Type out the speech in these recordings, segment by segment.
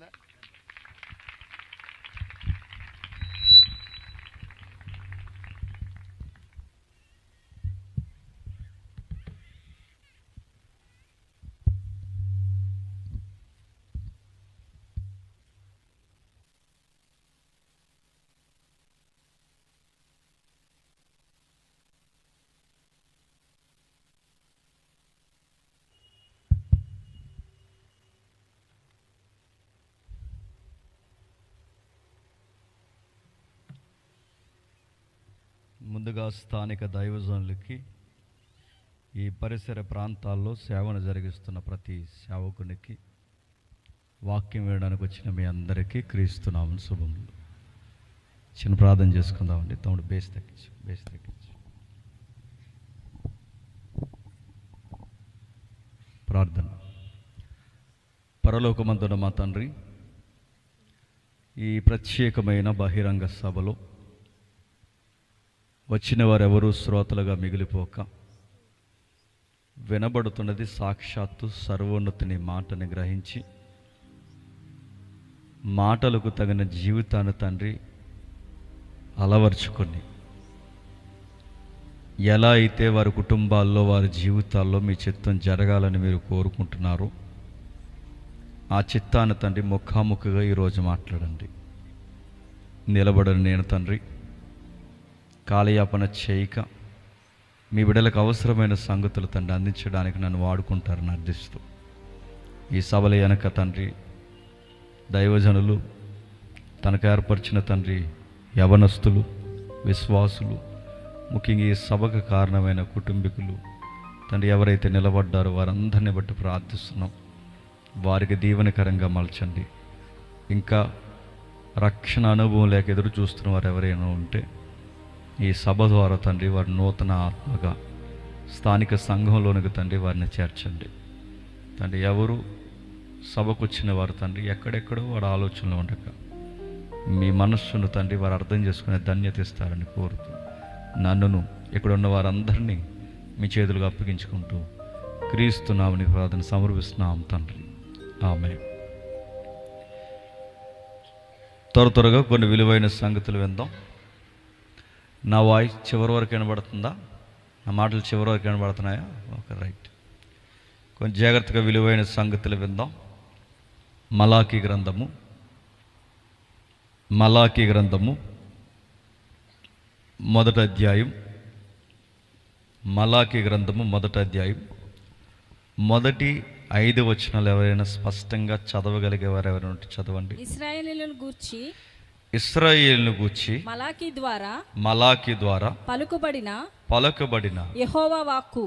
అయిపోయిందా? ముందుగా స్థానిక దైవజనులకి, ఈ పరిసర ప్రాంతాల్లో సేవను జరిగిస్తున్న ప్రతి సేవకునికి, వాక్యం వినడానికి వచ్చిన మీ అందరికీ క్రీస్తునామమున శుభములు. చిన్న ప్రార్థన చేసుకుందామండి. తమ్ముడు బేస్ తగ్గించు. ప్రార్థన. పరలోకమందున మా తండ్రి, ఈ ప్రత్యేకమైన బహిరంగ సభలో వచ్చిన వారెవరూ శ్రోతలుగా మిగిలిపోక, వినబడుతున్నది సాక్షాత్తు సర్వోన్నతుని మాటని గ్రహించి, మాటలకు తగిన జీవితాన్ని తండ్రి అలవర్చుకొని, ఎలా అయితే వారి కుటుంబాల్లో, వారి జీవితాల్లో మీ చిత్తం జరగాలని మీరు కోరుకుంటున్నారో, ఆ చిత్తాన్ని తండ్రి ముఖాముఖిగా ఈరోజు మాట్లాడండి. నిలబడని నేను తండ్రి కాలయాపన చేయక, మీ బిడ్డలకు అవసరమైన సంగతులు తండ్రి అందించడానికి నన్ను వాడుకుంటారని అర్థిస్తూ, ఈ సభల వెనక తండ్రి దైవజనులు, తనకు ఏర్పరిచిన తండ్రి యవనస్తులు, విశ్వాసులు, ముఖ్యంగా ఈ సభకు కారణమైన కుటుంబీకులు తండ్రి ఎవరైతే నిలబడ్డారో వారందరిని బట్టి ప్రార్థిస్తున్నాం. వారికి దీవెనకరంగా మలచండి. ఇంకా రక్షణ అనుభవం లేక ఎదురు చూస్తున్న వారు ఎవరైనా ఉంటే, ఈ సభ ద్వారా తండ్రి వారి నూతన ఆత్మగా స్థానిక సంఘంలోనికి తండ్రి వారిని చేర్చండి. తండ్రి ఎవరు సభకు వచ్చిన వారు తండ్రి ఎక్కడెక్కడో వాడు ఆలోచనలో ఉండక, మీ మనస్సును తండ్రి వారు అర్థం చేసుకునే ధన్యత ఇస్తారని కోరుతూ, నన్నును ఇక్కడ ఉన్న వారందరినీ మీ చేతులుగా అప్పగించుకుంటూ క్రీస్తునామని ప్రార్థన సమర్పిస్తున్నాం తండ్రి. ఆమేన్. త్వరగా కొన్ని విలువైన సంగతులు విందాం. నా వాయిస్ చివరి వరకు వినబడుతుందా? నా మాటలు చివరి వరకు వినబడుతున్నాయా? Okay, right. కొంచెం జాగ్రత్తగా విలువైన సంగతులు విందాం. మలాకీ గ్రంథము మొదటి అధ్యాయం. మలాకీ గ్రంథము మొదటి అధ్యాయం మొదటి 5 వచనాలు ఎవరైనా స్పష్టంగా చదవగలిగేవారు ఎవరైనా ఉంటే చదవండి. ఇశ్రాయేలును గూర్చి మలాకీ ద్వారా పలుకబడిన యెహోవా వాక్కు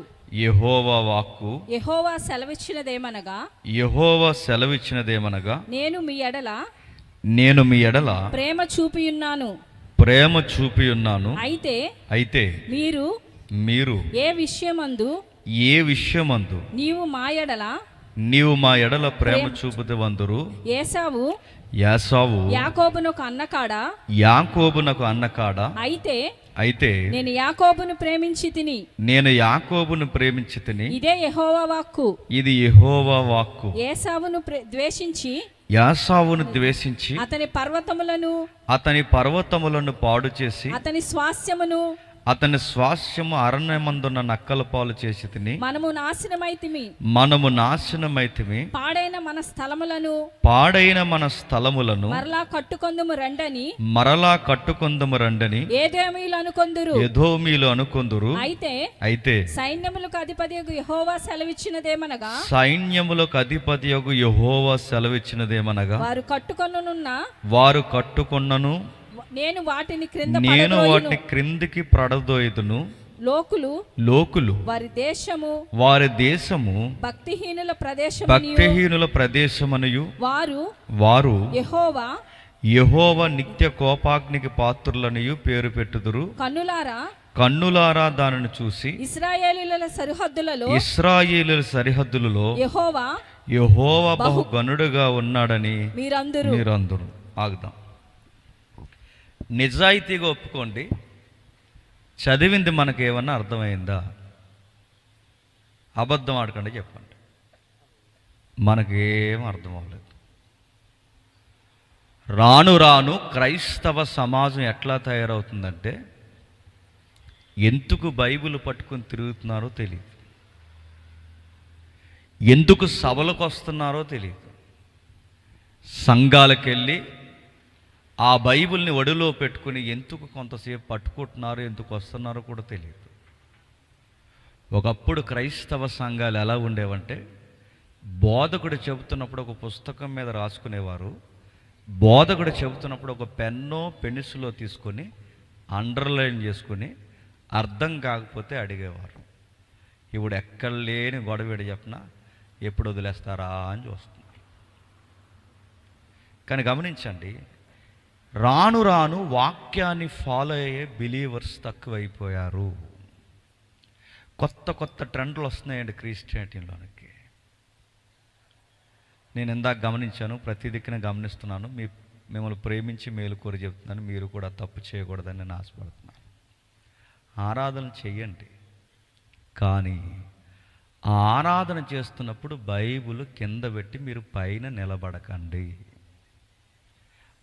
యెహోవా సెలవిచ్చినదేమనగా నేను మీ ఎడల ప్రేమ చూపియున్నాను. అయితే మీరు ఏ విషయమందు నీవు మా ఎడల ప్రేమ చూపుదువందురు. ఏసావు యాకోబునకు అన్నకాడ అయితే నేను యాకోబును ప్రేమించి తిని ఇది యెహోవా వాక్కు. ఏసావును ద్వేషించి అతని పర్వతములను పాడు చేసి అతని స్వాస్యము అరణ్యమందున్న నక్కల పాలు చేసి తిని మనము నాశనమైతిమి. పాడైన మన స్థలములను మరలా కట్టుకొందుము రండని ఎదోమీలు అనుకొందురు. అయితే సైన్యములకు అధిపతియగు యెహోవా సెలవిచ్చినదేమనగా వారు కట్టుకొన్నను నేను వాటిని క్రిందికి పడదోయుదును. లోకులు వారి దేశము భక్తిహీనుల ప్రదేశమనియు వారు యెహోవా నిత్య కోపాగ్నికి పాత్రులనియు పేరు పెట్టుదురు. కన్నులారా దానిని చూసి ఇశ్రాయేలీయుల సరిహద్దులలో యెహోవా బహు గనుడుగా ఉన్నాడని మీరందరూ. ఆగుదాం. నిజాయితీగా ఒప్పుకోండి, చదివింది మనకేమన్నా అర్థమైందా? అబద్ధం ఆడకుండా చెప్పండి. మనకేం అర్థం అవ్వలేదు. రాను రాను క్రైస్తవ సమాజం ఎట్లా తయారవుతుందంటే, ఎందుకు బైబిల్ పట్టుకొని తిరుగుతున్నారో తెలియదు, ఎందుకు సభలకు వస్తున్నారో తెలియదు, సంఘాలకు వెళ్ళి ఆ బైబిల్ని ఒడిలో పెట్టుకుని ఎందుకు కొంతసేపు పట్టుకుంటున్నారో ఎందుకు వస్తున్నారో కూడా తెలియదు. ఒకప్పుడు క్రైస్తవ సంఘాలు ఎలా ఉండేవంటే, బోధకుడు చెబుతున్నప్పుడు ఒక పుస్తకం మీద రాసుకునేవారు, బోధకుడు చెబుతున్నప్పుడు ఒక పెన్నో పెన్సిలో తీసుకొని అండర్లైన్ చేసుకుని అర్థం కాకపోతే అడిగేవారు. ఇప్పుడు ఎక్కడ లేని గొడవ చెప్పినా ఎప్పుడు వదిలేస్తారా అని చూస్తున్నారు. కానీ గమనించండి, రాను రాను వాక్యాన్ని ఫాలో అయ్యే బిలీవర్స్ తక్కువైపోయారు. కొత్త కొత్త ట్రెండ్లు వస్తున్నాయండి క్రిస్టియానిటీలోనికి. నేను ఇందాక గమనించాను, ప్రతి దిక్కున గమనిస్తున్నాను. మిమ్మల్ని ప్రేమించి మేలు కోరి చెప్తున్నాను, మీరు కూడా తప్పు చేయకూడదని నేను ఆశపడుతున్నాను. ఆరాధన చెయ్యండి, కానీ ఆ ఆరాధన చేస్తున్నప్పుడు బైబిల్ కింద పెట్టి మీరు పైన నిలబడకండి.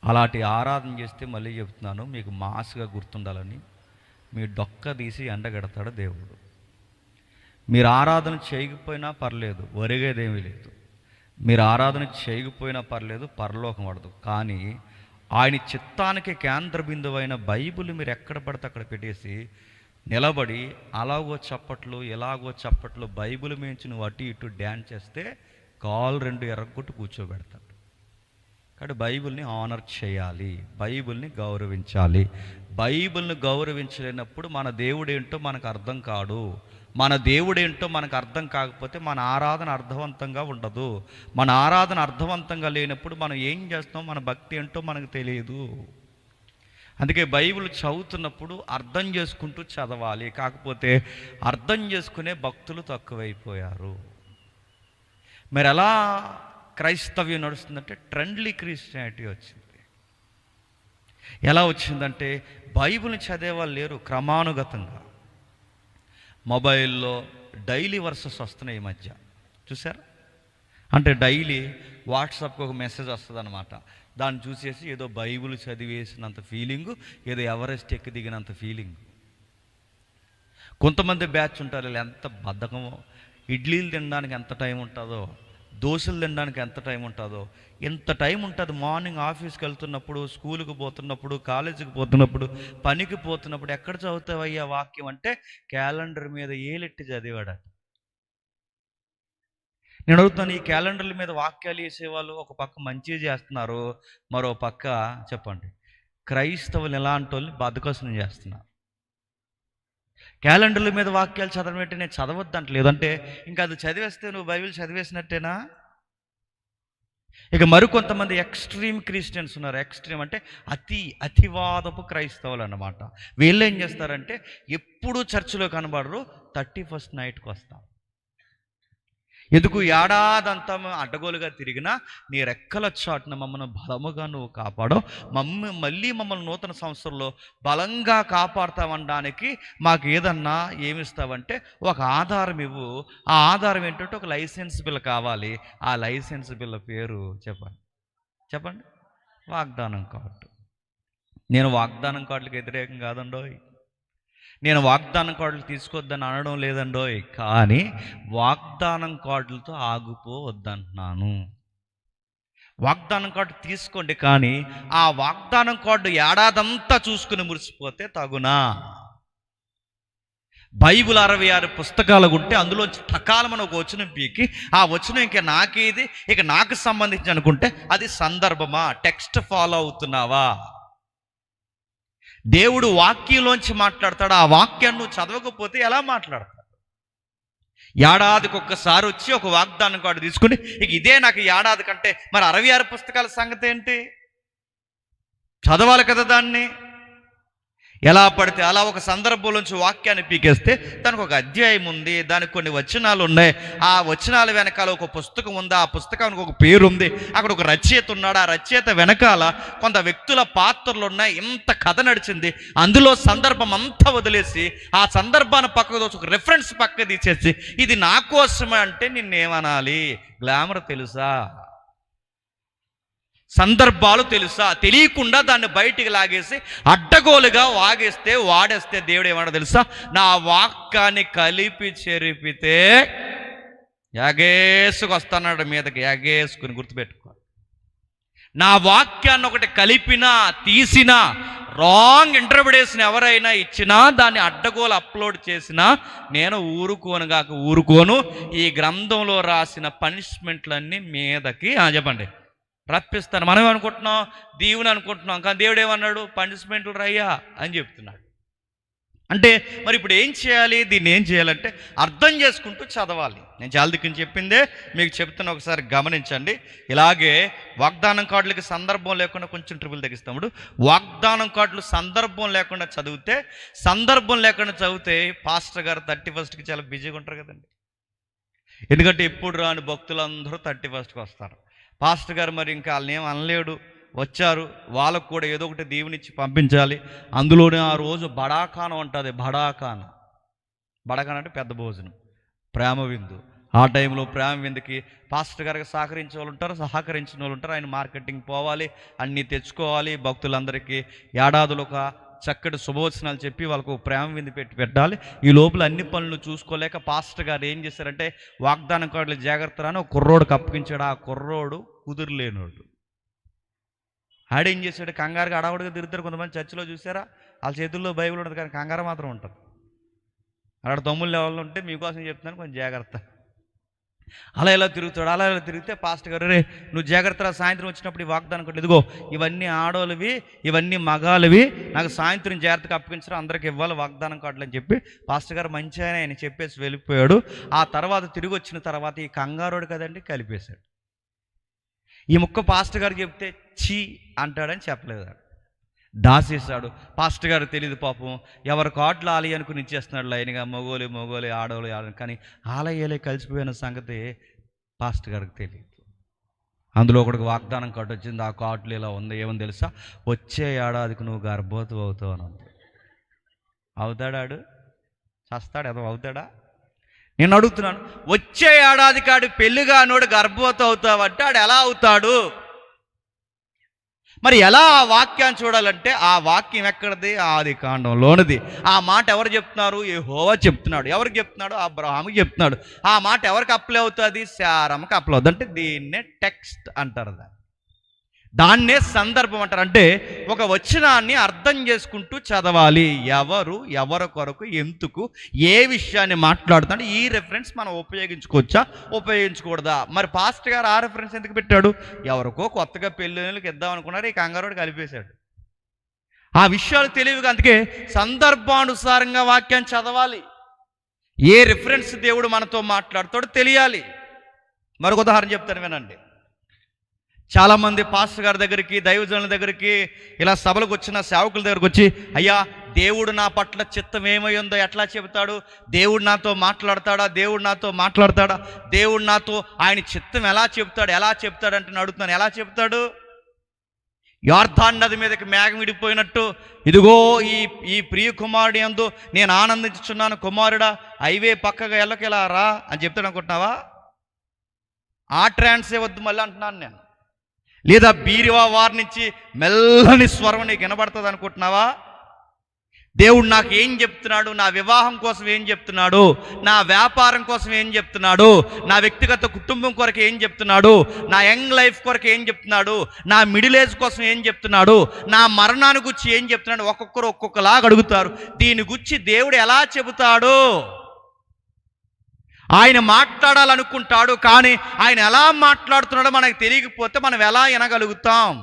అలాంటి ఆరాధన చేస్తే మళ్ళీ చెప్తున్నాను, మీకు మాస్గా గుర్తుండాలని మీ డొక్క తీసి ఎండగడతాడు దేవుడు. మీరు ఆరాధన చేయకపోయినా పర్లేదు, ఒరిగేదేమీ లేదు. మీరు ఆరాధన చేయకపోయినా పర్లేదు, పరలోకం పడదు. కానీ ఆయన చిత్తానికి కేంద్ర బిందువైన బైబిల్ మీరు ఎక్కడ పడితే అక్కడ పెట్టేసి నిలబడి అలాగో చప్పట్లు ఎలాగో చప్పట్లు బైబిల్ మించి నువ్వు అటు ఇటు డ్యాన్స్ చేస్తే కాలు రెండు ఎర్రగొట్టు కూర్చోబెడతాడు. కాబట్టి బైబిల్ని ఆనర్ చేయాలి, బైబిల్ని గౌరవించాలి. బైబిల్ని గౌరవించలేనప్పుడు మన దేవుడేంటో మనకు అర్థం కాడు. మన దేవుడేంటో మనకు అర్థం కాకపోతే మన ఆరాధన అర్థవంతంగా ఉండదు. మన ఆరాధన అర్థవంతంగా లేనప్పుడు మనం ఏం చేస్తాం, మన భక్తి ఏంటో మనకు తెలియదు. అందుకే బైబిల్ చదువుతున్నప్పుడు అర్థం చేసుకుంటూ చదవాలి. కాకపోతే అర్థం చేసుకునే భక్తులు తక్కువైపోయారు. మరి ఎలా క్రైస్తవ్యం నడుస్తుందంటే, ట్రెండ్లీ క్రిస్టియానిటీ వచ్చింది. ఎలా వచ్చిందంటే, బైబిల్ని చదివేవాళ్ళు లేరు. క్రమానుగతంగా మొబైల్లో డైలీ వర్సెస్ వస్తున్నాయి ఈ మధ్య, చూసారా? అంటే డైలీ వాట్సాప్కి ఒక మెసేజ్ వస్తుంది అనమాట. దాన్ని చూసేసి ఏదో బైబిల్ చదివేసినంత ఫీలింగు, ఏదో ఎవరెస్ట్ ఎక్కి దిగినంత ఫీలింగ్. కొంతమంది బ్యాచ్ ఉంటారు, ఎంత బద్ధకమో, ఇడ్లీలు తినడానికి ఎంత టైం ఉంటుందో, దోశలు తినడానికి ఎంత టైం ఉంటుందో, ఎంత టైం ఉంటుంది. మార్నింగ్ ఆఫీస్కి వెళ్తున్నప్పుడు, స్కూల్కి పోతున్నప్పుడు, కాలేజీకి పోతున్నప్పుడు, పనికి పోతున్నప్పుడు ఎక్కడ చదువుతావయ్యా వాక్యం అంటే క్యాలెండర్ మీద ఏలెట్టి చదివాడట. నేను అడుగుతాను, ఈ క్యాలెండర్ల మీద వాక్యాలు వేసేవాళ్ళు ఒక పక్క మంచిగా చేస్తున్నారు, మరో పక్క చెప్పండి క్రైస్తవులు ఎలాంటి వాళ్ళని బద్దకస్తుని చేస్తున్నారు. క్యాలెండర్ల మీద వాక్యాలు చదవమంటే నేను చదవద్దంటలేదు, అంటే ఇంకా అది చదివేస్తే నువ్వు బైబిల్ చదివేసినట్టేనా? ఇక మరికొంతమంది ఎక్స్ట్రీమ్ క్రిస్టియన్స్ ఉన్నారు. ఎక్స్ట్రీమ్ అంటే అతివాదపు క్రైస్తవులు అన్నమాట. వీళ్ళు ఏం చేస్తారంటే, ఎప్పుడు చర్చిలో కనబడరు, 31st నైట్కి వస్తాం. ఎందుకు? ఏడాదంతా అడ్డగోలుగా తిరిగినా నీ రెక్కల చాటున మమ్మల్ని బలముగా నువ్వు కాపాడో, మళ్ళీ మమ్మల్ని నూతన సంవత్సరంలో బలంగా కాపాడుతామనడానికి మాకు ఏదన్నా ఏమిస్తావంటే ఒక ఆధారం ఇవ్వు. ఆ ఆధారం ఏంటంటే ఒక లైసెన్స్ బిల్ కావాలి. ఆ లైసెన్స్ బిల్ పేరు చెప్పండి వాగ్దానం కార్డు. నేను వాగ్దానం కార్డులకు వ్యతిరేకం కాదండోయ్, నేను వాగ్దానం కార్డులు తీసుకొద్దని అనడం లేదండోయ్, కానీ వాగ్దానం కార్డులతో ఆగిపోవద్దంటున్నాను. వాగ్దానం కార్డు తీసుకోండి, కానీ ఆ వాగ్దానం కార్డు ఏడాదంతా చూసుకుని మురిసిపోతే తగునా? బైబిల్ 66 పుస్తకాలు ఉంటే అందులోంచి టకాలమని ఒక వచనం పీకి ఆ వచనం ఇంకా నాకేది, ఇక నాకు సంబంధించి అనుకుంటే అది సందర్భమా? Text follow అవుతున్నావా? దేవుడు వాక్యంలోంచి మాట్లాడతాడు, ఆ వాక్యాన్ని నువ్వు చదవకపోతే ఎలా మాట్లాడతాడు? ఏడాదికి ఒక్కసారి వచ్చి ఒక వాగ్దానం కార్డు తీసుకుని ఇక ఇదే నాకు ఏడాది కంటే మరి 66 పుస్తకాల సంగతి ఏంటి? చదవాలి కదా దాన్ని. ఎలా పడితే అలా ఒక సందర్భంలోంచి వాక్యాన్ని పీకేస్తే దానికి ఒక అధ్యాయం ఉంది, దానికి కొన్ని వచనాలు ఉన్నాయి, ఆ వచనాల వెనకాల ఒక పుస్తకం ఉంది, ఆ పుస్తకానికి ఒక పేరు ఉంది, అక్కడ ఒక రచయిత ఉన్నాడు, ఆ రచయిత వెనకాల కొంత వ్యక్తుల పాత్రలు ఉన్నాయి, ఇంత కథ నడిచింది. అందులో సందర్భం అంతా వదిలేసి ఆ సందర్భాన్ని పక్కకు దోచి ఒక రెఫరెన్స్ పక్క తీసేసి ఇది నా కోసమే అంటే నిన్నేమనాలి? గ్లామర్ తెలుసా? సందర్భాలు తెలుసా? తెలియకుండా దాన్ని బయటికి లాగేసి అడ్డగోలుగా వాడేస్తే దేవుడు ఏమన్నా తెలుసా? నా వాక్యాన్ని కలిపి చెరిపితే ఎగేసుకొస్తున్నాడు మీదకి, ఎగేసుకుని గుర్తుపెట్టుకో. నా వాక్యాన్ని ఒకటి కలిపినా తీసినా రాంగ్ ఇంటర్ప్రిటేషన్ ఎవరైనా ఇచ్చినా దాన్ని అడ్డగోలు అప్లోడ్ చేసినా నేను ఊరుకోను. ఈ గ్రంథంలో రాసిన పనిష్మెంట్లన్నీ మీదకి చెప్పండి రప్పిస్తాను. మనం అనుకుంటున్నాం దేవుని అనుకుంటున్నాం, కానీ దేవుడు ఏమన్నాడు? పనిష్మెంట్లు రయ్యా అని చెప్తున్నాడు. అంటే మరి ఇప్పుడు ఏం చేయాలి? దీన్ని ఏం చేయాలంటే అర్థం చేసుకుంటూ చదవాలి. నేను చాలా దిక్కుని చెప్పిందే మీకు చెప్తున్నా, ఒకసారి గమనించండి. ఇలాగే వాగ్దానం కార్డులకి సందర్భం లేకుండా కొంచెం ట్రిపుల్ తగ్గిస్తాడు. వాగ్దానం కార్డులు సందర్భం లేకుండా చదివితే పాస్టర్ గారు 31కి చాలా బిజీగా ఉంటారు కదండి. ఎందుకంటే ఎప్పుడు రాని భక్తులందరూ 31కి వస్తారు. పాస్టర్ గారు మరి ఇంకా వాళ్ళని ఏం అనలేడు, వచ్చారు, వాళ్ళకు కూడా ఏదో ఒకటి దీవెనిచ్చి పంపించాలి. అందులోనే ఆ రోజు బడాకానం ఉంటుంది. బడాకాన అంటే పెద్ద భోజనం, ప్రేమ విందు. ఆ టైంలో ప్రేమ విందుకి పాస్టర్ గారికి సహకరించిన వాళ్ళు ఉంటారు. ఆయన మార్కెటింగ్ పోవాలి, అన్నీ తెచ్చుకోవాలి, భక్తులందరికీ ఏడాదిలో ఒక చక్కటి శుభవచనాలు చెప్పి వాళ్ళకు ప్రేమ విందు పెట్టాలి. ఈ లోపల అన్ని పనులు చూసుకోలేక పాస్టర్ గారు ఏం చేశారంటే వాగ్దానం కార్డులు జాగ్రత్త అని ఒక కుర్రోడుకి అప్పగించాడు. ఆ కుర్రోడు కుదురులేనోడు. ఆడేం చేశాడు? కంగారుగా అడవుడిగా తిరుగుతారు. కొంతమంది చర్చిలో చూసారా, వాళ్ళ చేతుల్లో బైబిల్ ఉంటుంది కానీ కంగారు మాత్రం ఉంటుంది. అక్కడ తమ్ముళ్ళు ఎవరు ఉంటే మీకోసం చెప్తున్నాను, కొంచెం జాగ్రత్త. అలా ఇలా తిరిగితే పాస్టర్ గారు, రే నువ్వు జాగ్రత్తగా సాయంత్రం వచ్చినప్పుడు ఈ వాగ్దానం కొట్టు, ఇదిగో ఇవన్నీ ఆడోళ్ళవి, ఇవన్నీ మగాళ్ళవి, నాకు సాయంత్రం జాగ్రత్తగా అప్పగించడం, అందరికి ఇవ్వాలి వాగ్దానం కార్డులు అని చెప్పి పాస్టర్ గారు మంచిగా ఆయన చెప్పేసి వెళ్ళిపోయాడు. ఆ తర్వాత తిరిగి వచ్చిన తర్వాత ఈ కంగారోడు కదండి కలిపేశాడు. ఈ ముక్క పాస్టర్ గారు చెప్తే చీ అంటాడని చెప్పలేదు, దాసేశాడు. పాస్టర్ గారు తెలియదు పాపం, ఎవరి కార్డులు ఆలయ అనుకుని ఇచ్చేస్తున్నాడు లైన్గా, మొగోలు ఆడవాళ్ళు. కానీ ఆలయాలే కలిసిపోయిన సంగతి పాస్టర్ గారికి తెలియదు. అందులో ఒకటికి వాగ్దానం కార్డు వచ్చింది. ఆ కార్డులు ఇలా ఉంది, ఏమని తెలుసా? వచ్చే ఏడాదికి నువ్వు గర్భవతి అవుతావు అని ఉంది. అవుతాడాడు? చస్తాడు ఏదో అవుతాడా? నేను అడుగుతున్నాను, వచ్చే ఏడాది కాడు పెళ్ళిగానోడు గర్భవతి అవుతావంటే ఆడు ఎలా అవుతాడు? మరి ఎలా ఆ వాక్యాన్ని చూడాలంటే ఆ వాక్యం ఎక్కడిది? ఆది కాండంలోనిది. ఆ మాట ఎవరు చెప్తున్నారు? యెహోవా చెప్తున్నాడు. ఎవరికి చెప్తున్నాడు? అబ్రహాముకి చెప్తున్నాడు. ఆ మాట ఎవరికి అప్లై అవుతుంది? శారమ్మకి అప్లై అవుతుంది. అంటే దీన్నే టెక్స్ట్ అంటారు, దాన్నే సందర్భం అంటారు. అంటే ఒక వచనాన్ని అర్థం చేసుకుంటూ చదవాలి. ఎవరి కొరకు, ఎందుకు, ఏ విషయాన్ని మాట్లాడుతాడు, ఈ రెఫరెన్స్ మనం ఉపయోగించుకోవచ్చా, ఉపయోగించకూడదా? మరి పాస్టర్ గారు ఆ రెఫరెన్స్ ఎందుకు పెట్టాడు? ఎవరికో కొత్తగా పెళ్ళిళ్ళకి ఇద్దాం అనుకున్నారు, ఈ కంగారోడు కలిపేశాడు. ఆ విషయాలు తెలియదు. అందుకే సందర్భానుసారంగా వాక్యాన్ని చదవాలి. ఏ రిఫరెన్స్ దేవుడు మనతో మాట్లాడుతాడో తెలియాలి. మరొక ఉదాహరణ చెప్తాను వినండి. చాలామంది పాస్టర్ గారి దగ్గరికి, దైవజనుల దగ్గరికి, ఇలా సభలకు వచ్చిన సేవకుల దగ్గరకు వచ్చి, అయ్యా దేవుడు నా పట్ల చిత్తం ఏమై ఉందో ఎట్లా చెబుతాడు? దేవుడు నాతో మాట్లాడతాడా? దేవుడు నాతో ఆయన చిత్తం ఎలా చెప్తాడు అంటే అడుగుతున్నాను, ఎలా చెప్తాడు? యోర్దాను నది మీదకి మేఘం విడిపోయినట్టు, ఇదిగో ఈ ప్రియ కుమారుడి యందు నేను ఆనందించుచున్నాను, కుమారుడా హైవే పక్కగా ఎల్లకెలా రా అని చెప్తాడు అనుకుంటున్నావా? ఆ ట్రాన్సే వద్దు మళ్ళీ అంటున్నాను నేను. లేదా బీరువా వారి నుంచి మెల్లని స్వరం నీకు వినబడుతుంది అనుకుంటున్నావా? దేవుడు నాకు ఏం చెప్తున్నాడు? నా వివాహం కోసం ఏం చెప్తున్నాడు? నా వ్యాపారం కోసం ఏం చెప్తున్నాడు? నా వ్యక్తిగత కుటుంబం కొరకు ఏం చెప్తున్నాడు? నా యంగ్ లైఫ్ కొరకు ఏం చెప్తున్నాడు? నా మిడిల్ ఏజ్ కోసం ఏం చెప్తున్నాడు? నా మరణాన్ని గురించి ఏం చెప్తున్నాడు? ఒక్కొక్కరు ఒక్కొక్కలాగా అడుగుతారు. దీని గురించి దేవుడు ఎలా చెబుతాడు? ఆయన మాట్లాడాలనుకుంటాడు, కానీ ఆయన ఎలా మాట్లాడుతున్నాడో మనకు తెలియకపోతే మనం ఎలా వినగలుగుతాం?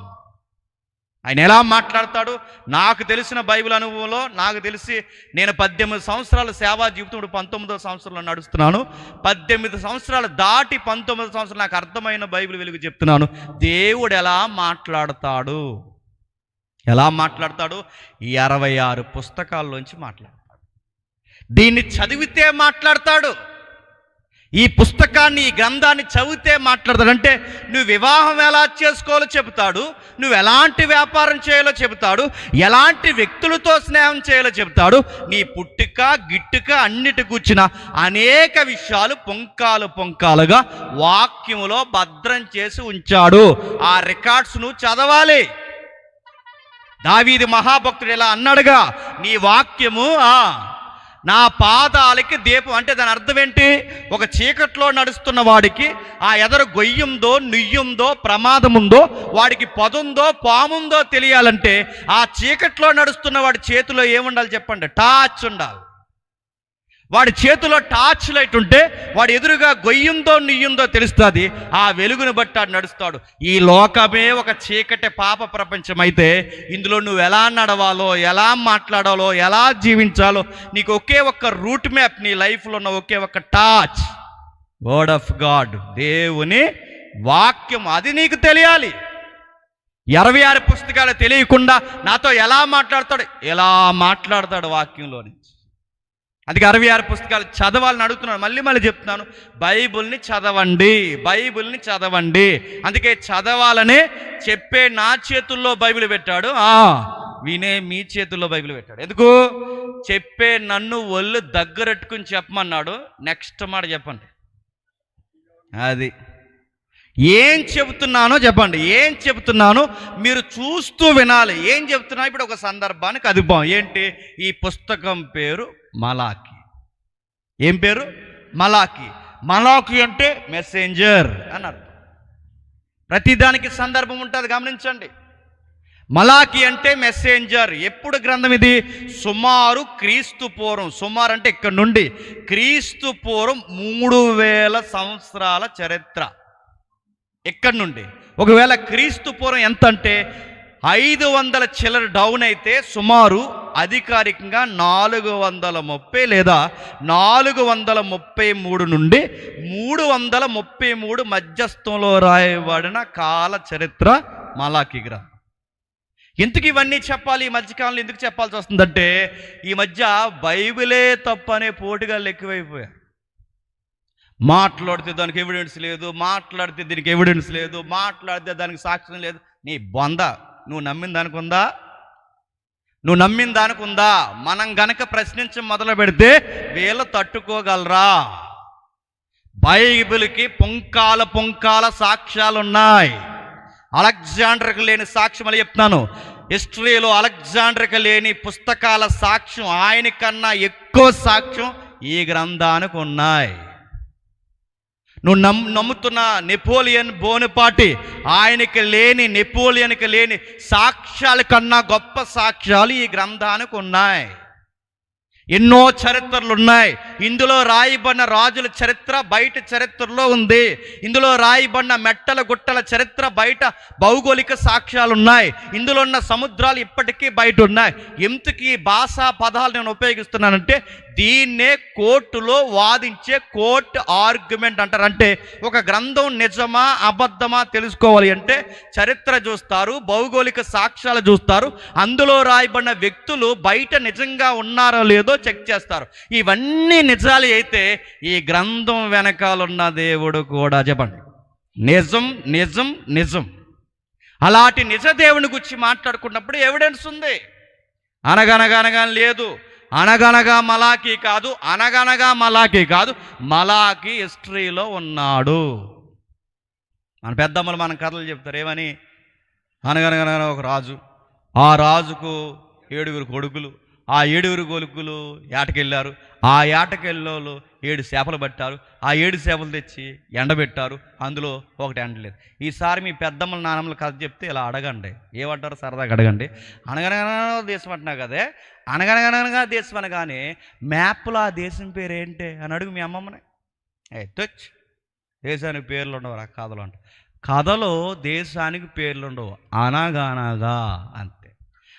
ఆయన ఎలా మాట్లాడతాడు? నాకు తెలిసిన బైబిల్ అనుభవంలో నాకు తెలిసి నేను 18 సంవత్సరాల సేవా జీవితం, 19వ సంవత్సరంలో నడుస్తున్నాను. 18 సంవత్సరాలు దాటి 19వ సంవత్సరం నాకు అర్థమైన బైబిల్ వెలుగు చెప్తున్నాను. దేవుడు ఎలా మాట్లాడతాడు? 26 పుస్తకాల్లోంచి మాట్లాడతాడు. దీన్ని చదివితే మాట్లాడతాడు. ఈ పుస్తకాన్ని, ఈ గ్రంథాన్ని చదివితే మాట్లాడతాడు. అంటే నువ్వు వివాహం ఎలా చేసుకోవాలో చెబుతాడు, నువ్వు ఎలాంటి వ్యాపారం చేయాలో చెబుతాడు, ఎలాంటి వ్యక్తులతో స్నేహం చేయాలో చెబుతాడు. నీ పుట్టుక గిట్టుక అన్నిటి కూర్చిన అనేక విషయాలు పొంకాలుగా వాక్యములో భద్రం చేసి ఉంచాడు. ఆ రికార్డ్స్ నువ్వు చదవాలి. దావీదు మహాభక్తుడు ఇలా అన్నాడుగా, నీ వాక్యము నా పాదాలకి దీపం. అంటే దాని అర్థం ఏంటి? ఒక చీకట్లో నడుస్తున్న వాడికి ఆ ఎదరు గొయ్యుందో, నుయ్యుందో, ప్రమాదముందో, వాడికి పొదుందో, పాముందో తెలియాలంటే ఆ చీకట్లో నడుస్తున్న వాడి చేతిలో ఏముండాలి చెప్పండి? టార్చ్ ఉండాలి. వాడి చేతిలో టార్చ్ లైట్ ఉంటే వాడు ఎదురుగా గొయ్యుందో నుయ్యుందో తెలుస్తుంది. ఆ వెలుగును బట్టి ఆడు నడుస్తాడు. ఈ లోకమే ఒక చీకటి పాప ప్రపంచం అయితే ఇందులో నువ్వు ఎలా నడవాలో, ఎలా మాట్లాడాలో, ఎలా జీవించాలో నీకు ఒకే ఒక్క రూట్ మ్యాప్, నీ లైఫ్లో ఉన్న ఒకే ఒక్క టార్చ్, వర్డ్ ఆఫ్ గాడ్, దేవుని వాక్యం. అది నీకు తెలియాలి. 26 పుస్తకాలు తెలియకుండా నాతో ఎలా మాట్లాడతాడు? ఎలా మాట్లాడతాడు వాక్యంలో నుంచి. అందుకే 66 పుస్తకాలు చదవాలని అడుగుతున్నాను. మళ్ళీ చెప్తున్నాను, బైబిల్ని చదవండి. అందుకే చదవాలనే చెప్పే నా చేతుల్లో బైబిల్ పెట్టాడు, వినే మీ చేతుల్లో బైబిల్ పెట్టాడు. ఎందుకు? చెప్పే నన్ను ఒళ్ళు దగ్గరెట్టుకుని చెప్పమన్నాడు. నెక్స్ట్ మాట చెప్పండి. అది ఏం చెబుతున్నానో చెప్పండి. ఏం చెబుతున్నానో మీరు చూస్తూ వినాలి. ఏం చెబుతున్నా? ఇప్పుడు ఒక సందర్భానికి అదుపాం. ఏంటి? ఈ పుస్తకం పేరు మలాకి. ఏం పేరు? మలాకి. మలాకి అంటే మెసెంజర్ అని అర్థం. ప్రతిదానికి సందర్భం ఉంటుంది, గమనించండి. మలాకి అంటే మెసెంజర్. ఎప్పుడు గ్రంథం ఇది? సుమారు క్రీస్తు పూర్వం, సుమారు అంటే ఇక్కడ నుండి క్రీస్తు పూర్వం 3000 సంవత్సరాల చరిత్ర. ఎక్కడి నుండి? ఒకవేళ క్రీస్తు పూర్వం ఎంత అంటే 500 చిల్లర డౌన్ అయితే సుమారు అధికారికంగా 430 లేదా 433 నుండి 333 మధ్యస్థంలో రాయబడిన కాల చరిత్ర మలాకి గ్రంథం. ఎందుకు ఇవన్నీ చెప్పాలి? ఈ మధ్యకాలంలో ఎందుకు చెప్పాల్సి వస్తుందంటే ఈ మధ్య బైబిలే తప్పనే పోటుగాళ్ళు ఎక్కువైపోయారు. మాట్లాడితే దానికి ఎవిడెన్స్ లేదు, మాట్లాడితే దీనికి ఎవిడెన్స్ లేదు, మాట్లాడితే దానికి సాక్ష్యం లేదు. నీ బొంద. నువ్వు నమ్మిన దానికి ఉందా? మనం గనక ప్రశ్నించ మొదలు పెడితే వీళ్ళు తట్టుకోగలరా? బైబిల్కి పొంకాల సాక్ష్యాలు ఉన్నాయి. అలెగ్జాండర్కి లేని సాక్ష్యం అని చెప్తున్నాను. హిస్టరీలో అలెగ్జాండర్కి లేని పుస్తకాల సాక్ష్యం, ఆయనకన్నా ఎక్కువ సాక్ష్యం ఈ గ్రంథానికి ఉన్నాయి. నువ్వు నమ్ముతున్న నెపోలియన్ బోనపార్టీ, నెపోలియన్కి లేని సాక్ష్యాల కన్నా గొప్ప సాక్ష్యాలు ఈ గ్రంథానికి ఉన్నాయి. ఎన్నో చరిత్రలు ఉన్నాయి. ఇందులో రాయబడిన రాజుల చరిత్ర బయట చరిత్రలో ఉంది. ఇందులో రాయబడిన మెట్టల గుట్టల చరిత్ర బయట భౌగోళిక సాక్ష్యాలు ఉన్నాయి. ఇందులో ఉన్న సముద్రాలు ఇప్పటికీ బయట ఉన్నాయి. ఎందుకు ఈ భాషా పదాలు నేను ఉపయోగిస్తున్నానంటే దీన్నే కోర్టులో వాదించే కోర్ట్ ఆర్గ్యుమెంట్ అంటారు. అంటే ఒక గ్రంథం నిజమా అబద్ధమా తెలుసుకోవాలి అంటే చరిత్ర చూస్తారు, భౌగోళిక సాక్ష్యాలు చూస్తారు, అందులో రాయబడిన వ్యక్తులు బయట నిజంగా ఉన్నారో లేదో చెక్ చేస్తారు. ఇవన్నీ నిజాలు అయితే ఈ గ్రంథం వెనకాలన్న దేవుడు కూడా చెప్పండి నిజం నిజం నిజం. అలాంటి నిజ దేవుని గురించి మాట్లాడుకున్నప్పుడు ఎవిడెన్స్ ఉంది. అనగనగా లేదు, అనగనగా మలాకి కాదు, మలాకి హిస్టరీలో ఉన్నాడు. మన పెద్దమ్మలు మన కథలు చెప్తారు. ఏమని? అనగనగా ఒక రాజు, ఆ రాజుకు 7 కొడుకులు, ఆ 7 కొడుకులు ఏటకెళ్ళారు. ఆ ఏటకెళ్ళోళ్ళు 7 చేపలు పట్టారు. ఆ 7 చేపలు తెచ్చి ఎండబెట్టారు. అందులో ఒకటి ఎండలేదు. ఈసారి మీ పెద్దమ్మల నాన్నమ్మల కథ చెప్తే ఇలా అడగండి, ఏమంటారు సరదాగా అడగండి. అనగనగా దేశం అంటున్నా కదే, అనగనగా దేశం అనగానే మ్యాప్లో ఆ దేశం పేరు ఏంటి అని అడుగు మీ అమ్మమ్మని. తెచ్చు, దేశానికి పేర్లు ఉండవు రా కథలో అంట. కథలో దేశానికి పేర్లు ఉండవు, అనగనగా అంతే.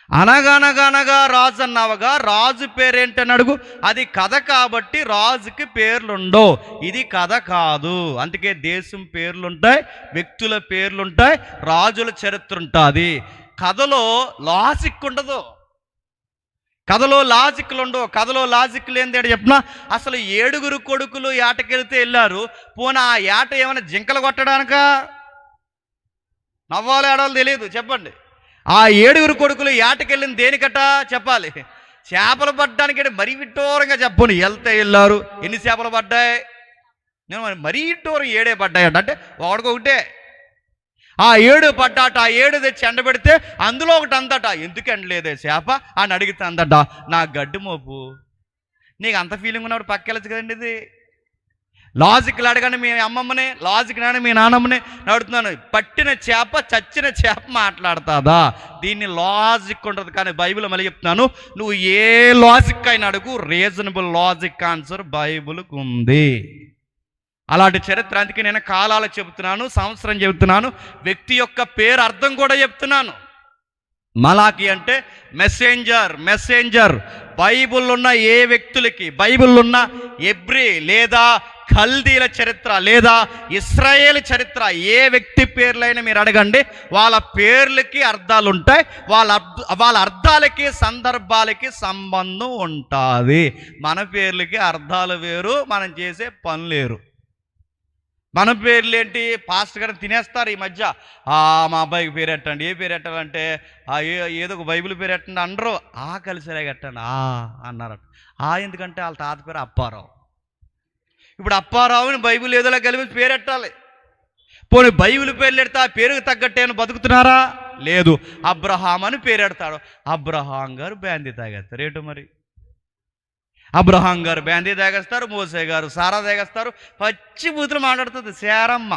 అనగనగా రాజు అన్నావుగా, రాజు పేరేంటని అడుగు. అది కథ కాబట్టి రాజుకి పేర్లుండవు. ఇది కథ కాదు. అందుకే దేశం పేర్లుంటాయి, వ్యక్తుల పేర్లుంటాయి, రాజుల చరిత్ర ఉంటుంది. కథలో లాజిక్ ఉండదు. కథలో లాజిక్లు ఉండవు. కథలో లాజిక్ లేనిదేడు చెప్పిన, అసలు 7 కొడుకులు ఏటకెళ్తే వెళ్ళారు. పోనీ ఆ ఏట ఏమైనా జింకలు కొట్టడానికా? నవ్వాలో ఏడాలో తెలియదు, చెప్పండి. ఆ 7 కొడుకులు ఏటకెళ్ళింది దేనికట చెప్పాలి? చేపలు పడ్డానికి. మరీ విట్టోరంగా చెప్పను. వెళ్తే వెళ్ళారు. ఎన్ని చేపలు పడ్డాయి? నేను మరీ విట్టోరం 7 పడ్డాయట. అంటే ఒకటే ఆ 7 పడ్డాట. ఆ 7 తెచ్చి ఎండబెడితే అందులో ఒకటి అందట. ఎందుకు ఎండలేదే చేప అని అడిగితే అందట, నా గడ్డి మోపు. నీకు అంత ఫీలింగ్ ఉన్నప్పుడు పక్కెళ్ళచ్చు కదండి. ఇది లాజిక్లు అడగండి మీ అమ్మమ్మని, లాజిక్ నాని మీ నాన్నమ్మని అడుగుతున్నాను. పట్టిన చేప చచ్చిన చేప మాట్లాడుతుందా? దీన్ని లాజిక్ ఉంటుంది. కానీ బైబిల్ మళ్ళీ చెప్తున్నాను, నువ్వు ఏ లాజిక్ అయినా అడుగు, రీజనబుల్ లాజిక్ ఆన్సర్ బైబిల్కి ఉంది. అలాంటి చరిత్ర. అందుకే నేను కాలాలు చెబుతున్నాను, సంవత్సరం చెబుతున్నాను, వ్యక్తి యొక్క పేరు అర్థం కూడా చెప్తున్నాను. మలాకి అంటే మెసెంజర్. మెసెంజర్ బైబిల్లో ఉన్న ఏ వ్యక్తులకి, బైబిల్లో ఉన్న ఎబ్రీ లేదా కల్దీల చరిత్ర లేదా ఇశ్రాయేల్ చరిత్ర ఏ వ్యక్తి పేర్లైనా మీరు అడగండి, వాళ్ళ పేర్లకి అర్థాలు ఉంటాయి. వాళ్ళ అర్థాలకి సందర్భాలకి సంబంధం ఉంటుంది. మన పేర్లకి అర్థాలు వేరు, మనం చేసే పనులు వేరు. మన పేర్లు ఏంటి? పాస్టర్ గారిని తినేస్తారు ఈ మధ్య. మా అబ్బాయికి పేరు ఎట్టండి. ఏ పేరు ఎట్టాలంటే ఏదో ఒక బైబిల్ పేరు ఎట్టండి అనరు. కలిసిరే కట్టండి అన్నారట. ఎందుకంటే వాళ్ళ తాత పేరు అప్పారావు. ఇప్పుడు అప్పారావుని బైబిల్ ఏదోలా కలిపి పేరు ఎట్టాలి. పోనీ బైబిల్ పేర్లు ఎడితే ఆ పేరుకు తగ్గట్టేను బతుకుతున్నారా? లేదు. అబ్రహాం అని పేరు ఎడతాడు. అబ్రహాం గారు బ్యాందీ తాగేస్తారు. ఏటో మరి అబ్రహాం గారు బ్యాందీ తాగేస్తారు, మోసే గారు సారా తాగేస్తారు. పచ్చి బూతులు మాట్లాడుతుంది శారమ్మ.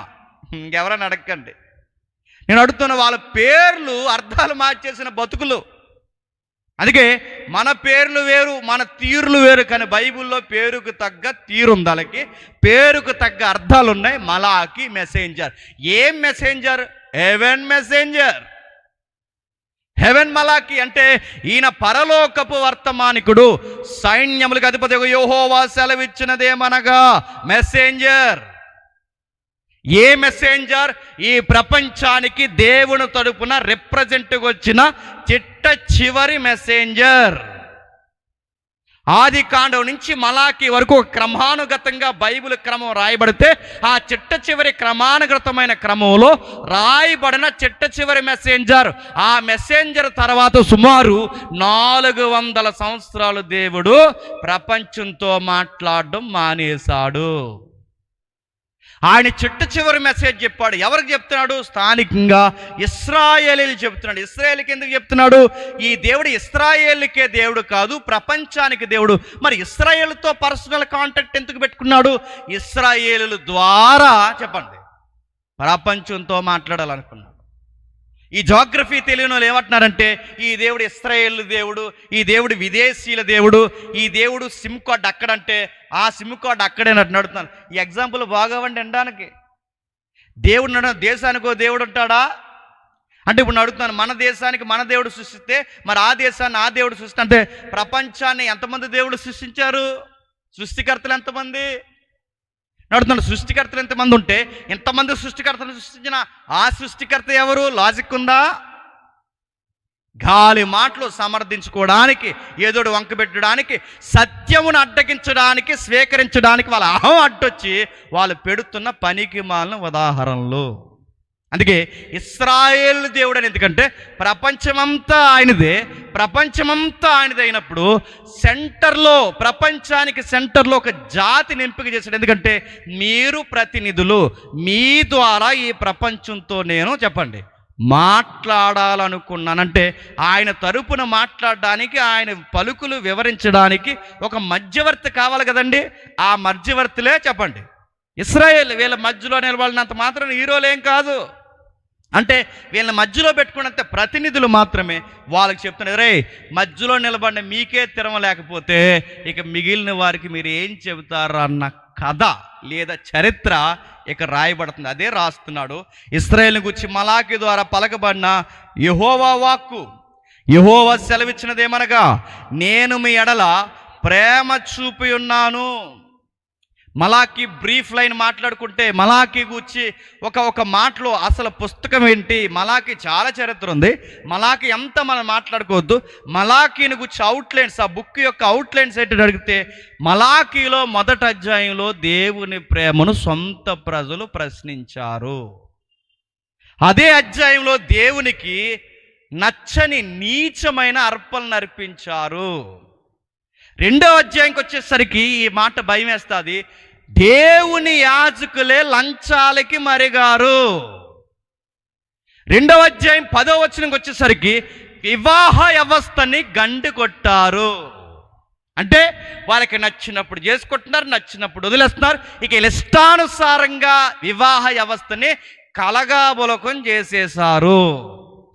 ఇంకెవరైనా అడగండి. నేను అడుగుతున్న వాళ్ళ పేర్లు అర్థాలు మార్చేసిన బతుకులు. అందుకే మన పేర్లు వేరు, మన తీరులు వేరు. కానీ బైబిల్లో పేరుకు తగ్గ తీరుందాలకి, పేరుకు తగ్గ అర్థాలు ఉన్నాయి. మలాకి మెసెంజర్. ఏం మెసెంజర్? Haven messenger. హెవెన్ మలాకి అంటే ఈయన పరలోకపు వర్తమానికుడు, సైన్యములకు అధిపతి యెహోవా సెలవిచ్చినదేమనగా మెసెంజర్. ఏ మెసెంజర్? ఈ ప్రపంచానికి దేవుని తరపున రిప్రజెంట్గా వచ్చిన చిట్ట చివరి మెసెంజర్. ఆది కాండం నుంచి మలాకి వరకు క్రమానుగతంగా బైబిల్ క్రమం రాయబడితే ఆ చిట్ట చివరి క్రమానుగతమైన క్రమంలో రాయబడిన చిట్ట చివరి మెసెంజర్. ఆ మెసెంజర్ తర్వాత సుమారు 400 సంవత్సరాలు దేవుడు ప్రపంచంతో మాట్లాడడం మానేశాడు. ఆయన చిట్ట చివరి మెసేజ్ చెప్పాడు. ఎవరికి చెప్తున్నాడు? స్థానికంగా ఇశ్రాయేలీలు చెప్తున్నాడు. ఇశ్రాయేలుకి ఎందుకు చెప్తున్నాడు? ఈ దేవుడు ఇశ్రాయేలుకే దేవుడు కాదు, ప్రపంచానికి దేవుడు. మరి ఇశ్రాయేలుతో పర్సనల్ కాంటాక్ట్ ఎందుకు పెట్టుకున్నాడు? ఇశ్రాయేలు ద్వారా చెప్పండి ప్రపంచంతో మాట్లాడాలనుకున్నాడు. ఈ జాగ్రఫీ తెలియని వాళ్ళు ఏమంటున్నారంటే, ఈ దేవుడు ఇశ్రాయేలు దేవుడు, ఈ దేవుడు విదేశీయుల దేవుడు, ఈ దేవుడు సిమ్ కార్డ్ అక్కడంటే ఆ సిమ్ కార్డ్ అక్కడే నడుతున్నాను. ఈ ఎగ్జాంపుల్ బాగావండి అనడానికి. దేవుడు దేశానికో దేవుడు ఉంటాడా అంటే ఇప్పుడు అడుగుతున్నాను, మన దేశానికి మన దేవుడు సృష్టిస్తే మరి ఆ దేశాన్ని ఆ దేవుడు సృష్టి అంటే ప్రపంచాన్ని ఎంతమంది దేవుడు సృష్టించారు? సృష్టికర్తలు ఎంతమంది? నడుతున్నాడు. సృష్టికర్తలు ఎంతమంది ఉంటే ఎంతమంది సృష్టికర్తలు సృష్టించిన ఆ సృష్టికర్త ఎవరు? లాజిక్ ఉందా? గాలి మాటలు సమర్థించుకోవడానికి, ఏదోడు వంకబెట్టడానికి, సత్యమును అడ్డగించడానికి, స్వీకరించడానికి వాళ్ళ అహం అడ్డొచ్చి వాళ్ళు పెడుతున్న పనికి మాలిన ఉదాహరణలు. అందుకే ఇశ్రాయేల్ దేవుడు అని. ఎందుకంటే ప్రపంచమంతా ఆయనదే. ప్రపంచమంతా ఆయనది అయినప్పుడు సెంటర్లో, ప్రపంచానికి సెంటర్లో ఒక జాతిని ఎంపిక చేశాడు. ఎందుకంటే మీరు ప్రతినిధులు, మీ ద్వారా ఈ ప్రపంచంతో నేను చెప్పండి మాట్లాడాలనుకున్నానంటే ఆయన తరపున మాట్లాడడానికి, ఆయన పలుకులు వివరించడానికి ఒక మధ్యవర్తి కావాలి కదండి. ఆ మధ్యవర్తులే చెప్పండి ఇశ్రాయేల్. వీళ్ళ మధ్యలో నిలబడినంత మాత్రం హీరోలేం కాదు. అంటే వీళ్ళని మధ్యలో పెట్టుకున్నంత ప్రతినిధులు మాత్రమే. వాళ్ళకి చెప్తున్నారు, రే మధ్యలో నిలబడిన మీకే తిరమలేకపోతే ఇక మిగిలిన వారికి మీరు ఏం చెబుతారు అన్న కథ లేదా చరిత్ర ఇక రాయబడుతుంది. అదే రాస్తున్నాడు. ఇశ్రాయేలుని గురించి మలాకి ద్వారా పలకబడిన యెహోవా వాక్కు. యెహోవా సెలవిచ్చినదేమనగా, నేను మీ ఎడల ప్రేమ చూపి ఉన్నాను. మలాకి బ్రీఫ్ లైన్ మాట్లాడుకుంటే మలాకి గురించి ఒక మాటలో అసలు పుస్తకం ఏంటి, మలాకి చాలా చరిత్ర ఉంది, మలాకి అంతా మనం మాట్లాడుకోవద్దు. మలాకీని గురించి అవుట్లైన్స్, ఆ బుక్ యొక్క అవుట్లైన్స్ ఏంటని అడిగితే, మలాకీలో మొదటి అధ్యాయంలో దేవుని ప్రేమను సొంత ప్రజలు ప్రశ్నించారు. అదే అధ్యాయంలో దేవునికి నచ్చని నీచమైన అర్పణలు అర్పించారు. రెండవ అధ్యాయంకి వచ్చేసరికి ఈ మాట భయం వేస్తుంది, దేవుని యాజకులే లంచాలకి మరిగారు. రెండవ అధ్యాయం 10వ వచనంకి వచ్చేసరికి వివాహ వ్యవస్థని గండి కొట్టారు. అంటే వాళ్ళకి నచ్చినప్పుడు చేసుకుంటున్నారు, నచ్చినప్పుడు వదిలేస్తున్నారు. ఇక ఇష్టానుసారంగా వివాహ వ్యవస్థని కలగాబులకం చేసేశారు.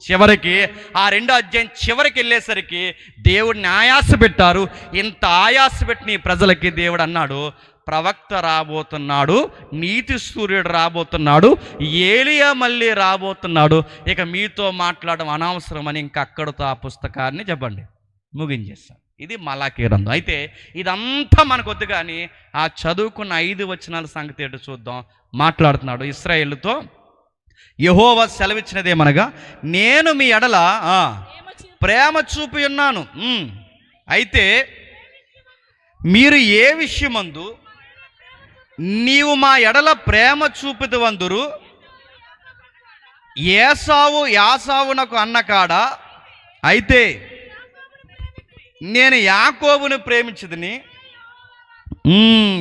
చివరికి ఆ రెండో అధ్యాయం చివరికి వెళ్ళేసరికి దేవుడిని ఆయాస పెట్టారు. ఇంత ఆయాస పెట్టిన ఈ ప్రజలకి దేవుడు అన్నాడు, ప్రవక్త రాబోతున్నాడు, నీతి సూర్యుడు రాబోతున్నాడు, ఏలియా మళ్ళీ రాబోతున్నాడు, ఇక మీతో మాట్లాడడం అనవసరం అని ఇంకక్కడితో ఆ పుస్తకాన్ని చెప్పండి ముగించేస్తాను. ఇది మలాకీ గ్రంథం. అయితే ఇదంతా మనకొద్దు, కానీ ఆ చదువుకున్న 5 వచనాల సంగతి ఏంటో చూద్దాం. మాట్లాడుతున్నాడు, ఇశ్రాయేలుతో యెహోవా సెలవిచ్చినదేమనగా, నేను మీ ఎడల ప్రేమ చూపి ఉన్నాను, అయితే మీరు ఏ విషయమందు నీవు మా ఎడల ప్రేమ చూపిదవందురు, యాసావునకు అన్నకాడా, అయితే నేను యాకోబును ప్రేమించదని.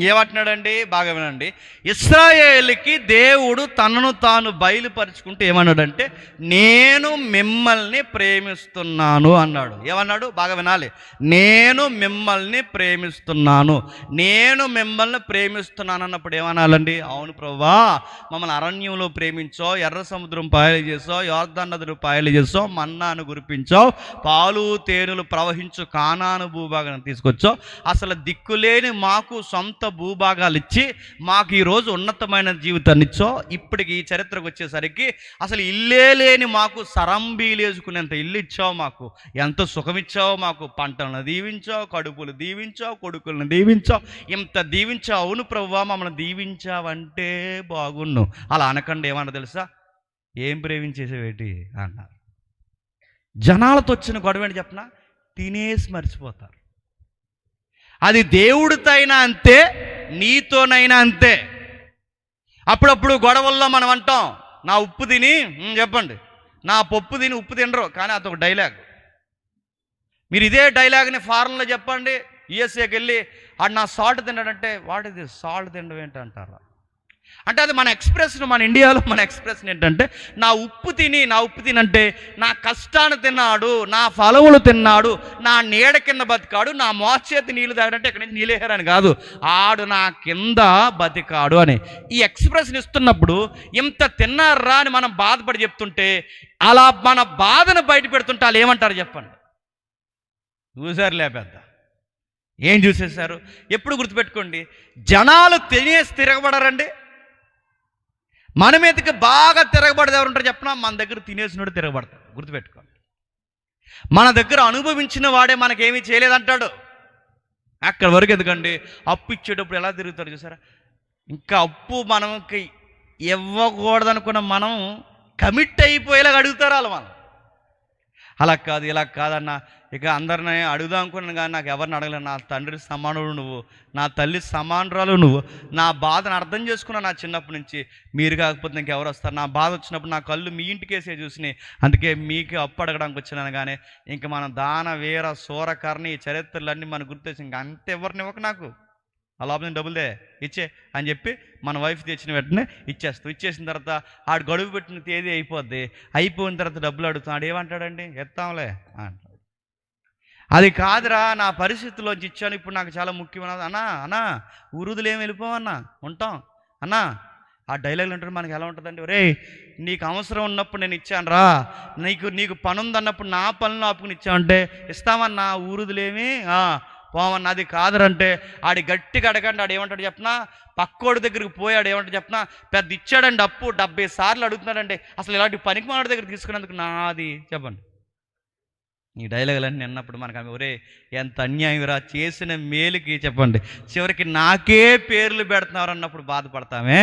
ఏమంటున్నాడండి, బాగా వినండి. ఇశ్రాయేలుకి దేవుడు తనను తాను బయలుపరుచుకుంటూ ఏమన్నాడంటే, నేను మిమ్మల్ని ప్రేమిస్తున్నాను అన్నాడు. ఏమన్నాడు, బాగా వినాలి. నేను మిమ్మల్ని ప్రేమిస్తున్నాను, నేను మిమ్మల్ని ప్రేమిస్తున్నాను అన్నప్పుడు ఏమనాలండి? అవును ప్రభువా, మమ్మల్ని అరణ్యంలో ప్రేమించావు, ఎర్ర సముద్రం పాయలు చేసావు, యోర్దాను నదులు పాయలు చేసావు, మన్నాను కురిపించావు, పాలు తేనెలు ప్రవహించు కానాను భూభాగాన్ని తీసుకొచ్చావు, అసలు దిక్కులేని మాకు సొంత భూభాగాలు ఇచ్చి మాకు ఈరోజు ఉన్నతమైన జీవితాన్ని ఇచ్చావు. ఇప్పటికి ఈ చరిత్రకు వచ్చేసరికి అసలు ఇల్లే లేని మాకు సరంబీలేసుకునేంత ఇల్లు ఇచ్చావు, మాకు ఎంత సుఖమిచ్చావు, మాకు పంటలను దీవించావు, కడుపులు దీవించావు, కొడుకులను దీవించావు, ఇంత దీవించావు. అవును ప్రభువా, మమ్మల్ని దీవించావంటే బాగున్ను. అలా అనకండి, ఏమన్నా తెలుసా, ఏం ప్రేమించేసేవేటి అన్నారు. జనాలతో వచ్చిన గొడవ ఏంటి చెప్పనా, తినేసి మర్చిపోతారు. అది దేవుడితో అయినా అంతే, నీతోనైనా అంతే. అప్పుడప్పుడు గొడవల్లో మనం అంటాం, నా ఉప్పు తిని చెప్పండి, నా పప్పు తిని ఉప్పు తినరు, కానీ అదొక డైలాగ్. మీరు ఇదే డైలాగ్ని ఫారెన్లో చెప్పండి, యుఎస్ఏకి వెళ్ళి ఆడు నా సాల్ట్ తిన్నాడంటే, వాడిది సాల్ట్ తినడం ఏంటంటారా? అంటే అది మన ఎక్స్ప్రెషన్, మన ఇండియాలో మన ఎక్స్ప్రెషన్ ఏంటంటే, నా ఉప్పు తినంటే నా కష్టాన్ని తిన్నాడు, నా ఫలములు తిన్నాడు, నా నీడ కింద బతికాడు, నా మోచేతి నీళ్ళు తాగాడంటే ఇక్కడి నుంచి నీళ్ళేహారని కాదు, ఆడు నా కింద బతికాడు అని ఈ ఎక్స్ప్రెషన్ ఇస్తున్నప్పుడు, ఇంత తిన్నారా అని మనం బాధపడి చెప్తుంటే, అలా మన బాధను బయట పెడుతుంటే వాళ్ళు ఏమంటారు చెప్పండి? చూసారు లేపెద్ద, ఏం చూసేశారు? ఎప్పుడు గుర్తుపెట్టుకోండి, జనాలు తినేసి తిరగబడరండి. మన మీదకి బాగా తిరగబడేది ఎవరుంటారు చెప్పినా, మన దగ్గర తినేసినోడు తిరగబడతాడు. గుర్తుపెట్టుకోండి, మన దగ్గర అనుభవించిన వాడే మనకేమీ చేయలేదంటాడు. అక్కడి వరకు ఎందుకండి, అప్పు ఇచ్చేటప్పుడు ఎలా తిరుగుతాడు చూసారా? ఇంకా అప్పు మనకి ఇవ్వకూడదనుకున్న మనం కమిట్ అయిపోయేలాగా అడుగుతారు వాళ్ళు. మనం అలా కాదు, ఇలా కాదన్న, ఇక అందరిని అడుగుదాం అనుకున్నాను కానీ నాకు ఎవరిని అడగలేదు. నా తండ్రి సమానుడు నువ్వు, నా తల్లి సమానురాలు నువ్వు, నా బాధను అర్థం చేసుకున్నా నా చిన్నప్పటి నుంచి. మీరు కాకపోతే ఇంకెవరు వస్తారు? నా బాధ వచ్చినప్పుడు నా కళ్ళు మీ ఇంటికేసే చూసినాయి, అందుకే మీకు అప్పు అడగడానికి వచ్చినాను. కానీ ఇంక మన దాన వీర సూరకర్ణి ఈ చరిత్రలన్నీ మనకు గుర్తొచ్చి ఇంక అంత ఎవరిని ఇవ్వక, నాకు ఆ లోపల డబ్బులదే ఇచ్చే అని చెప్పి మన వైఫ్ తెచ్చిన వెంటనే ఇచ్చేసిన తర్వాత ఆడు గడువు పెట్టిన తేదీ అయిపోయిన తర్వాత డబ్బులు అడుగుతాడు. ఏమంటాడండి? ఎత్తాంలే అంటాడు. అది కాదురా, నా పరిస్థితిలోంచి ఇచ్చాను, ఇప్పుడు నాకు చాలా ముఖ్యమైనది అన్నా ఊరుదులు ఏమి వెళ్ళిపోవన్నా, ఉంటాం అన్నా. ఆ డైలాగులు అంటారు మనకి ఎలా ఉంటుందండి, ఒరే నీకు అవసరం ఉన్నప్పుడు నేను ఇచ్చాను రా, నీకు పని ఉందన్నప్పుడు నా పనులు ఆపుకుని ఇచ్చామంటే ఇస్తామన్నా, ఊరుదులేమి పోవన్నా. అది కాదురంటే ఆడి గట్టిగా అడగండి, ఆడు ఏమంటాడు చెప్పనా, పక్కోడి దగ్గరికి పోయాడు ఏమంటాడు చెప్పనా, పెద్ద ఇచ్చాడండి అప్పు 70 సార్లు అడుగుతున్నాడండి, అసలు ఇలాంటి పనికి మానడి దగ్గర తీసుకున్నందుకు నాది చెప్పండి. ఈ డైలాగులన్నీ విన్నప్పుడు మనకు ఒరే ఎంత అన్యాయంరా, చేసిన మేలుకి చెప్పండి చివరికి నాకే పేర్లు పెడుతున్నారు అన్నప్పుడు బాధపడతామే.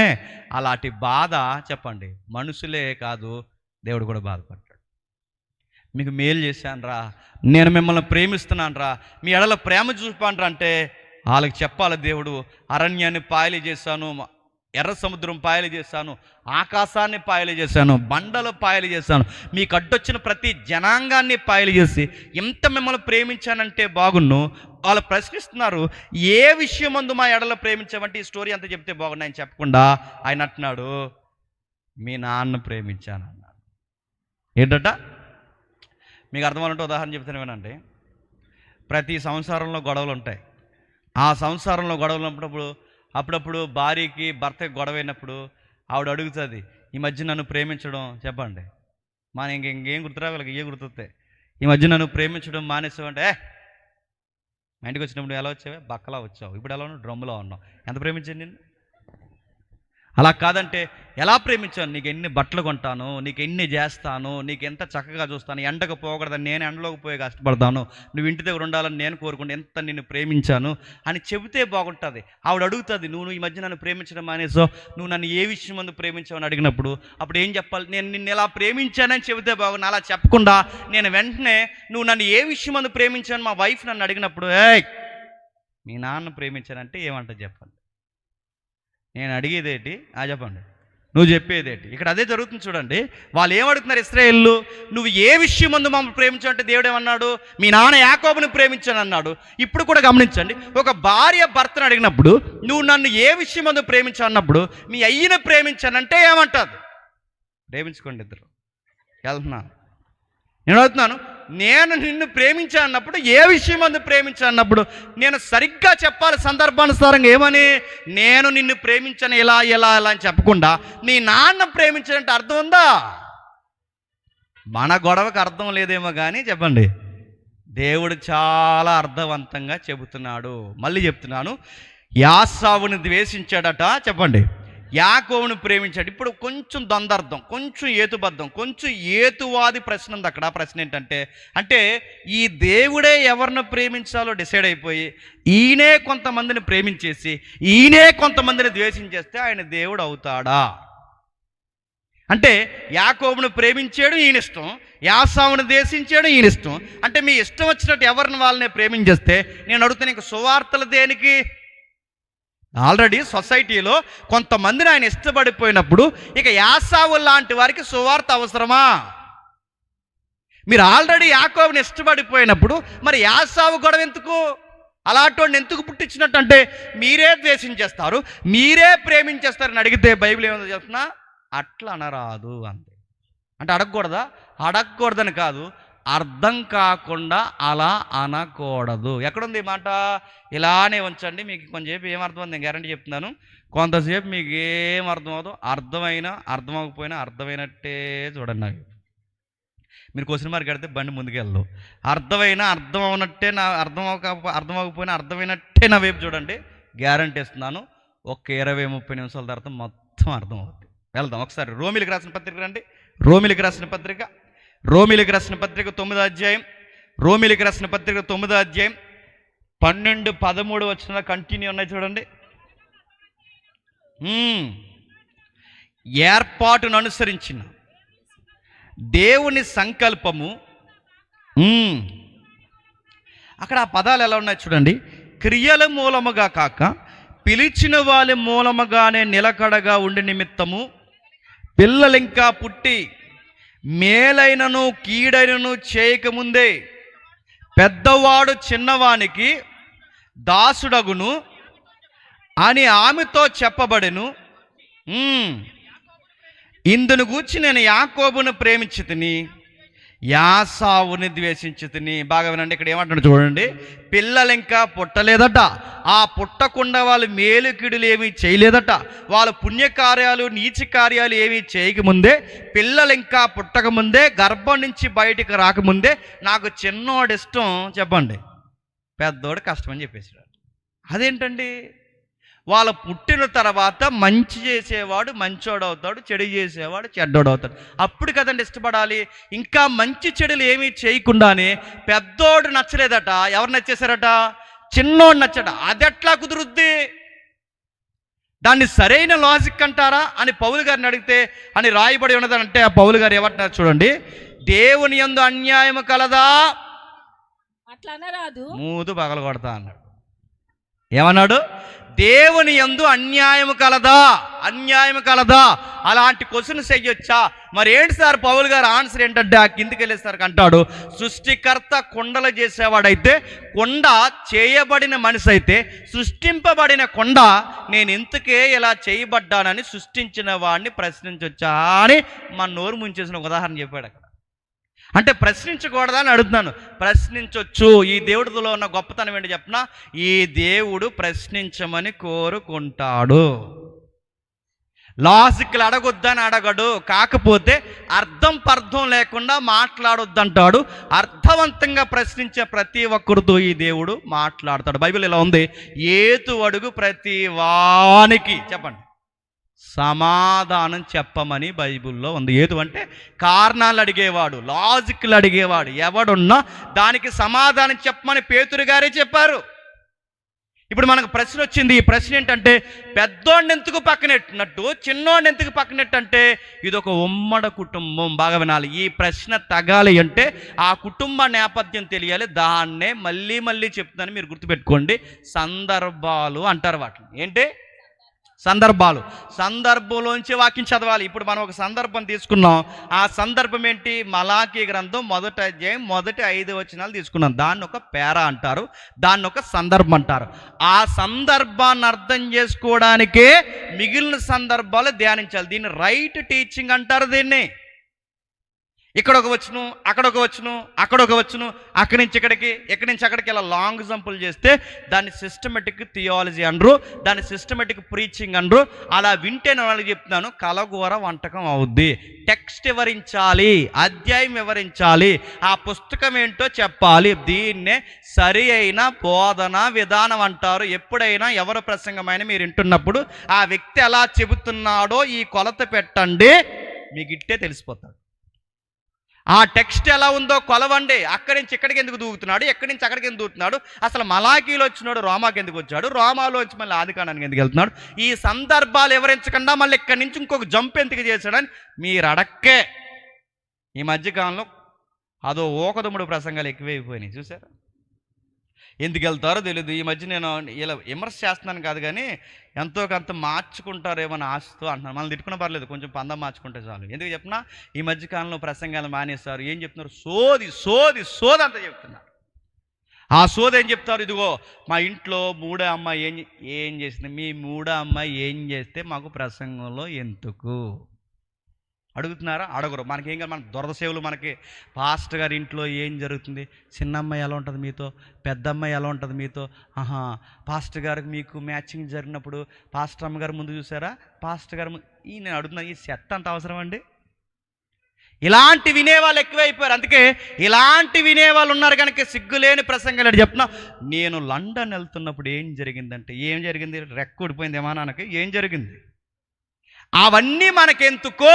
అలాంటి బాధ చెప్పండి మనుషులే కాదు, దేవుడు కూడా బాధపడతాడు. మీకు మేలు చేశానురా, నేను మిమ్మల్ని ప్రేమిస్తున్నాను రా, మీ ఎడల ప్రేమ చూపానురా అంటే వాళ్ళకి చెప్పాలి దేవుడు. అరణ్యాన్ని పాయలు చేశాను, ఎర్ర సముద్రం పాయలు చేశాను, ఆకాశాన్ని పాయలు చేశాను, బండలు పాయలు చేశాను, మీకు అడ్డొచ్చిన ప్రతి జనాంగాన్ని పాయలు చేసి ఎంత మిమ్మల్ని ప్రేమించానంటే బాగున్ను. వాళ్ళు ప్రశ్నిస్తున్నారు, ఏ విషయం ముందు మా ఎడలో ప్రేమించామంటే ఈ స్టోరీ అంతా చెప్తే బాగుండు. ఆయన చెప్పకుండా ఆయన అంటున్నాడు, మీ నాన్న ప్రేమించాను అన్నాడు. ఏంటట? మీకు అర్థమవునంటే ఉదాహరణ చెప్తాను వినండి. ప్రతి సంసారంలో గొడవలు ఉంటాయి. ఆ సంసారంలో గొడవలు ఉన్నప్పుడు అప్పుడప్పుడు భార్యకి భర్తకి గొడవ అయినప్పుడు ఆవిడ అడుగుతుంది, ఈ మధ్య నన్ను ప్రేమించడం చెప్పండి. మన ఇంకేం గుర్తురా, వీళ్ళకి ఏ గుర్తుతాయి. ఈ మధ్య నన్ను ప్రేమించడం మానేసావంటే, మా ఇంటికి వచ్చినప్పుడు ఎలా వచ్చావే, బక్కలా వచ్చావు, ఇప్పుడు ఎలా ఉన్నావు, డ్రమ్ములో ఉన్నావు, ఎంత ప్రేమించాను నిన్ను? అలా కాదంటే ఎలా ప్రేమించాను, నీకు ఎన్ని బట్టలు కొంటాను, నీకు ఎన్ని చేస్తాను, నీకు ఎంత చక్కగా చూస్తాను, ఎండకు పోకూడదని నేను ఎండలోకి పోయి కష్టపడతాను, నువ్వు ఇంటి దగ్గర ఉండాలని నేను కోరుకుంటే ఎంత నిన్ను ప్రేమించాను అని చెబితే బాగుంటుంది. ఆవిడ అడుగుతుంది, నువ్వు ఈ మధ్య నన్ను ప్రేమించడం మానేసావు, నువ్వు నన్ను ఏ విషయం ముందు ప్రేమించావు అని అడిగినప్పుడు అప్పుడు ఏం చెప్పాలి? నేను నిన్ను ఎలా ప్రేమించానని చెబితే బాగుంది. అలా చెప్పకుండా నేను వెంటనే నువ్వు నన్ను ఏ విషయం ముందు ప్రేమించాను మా వైఫ్ నన్ను అడిగినప్పుడు, మీ నాన్న ప్రేమించానంటే ఏమంటుంది చెప్పండి? నేను అడిగేదేంటి చెప్పండి, నువ్వు చెప్పేదేంటి? ఇక్కడ అదే జరుగుతుంది చూడండి. వాళ్ళు ఏమడుగుతున్నారు ఇశ్రాయేలు, నువ్వు ఏ విషయం ముందు మమ్మల్ని ప్రేమించావు అంటే దేవుడు ఏమన్నాడు? మీ నాన్న యాకోబుని ప్రేమించాను అన్నాడు. ఇప్పుడు కూడా గమనించండి, ఒక భార్య భర్తను అడిగినప్పుడు నువ్వు నన్ను ఏ విషయం ముందు ప్రేమించావు అన్నప్పుడు మీ అయ్యను ప్రేమించానంటే ఏమంటుంది? ప్రేమించుకోండి ఇద్దరు. వెళ్తున్నాను, నేను అడుగుతున్నాను, నేను నిన్ను ప్రేమించా అన్నప్పుడు ఏ విషయం అందు ప్రేమించా అన్నప్పుడు నేను సరిగ్గా చెప్పాలి సందర్భానుసారంగా. ఏమని? నేను నిన్ను ప్రేమించాను ఇలా ఇలా ఇలా అని చెప్పకుండా నీ నాన్న ప్రేమించానంటే అర్థం ఉందా? మన గొడవకు అర్థం లేదేమో కానీ చెప్పండి, దేవుడు చాలా అర్థవంతంగా చెబుతున్నాడు. మళ్ళీ చెప్తున్నాను, యాసావుని ద్వేషించాడట చెప్పండి, యాకోబును ప్రేమించాడు. ఇప్పుడు కొంచెం ద్వందార్థం, కొంచెం ఏతుబద్ధం, కొంచెం ఏతువాది ప్రశ్న ఉంది అక్కడ. ప్రశ్న ఏంటంటే, అంటే ఈ దేవుడే ఎవరిని ప్రేమించాలో డిసైడ్ అయిపోయి ఈయనే కొంతమందిని ప్రేమించేసి ఈయనే కొంతమందిని ద్వేషించేస్తే ఆయన దేవుడు అవుతాడా? అంటే యాకోబును ప్రేమించాడు ఈయన ఇష్టం, యాసావును ద్వేషించాడు ఈయన ఇష్టం. అంటే మీ ఇష్టం వచ్చినట్టు ఎవరిని వాళ్ళనే ప్రేమించేస్తే నేను అడుగుతాను, ఇంక సువార్తలు దేనికి? ఆల్రెడీ సొసైటీలో కొంతమందిని ఆయన ఇష్టపడిపోయినప్పుడు ఇక యాసావు లాంటి వారికి సువార్త అవసరమా? మీరు ఆల్రెడీ యాకోబుని ఇష్టపడిపోయినప్పుడు మరి యాసావు గొడవ ఎందుకు? అలాంటి వాడిని ఎందుకు పుట్టించినట్టు? అంటే మీరే ద్వేషించేస్తారు, మీరే ప్రేమించేస్తారని అడిగితే బైబిల్ ఏమో చెప్తున్నా, అట్లా అనరాదు అంతే. అంటే అడగకూడదా? అడగకూడదని కాదు, అర్థం కాకుండా అలా అనకూడదు. ఎక్కడుంది ఈ మాట? ఇలానే ఉంచండి, మీకు కొంచెంసేపు ఏమర్థమవుతుంది నేను గ్యారంటీ చెప్తున్నాను. కొంతసేపు మీకు ఏం అర్థమవుతుందో అర్థమైనా అర్థం అవ్వకపోయినా అర్థమైనట్టే చూడండి. నాకు మీరు క్వశ్చన్ మార్క్ కడితే బండి ముందుకెళ్ళదు. అర్థమైనా అర్థం అవునట్టే, నా అర్థం అవ్వకపోయినా అర్థమైనట్టే నా వైపు చూడండి, గ్యారంటీ ఇస్తున్నాను. ఒక 20-30 నిమిషాల తర్వాత మొత్తం అర్థం అవుతుంది. వెళ్దాం ఒకసారి రోమిలికి రాసిన పత్రిక రండి. రోమిలికి రాసిన పత్రిక 9వ అధ్యాయం, రోమిలికి రాసిన పత్రిక 9వ అధ్యాయం 12-13 వచనాలు కంటిన్యూ ఉన్నాయి చూడండి. ఏర్పాటును అనుసరించిన దేవుని సంకల్పము, అక్కడ ఆ పదాలు ఎలా ఉన్నాయి చూడండి. క్రియల మూలముగా కాక పిలిచిన వాళ్ళ మూలముగానే నిలకడగా ఉండి నిమిత్తము పిల్లలు ఇంకా పుట్టి మేలైనను కీడైనను చేయకముందే పెద్దవాడు చిన్నవానికి దాసుడగును అని ఆమెతో చెప్పబడెను. ఇందును గూర్చి నేను యాకోబును ప్రేమించితిని, యాసావుని ద్వేషించితిని. బాగా వినండి, ఇక్కడ ఏమంటాడు చూడండి. పిల్లలు ఇంకా పుట్టలేదట, ఆ పుట్టకుండా వాళ్ళు మేలుకిడులు ఏమీ చేయలేదట, వాళ్ళ పుణ్యకార్యాలు నీచ కార్యాలు ఏమీ చేయకముందే, పిల్లలు ఇంకా పుట్టకముందే, గర్భం నుంచి బయటికి రాకముందే నాకు చిన్నోడు ఇష్టం చెప్పండి, పెద్దోడు కష్టమని చెప్పేసాడు. అదేంటండి? వాళ్ళు పుట్టిన తర్వాత మంచి చేసేవాడు మంచోడు అవుతాడు, చెడు చేసేవాడు చెడ్డోడు అవుతాడు. అప్పుడు కదండి ఇష్టపడాలి. ఇంకా మంచి చెడులు ఏమీ చేయకుండానే పెద్దోడు నచ్చలేదట, ఎవరు నచ్చేశారట? చిన్నోడు నచ్చట. అది ఎట్లా కుదురుద్ది? దాన్ని సరైన లాజిక్ అంటారా అని పౌలు గారిని అడిగితే అని రాయబడి ఉన్నదంటే ఆ పౌలు గారు ఏమంటారు చూడండి, దేవుని యందు అన్యాయము కలదా, అట్లా అనరాదు, మూదు పగలగొడతా అన్నాడు. ఏమన్నాడు? దేవుని యందు అన్యాయము కలదా, అన్యాయము కలదా? అలాంటి క్వశ్చన్స్ చెయ్యొచ్చా? మరి ఏంటి సార్ పౌలు గారు ఆన్సర్ ఏంటంటే ఆ కిందికి వెళ్ళేసరికి అంటాడు, సృష్టికర్త కొండలు చేసేవాడైతే, కొండ చేయబడిన మనిషి అయితే, సృష్టింపబడిన కొండ నేను ఎందుకే ఇలా చేయబడ్డానని సృష్టించిన వాడిని ప్రశ్నించొచ్చా అని మన నోరు ముంచేసిన ఒక ఉదాహరణ చెప్పాడు అక్కడ. అంటే ప్రశ్నించకూడదా అని అడుగుతున్నాను. ప్రశ్నించవచ్చు. ఈ దేవుడిలో ఉన్న గొప్పతనం ఏంటి చెప్పనా? ఈ దేవుడు ప్రశ్నించమని కోరుకుంటాడు. లాజిక్లు అడగొద్దని అడగడు, కాకపోతే అర్థం పర్థం లేకుండా మాట్లాడొద్దంటాడు. అర్థవంతంగా ప్రశ్నించే ప్రతి ఒక్కరితో ఈ దేవుడు మాట్లాడతాడు. బైబిల్ ఇలా ఉంది, ఏతు అడుగు ప్రతి వానికి చెప్పండి సమాధానం చెప్పమని బైబిల్లో ఉంది. ఏదు అంటే కారణాలు అడిగేవాడు, లాజిక్లు అడిగేవాడు ఎవడున్నా దానికి సమాధానం చెప్పమని పేతురు గారే చెప్పారు. ఇప్పుడు మనకు ప్రశ్న వచ్చింది. ఈ ప్రశ్న ఏంటంటే, పెద్దోడిని ఎందుకు పక్కనెట్టినట్టు, చిన్నోడిని ఎందుకు పక్కనెట్టు అంటే, ఇది ఒక ఉమ్మడి కుటుంబం. బాగా వినాలి. ఈ ప్రశ్న తగాలి అంటే ఆ కుటుంబ నేపథ్యం తెలియాలి. దాన్నే మళ్ళీ మళ్ళీ చెప్తున్నాను, మీరు గుర్తుపెట్టుకోండి. సందర్భాలు అంటారు వాటిని. ఏంటి సందర్భాలు? సందర్భంలోంచి వాక్యం చదవాలి. ఇప్పుడు మనం ఒక సందర్భం తీసుకున్నాం. ఆ సందర్భం ఏంటి? మలాకీ గ్రంథం 1వ అధ్యాయం 1 5 వచనాలు తీసుకున్నాం. దాన్ని ఒక పేరా అంటారు, దాన్ని ఒక సందర్భం అంటారు. ఆ సందర్భాన్ని అర్థం చేసుకోవడానికే మిగిలిన సందర్భాలు ధ్యానించాలి. దీన్ని రైట్ టీచింగ్ అంటారు. దీన్ని ఇక్కడ ఒక వచ్చును, అక్కడ ఒక వచ్చును, అక్కడ ఒక వచ్చును, అక్కడి నుంచి ఇక్కడికి, ఎక్కడి నుంచి అక్కడికి ఇలా లాంగ్ జంపులు చేస్తే దాన్ని సిస్టమేటిక్ థియాలజీ అనరు, దాన్ని సిస్టమేటిక్ ప్రీచింగ్ అనరు. అలా వింటే నేను వాళ్ళకి చెప్తున్నాను, కలగూర వంటకం అవుద్ది. టెక్స్ట్ వివరించాలి, అధ్యాయం వివరించాలి, ఆ పుస్తకం ఏంటో చెప్పాలి. దీన్నే సరి అయిన బోధన విధానం అంటారు. ఎప్పుడైనా ఎవరు ప్రసంగమైన మీరు వింటున్నప్పుడు ఆ వ్యక్తి ఎలా చెబుతున్నాడో ఈ కొలత పెట్టండి, మీకు ఇట్టే తెలిసిపోతాడు. ఆ టెక్స్ట్ ఎలా ఉందో కొలవండి. అక్కడి నుంచి ఇక్కడికి ఎందుకు దూకుతున్నాడు, ఎక్కడి నుంచి అక్కడికి ఎందుకు దూకుతున్నాడు, అసలు మలాకీలో వచ్చినాడు రోమాకి ఎందుకు వచ్చాడు, రోమాలో వచ్చి మళ్ళీ ఆదికాండానికి ఎందుకు వెళ్తున్నాడు, ఈ సందర్భాలు వివరించకుండా మళ్ళీ ఇక్కడి నుంచి ఇంకొక జంప్ ఎందుకు చేశాడని మీరు అడక్కే. ఈ మధ్యకాలంలో అదో ఓకదమ్ముడు ప్రసంగాలు ఎక్కువైపోయినాయి, చూసారా? ఎందుకు వెళ్తారో తెలియదు. ఈ మధ్య నేను ఇలా విమర్శ చేస్తున్నాను కాదు, కానీ ఎంతో కొంత మార్చుకుంటారేమో అని ఆశతో అంటున్నాను. మనం తిట్టుకున్న పర్లేదు, కొంచెం పందం మార్చుకుంటే చాలు. ఎందుకు చెప్పినా ఈ మధ్యకాలంలో ప్రసంగాలు మానేస్తారు. ఏం చెప్తున్నారు? సోది సోది సోది అంతా చెప్తున్నారు. ఆ సోది ఏం చెప్తారు? ఇదిగో మా ఇంట్లో మూడో అమ్మాయి ఏం చేసింది, మీ మూడో అమ్మాయి ఏం చేస్తే మాకు ప్రసంగంలో ఎందుకు అడుగుతున్నారా? అడగరు. మనకేం కాదు, మన దొరద సేవలు మనకి. పాస్టర్ గారి ఇంట్లో ఏం జరుగుతుంది, చిన్న అమ్మాయి ఎలా ఉంటుంది మీతో, పెద్ద అమ్మాయి ఎలా ఉంటుంది మీతో, పాస్టర్ గారికి మీకు మ్యాచింగ్ జరిగినప్పుడు పాస్టర్ అమ్మగారు ముందు చూసారా, పాస్టర్ గారు నేను అడుగుతున్నా, ఈ సెట్ అంత అవసరం అండి? ఇలాంటి వినేవాళ్ళు ఎక్కువైపోయారు. అందుకే ఇలాంటి వినేవాళ్ళు ఉన్నారు కనుక సిగ్గులేని ప్రసంగాలు అని చెప్తున్నా. నేను లండన్ వెళ్తున్నప్పుడు ఏం జరిగిందంటే, ఏం జరిగింది? రెక్కూడిపోయింది విమానానికి. ఏం జరిగింది? అవన్నీ మనకెందుకో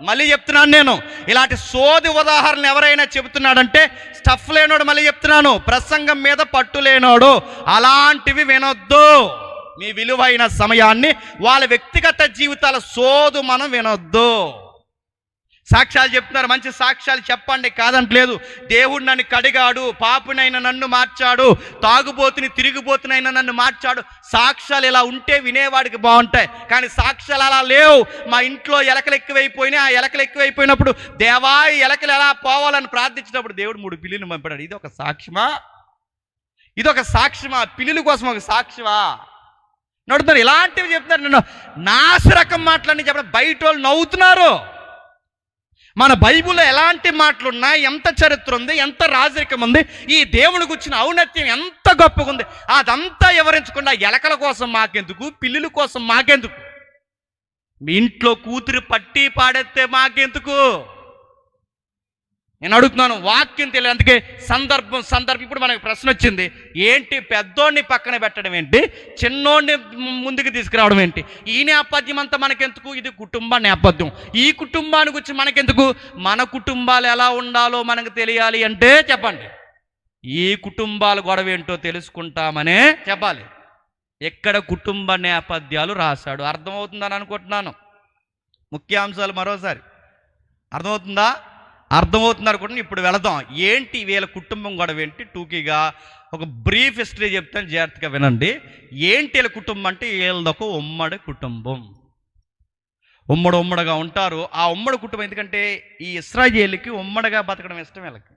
మళ్ళీ చెప్తున్నాను నేను. ఇలాంటి సోది ఉదాహరణలు ఎవరైనా చెబుతున్నాడంటే స్టఫ్ లేనోడు, మళ్ళీ చెప్తున్నాను, ప్రసంగం మీద పట్టు లేనోడు. అలాంటివి వినొద్దు. మీ విలువైన సమయాన్ని వాళ్ళ వ్యక్తిగత జీవితాల సోదు మనం వినొద్దు. సాక్ష్యాలు చెప్తున్నారు, మంచి సాక్ష్యాలు చెప్పండి, కాదంటలేదు. దేవుడు నన్ను కడిగాడు, పాపునైనా నన్ను మార్చాడు, తాగుబోతుని తిరిగిపోతునైనా నన్ను మార్చాడు. సాక్ష్యాలు ఇలా ఉంటే వినేవాడికి బాగుంటాయి, కానీ సాక్ష్యాలు అలా లేవు. మా ఇంట్లో ఎలకలు ఎక్కువైపోయినాయి. ఆ ఎలకలు ఎక్కువైపోయినప్పుడు దేవా ఈ ఎలకలు ఎలా పోవాలని ప్రార్థించినప్పుడు దేవుడు 3 పిల్లులు పంపాడు. ఇది ఒక సాక్ష్యమా? ఇదొక సాక్ష్యమా? పిల్లుల కోసం ఒక సాక్ష్యమా? నడుతున్నారు. ఇలాంటివి చెప్తున్నారు. నేను నాసిరకం మాటలన్నీ చెప్పడం బయట వాళ్ళు నవ్వుతున్నారు. మన బైబిల్లో ఎలాంటి మాటలున్నాయి, ఎంత చరిత్ర ఉంది, ఎంత రాజరికం ఉంది, ఈ దేవుడికి వచ్చిన ఔన్నత్యం ఎంత గొప్పగా ఉంది, అదంతా వివరించకుండా ఎలకల కోసం మాకెందుకు, పిల్లుల కోసం మాకెందుకు, మీ ఇంట్లో కూతురు పట్టి పాడెత్తే మాకెందుకు, నేను అడుగుతున్నాను, వాక్యం తెలియదు. అందుకే సందర్భం ఇప్పుడు మనకు ప్రశ్న వచ్చింది, ఏంటి పెద్దోడిని పక్కన పెట్టడం ఏంటి, చిన్నోడిని ముందుకు తీసుకురావడం ఏంటి? ఈ నేపథ్యం అంతా మనకెందుకు? ఇది కుటుంబ నేపథ్యం. ఈ కుటుంబాన్ని గురించి మనకెందుకు? మన కుటుంబాలు ఎలా ఉండాలో మనకు తెలియాలి అంటే చెప్పండి, ఈ కుటుంబాల గొడవ ఏంటో తెలుసుకుంటామనే చెప్పాలి. ఎక్కడ కుటుంబ నేపథ్యాలు రాశాడు. అర్థమవుతుందని అనుకుంటున్నాను. ముఖ్యాంశాలు మరోసారి అర్థమవుతుందా? అర్థమవుతుంది అనుకుంటున్నాను. ఇప్పుడు వెళదాం. ఏంటి వీళ్ళ కుటుంబం గొడవ ఏంటి? టూకీగా ఒక బ్రీఫ్ హిస్టరీ చెప్తాను, జాగ్రత్తగా వినండి. ఏంటి వీళ్ళ కుటుంబం అంటే, వీళ్ళదొక ఉమ్మడి కుటుంబం. ఉమ్మడిగా ఉంటారు. ఆ ఉమ్మడి కుటుంబం ఎందుకంటే ఈ ఇశ్రాయేలుకి ఉమ్మడిగా బతకడం ఇష్టం. వీళ్ళకి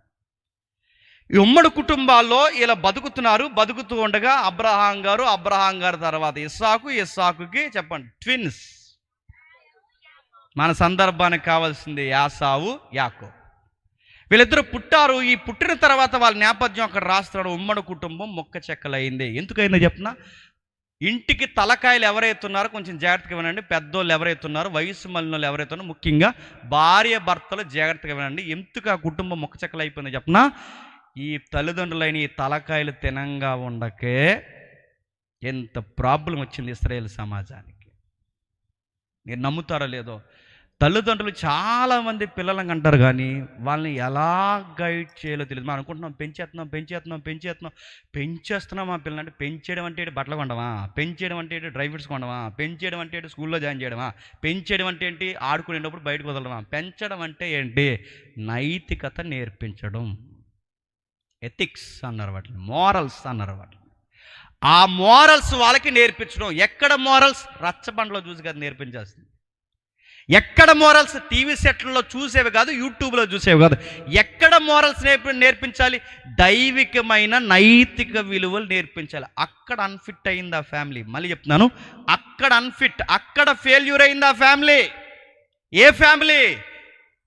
ఈ ఉమ్మడి కుటుంబాల్లో ఇలా బతుకుతూ ఉండగా అబ్రహాం గారు తర్వాత ఇస్సాకుకి చెప్పండి ట్విన్స్. మన సందర్భానికి కావాల్సింది యాసావు, యాకోబు. వీళ్ళిద్దరూ పుట్టారు. ఈ పుట్టిన తర్వాత వాళ్ళ నేపథ్యం అక్కడ రాస్తున్నాడు. ఉమ్మడి కుటుంబం మొక్క చెక్కలైంది. ఎందుకైందో చెప్పిన, ఇంటికి తలకాయలు ఎవరైతున్నారో కొంచెం జాగ్రత్తగా వినండి. పెద్దోళ్ళు ఎవరైతున్నారో, వయసు మళ్ళీ ఎవరైతున్నారో, ముఖ్యంగా భార్య భర్తలు జాగ్రత్తగా వినండి. ఎందుకు ఆ కుటుంబం మొక్క చెక్కలు అయిపోయిందో చెప్పిన, ఈ తల్లిదండ్రులైన ఈ తలకాయలు తినంగా ఉండకే ఎంత ప్రాబ్లం వచ్చింది ఇశ్రాయేలు సమాజానికి. మీరు నమ్ముతారో లేదో, తల్లిదండ్రులు చాలామంది పిల్లలను అంటారు కానీ వాళ్ళని ఎలా గైడ్ చేయాలో తెలియదు. మనం అనుకుంటున్నాం పెంచేస్తున్నాం ఆ పిల్లలు. అంటే పెంచేయడం అంటే బట్టలు కొనడమా, పెంచేయడం అంటే డ్రైవర్స్ కొనడమా, పెంచేయడం అంటే స్కూల్లో జాయిన్ చేయడమా, పెంచేయడం అంటే ఏంటి ఆడుకునేటప్పుడు బయటకు వదలడమా? పెంచడం అంటే ఏంటి? నైతికత నేర్పించడం. ఎథిక్స్ అన్నారు వాటిని, మోరల్స్ అన్నారు వాటిని. ఆ మోరల్స్ వాళ్ళకి నేర్పించడం. ఎక్కడ మోరల్స్? రచ్చబండలో చూసి కాదు నేర్పించాల్సింది. ఎక్కడ మోరల్స్? టీవీ సెట్లలో చూసేవి కాదు, యూట్యూబ్లో చూసేవి కాదు. ఎక్కడ మోరల్స్ నేర్పించాలి? దైవికమైన నైతిక విలువలు నేర్పించాలి. అక్కడ అన్ఫిట్ అయింది ఆ ఫ్యామిలీ. మళ్ళీ చెప్తున్నాను, అక్కడ అన్ఫిట్, అక్కడ ఫెయిల్యూర్ అయింది ఆ ఫ్యామిలీ. ఏ ఫ్యామిలీ?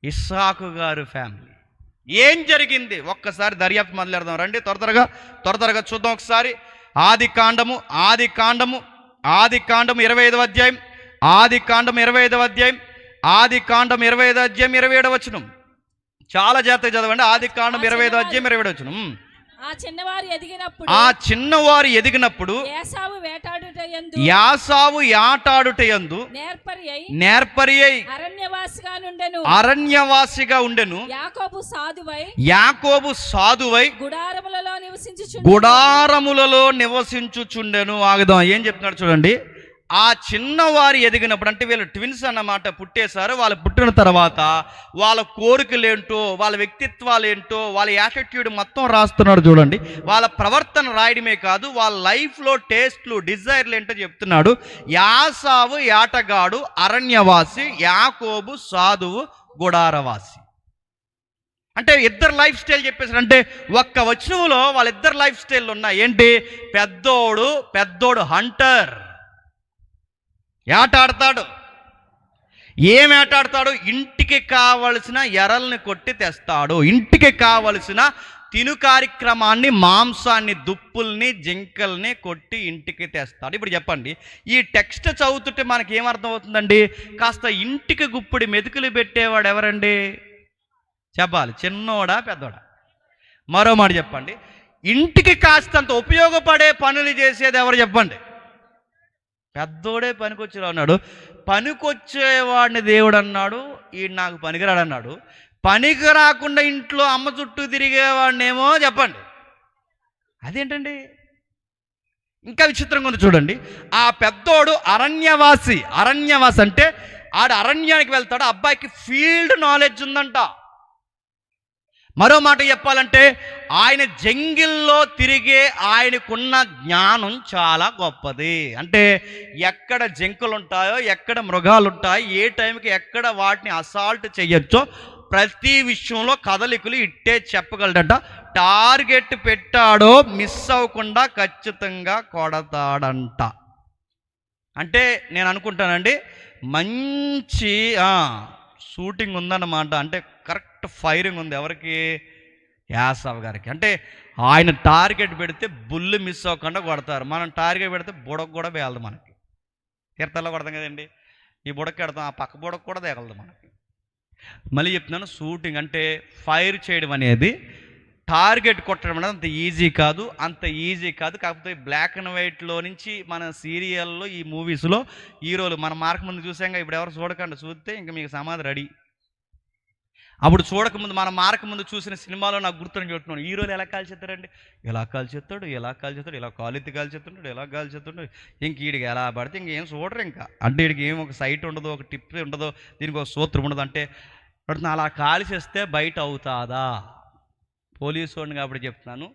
ఇస్సాకు గారు ఫ్యామిలీ. ఏం జరిగింది ఒక్కసారి దర్యాప్తు మొదలెడదాం రండి. త్వరగా చూద్దాం ఒకసారి. ఆది కాండము 25వ అధ్యాయం, ఆది కాండం 25వ అధ్యాయం 27వ వచనం. చాలా జాగ్రత్తగా చదవండి. ఆది కాండం 25వ అధ్యాయం 27వ వచనం. ఆ చిన్నవారు ఎదిగినప్పుడు యాసావు యాటాడుటయందు నేర్పరియై అరణ్యవాసిగా ఉండెను. యాకోబు సాధువై గుడారములలో నివసించుచుండెను. ఆగుదాం, ఏం చెప్తున్నాడు చూడండి. ఆ చిన్నవారు ఎదిగినప్పుడు అంటే వీళ్ళు ట్విన్స్ అన్నమాట, పుట్టేశారు. వాళ్ళు పుట్టిన తర్వాత వాళ్ళ కోరికలు ఏంటో, వాళ్ళ వ్యక్తిత్వాలు ఏంటో, వాళ్ళ యాటిట్యూడ్ మొత్తం రాస్తున్నాడు చూడండి. వాళ్ళ ప్రవర్తన రాయడమే కాదు, వాళ్ళ లైఫ్లో టేస్ట్లు, డిజైర్లు ఏంటో చెప్తున్నాడు. యాసావు యాటగాడు అరణ్యవాసి, యాకోబు సాధువు గుడారవాసి. అంటే ఇద్దరు లైఫ్ స్టైల్ చెప్పేసారు. అంటే ఒక్క వచనంలో వాళ్ళిద్దరు లైఫ్ స్టైల్ ఉన్నాయి. ఏంటి? పెద్దోడు హంటర్, ఏటాడతాడు. ఏం ఏటాడతాడు? ఇంటికి కావలసిన ఎరల్ని కొట్టి తెస్తాడు. ఇంటికి కావలసిన తిను కార్యక్రమాన్ని, మాంసాన్ని, దుప్పుల్ని, జింకల్ని కొట్టి ఇంటికి తెస్తాడు. ఇప్పుడు చెప్పండి, ఈ టెక్స్ట్ చదువుతుంటే మనకి ఏమర్థం అవుతుందండి? కాస్త ఇంటికి గుప్పిడి మెతుకులు పెట్టేవాడు ఎవరండి? చెప్పాలి, చిన్నోడా పెద్దోడా? మరో మాట చెప్పండి, ఇంటికి కాస్తంత ఉపయోగపడే పనులు చేసేది ఎవరు చెప్పండి? పెద్దోడే పనికొచ్చేలా ఉన్నాడు. పనికొచ్చేవాడిని దేవుడు అన్నాడు, ఈయన నాకు పనికిరాడు అన్నాడు. పనికి రాకుండా ఇంట్లో అమ్మ చుట్టూ తిరిగేవాడినేమో చెప్పండి. అదేంటండి? ఇంకా విచిత్రంగా ఉంది చూడండి. ఆ పెద్దోడు అరణ్యవాసి అంటే ఆడు అరణ్యానికి వెళ్తాడు. అబ్బాయికి ఫీల్డ్ నాలెడ్జ్ ఉందంట. మరో మాట చెప్పాలంటే ఆయన జంగిల్లో తిరిగే ఆయనకున్న జ్ఞానం చాలా గొప్పది. అంటే ఎక్కడ జింకలు ఉంటాయో, ఎక్కడ మృగాలు ఉంటాయో, ఏ టైంకి ఎక్కడ వాటిని అసాల్ట్ చేయొచ్చో ప్రతి విషయంలో కదలికలు ఇట్టే చెప్పగలడట. టార్గెట్ పెట్టాడో మిస్ అవ్వకుండా ఖచ్చితంగా కొడతాడంట. అంటే నేను అనుకుంటానండి, మంచి షూటింగ్ ఉందన్నమాట. అంటే కరెక్ట్ ఫైరింగ్ ఉంది. ఎవరికి? యాసావు గారికి. అంటే ఆయన టార్గెట్ పెడితే బుల్లు మిస్ అవ్వకుండా కొడతారు. మనం టార్గెట్ పెడితే బుడకు కూడా వేయలదు. మనకి తీర్థంలో కొడతాం కదండి, ఈ బుడకు పెడతాం, ఆ పక్క బుడకు కూడా తేగలదు మనకి. మళ్ళీ చెప్తున్నాను, షూటింగ్ అంటే ఫైర్ చేయడం అనేది, టార్గెట్ కొట్టడం అనేది అంత ఈజీ కాదు. కాకపోతే బ్లాక్ అండ్ వైట్లో నుంచి మన సీరియల్లో, ఈ మూవీస్లో హీరోలు మన మార్క్ ముందు చూసాక, ఇప్పుడు ఎవరు చూడకండి, చూస్తే ఇంకా మీకు సమాధి రెడీ. అప్పుడు చూడకముందు, మన మార్క్ ముందు చూసిన సినిమాలో నాకు గుర్తుని చెప్తున్నాను, హీరోలు ఎలా కాల్చేస్తారండి, ఎలా కాల్చేస్తాడు, ఇలా కాలెత్తి కాల్చేస్తుంటాడు, ఎలా కాల్చేస్తుంటాడు, ఇంక వీడికి ఎలా పడితే ఇంకేం చూడరు. ఇంకా అంటే వీడికి ఏం ఒక సైట్ ఉండదు, ఒక టిప్ ఉండదు, దీనికి ఒక సూత్రం ఉండదు. అంటే అలా కాల్చేస్తే బయట అవుతాదా? పోలీసు వాడిని కాబట్టి చెప్తున్నాను,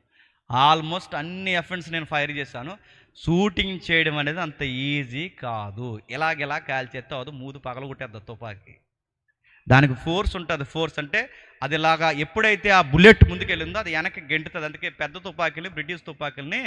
ఆల్మోస్ట్ అన్ని ఎఫెన్స్ నేను ఫైర్ చేశాను. షూటింగ్ చేయడం అనేది అంత ఈజీ కాదు. ఇలాగెలా కాల్చేస్తే అవదు, మూదు పగలగొట్టేద్దా తుపాకీ. దానికి ఫోర్స్ ఉంటుంది. ఫోర్స్ అంటే అది ఇలాగా ఎప్పుడైతే ఆ బుల్లెట్ ముందుకెళ్ళిందో అది వెనక్కి గెంటుతుంది. అందుకే పెద్ద తుపాకీలు, బ్రిటిష్ తుపాకీలని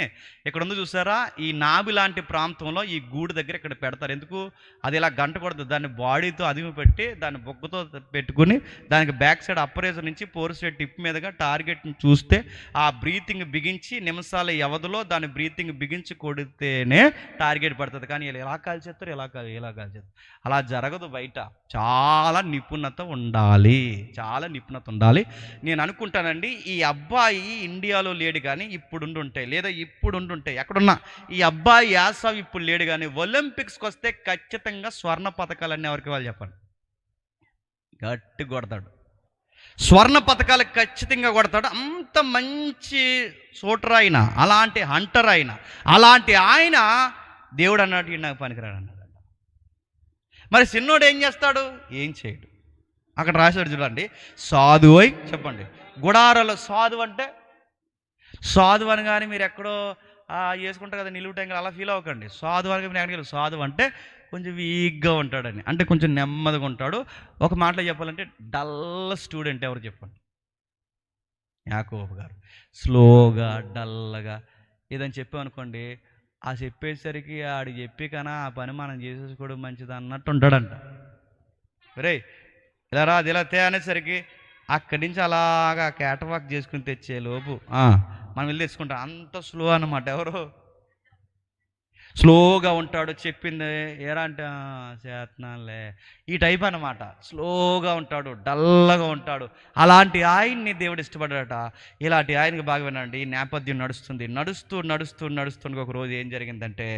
ఇక్కడ ఉంది చూసారా, ఈ నాభి లాంటి ప్రాంతంలో ఈ గూడు దగ్గర ఇక్కడ పెడతారు. ఎందుకు? అది ఇలా గంటకూడదు, దాన్ని బాడీతో అదిమి పెట్టి దాన్ని బొగ్గతో పెట్టుకుని దానికి బ్యాక్ సైడ్ అప్పరేజర్ నుంచి ఫోర్స్ టిప్ మీదుగా టార్గెట్ని చూస్తే ఆ బ్రీతింగ్ బిగించి నిమిషాల వ్యవధిలో దాన్ని బ్రీతింగ్ బిగించి కొడితేనే టార్గెట్ పడుతుంది. కానీ ఇలా కాల్చేస్తారు, ఇలా కాల్చేస్తారు. అలా జరగదు. బయట చాలా నిపుణత ఉండాలి, చాలా నిపుణత ఉండాలి. నేను అనుకుంటానండి, ఈ అబ్బాయి ఇండియాలో లేడు కానీ ఇప్పుడుండుంటాయి, లేదా ఇప్పుడుండుంటాయి ఎక్కడున్నా, ఈ అబ్బాయి యాసవ్ ఇప్పుడు లేడు కానీ ఒలింపిక్స్కి వస్తే ఖచ్చితంగా స్వర్ణ పథకాలన్నీ ఎవరికి వాళ్ళు చెప్పండి, గట్టి కొడతాడు. స్వర్ణ పథకాలు ఖచ్చితంగా కొడతాడు. అంత మంచి షూటర్ ఆయన, అలాంటి హంటర్ ఆయన, అలాంటి ఆయన దేవుడు అన్నట్టు ఈయన నాకు పనికిరాడు అన్నాడు. మరి చిన్నోడు ఏం చేస్తాడు? ఏం చేయడు. అక్కడ రాశాడు చూడండి, సాధువై, చెప్పండి, గుడారాలో సాధువు అంటే, సాధువు అని కానీ మీరు ఎక్కడో వేసుకుంటారు కదా నిలువు టైంలో, అలా ఫీల్ అవ్వకండి. సాధువు అని మీరు ఎక్కడికి, సాధువు అంటే కొంచెం వీక్గా ఉంటాడని, అంటే కొంచెం నెమ్మదిగా ఉంటాడు. ఒక మాటలో చెప్పాలంటే డల్ స్టూడెంట్. ఎవరు చెప్పండి? యాకోబు గారు. స్లోగా, డల్గా ఏదని చెప్పామనుకోండి, ఆ చెప్పేసరికి ఆడు చెప్పి కన్నా ఆ పని మనం చేసేసుకోవడం మంచిది అన్నట్టు ఉంటాడంట. రే ఇలా రా, అది ఇలా తే అనేసరికి అక్కడి నుంచి అలాగా క్యాటవాక్ చేసుకుని తెచ్చే లోపు మనం వెళ్ళి తెచ్చుకుంటాం. అంత స్లో అన్నమాట. ఎవరు స్లోగా ఉంటాడు, చెప్పింది ఏరా అంటే చేతనాలే, ఈ టైప్ అన్నమాట. స్లోగా ఉంటాడు, డల్గా ఉంటాడు. అలాంటి ఆయన్ని దేవుడు ఇష్టపడ్డాడట. ఇలాంటి ఆయనకి బాగా వినండి. నేపథ్యం నడుస్తూ ఒక రోజు ఏం జరిగిందంటే,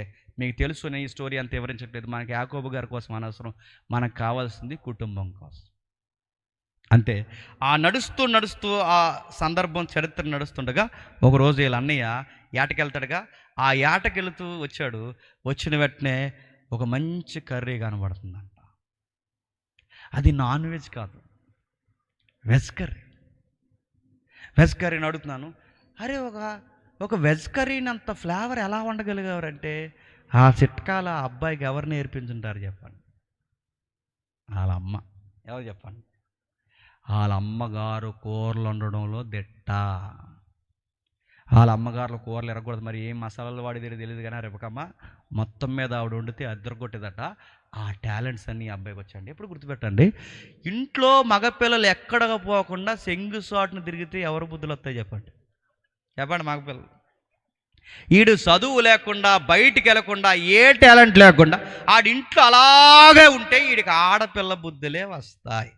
మీకు తెలుసు, ఈ స్టోరీ అంత వివరించట్లేదు, మనకి యాకోబు గారి కోసం అనవసరం, మనకు కావాల్సింది కుటుంబం కోసం అంతే. ఆ నడుస్తూ ఆ సందర్భం, చరిత్ర నడుస్తుండగా ఒకరోజు వీళ్ళ అన్నయ్య ఏటకెళ్తాడుగా, ఆ ఏటకెళ్తూ వచ్చాడు. వచ్చిన వెంటనే ఒక మంచి కర్రీ కనబడుతుందంట. అది నాన్ వెజ్ కాదు, వెజ్ కర్రీ. వెజ్ కర్రీని అడుగుతున్నాను, అరే ఒక వెజ్ కర్రీని అంత ఫ్లేవర్ ఎలా వండగలిగారంటే, ఆ చిట్కాల అబ్బాయికి ఎవరు నేర్పించుంటారు చెప్పండి? వాళ్ళ అమ్మ. ఎవరు చెప్పండి? వాళ్ళ అమ్మగారు కూరలు వండడంలో దిట్ట. వాళ్ళ అమ్మగారుల కూరలు ఎరగకూడదు, మరి ఏం మసాలాలు వాడి తెలియదు కానీ రేపకమ్మ మొత్తం మీద ఆవిడ వండితే అద్దరగొట్టేదట. ఆ టాలెంట్స్ అన్నీ అబ్బాయికి వచ్చండి. ఎప్పుడు గుర్తుపెట్టండి, ఇంట్లో మగపిల్లలు ఎక్కడగా పోకుండా సెంగు సాటును తిరిగితే ఎవరు బుద్ధులు వస్తాయి చెప్పండి? మగపిల్లలు. ఈడు చదువు లేకుండా, బయటికి వెళ్ళకుండా, ఏ టాలెంట్ లేకుండా ఆడింట్లో అలాగే ఉంటే వీడికి ఆడపిల్ల బుద్ధులే వస్తాయి.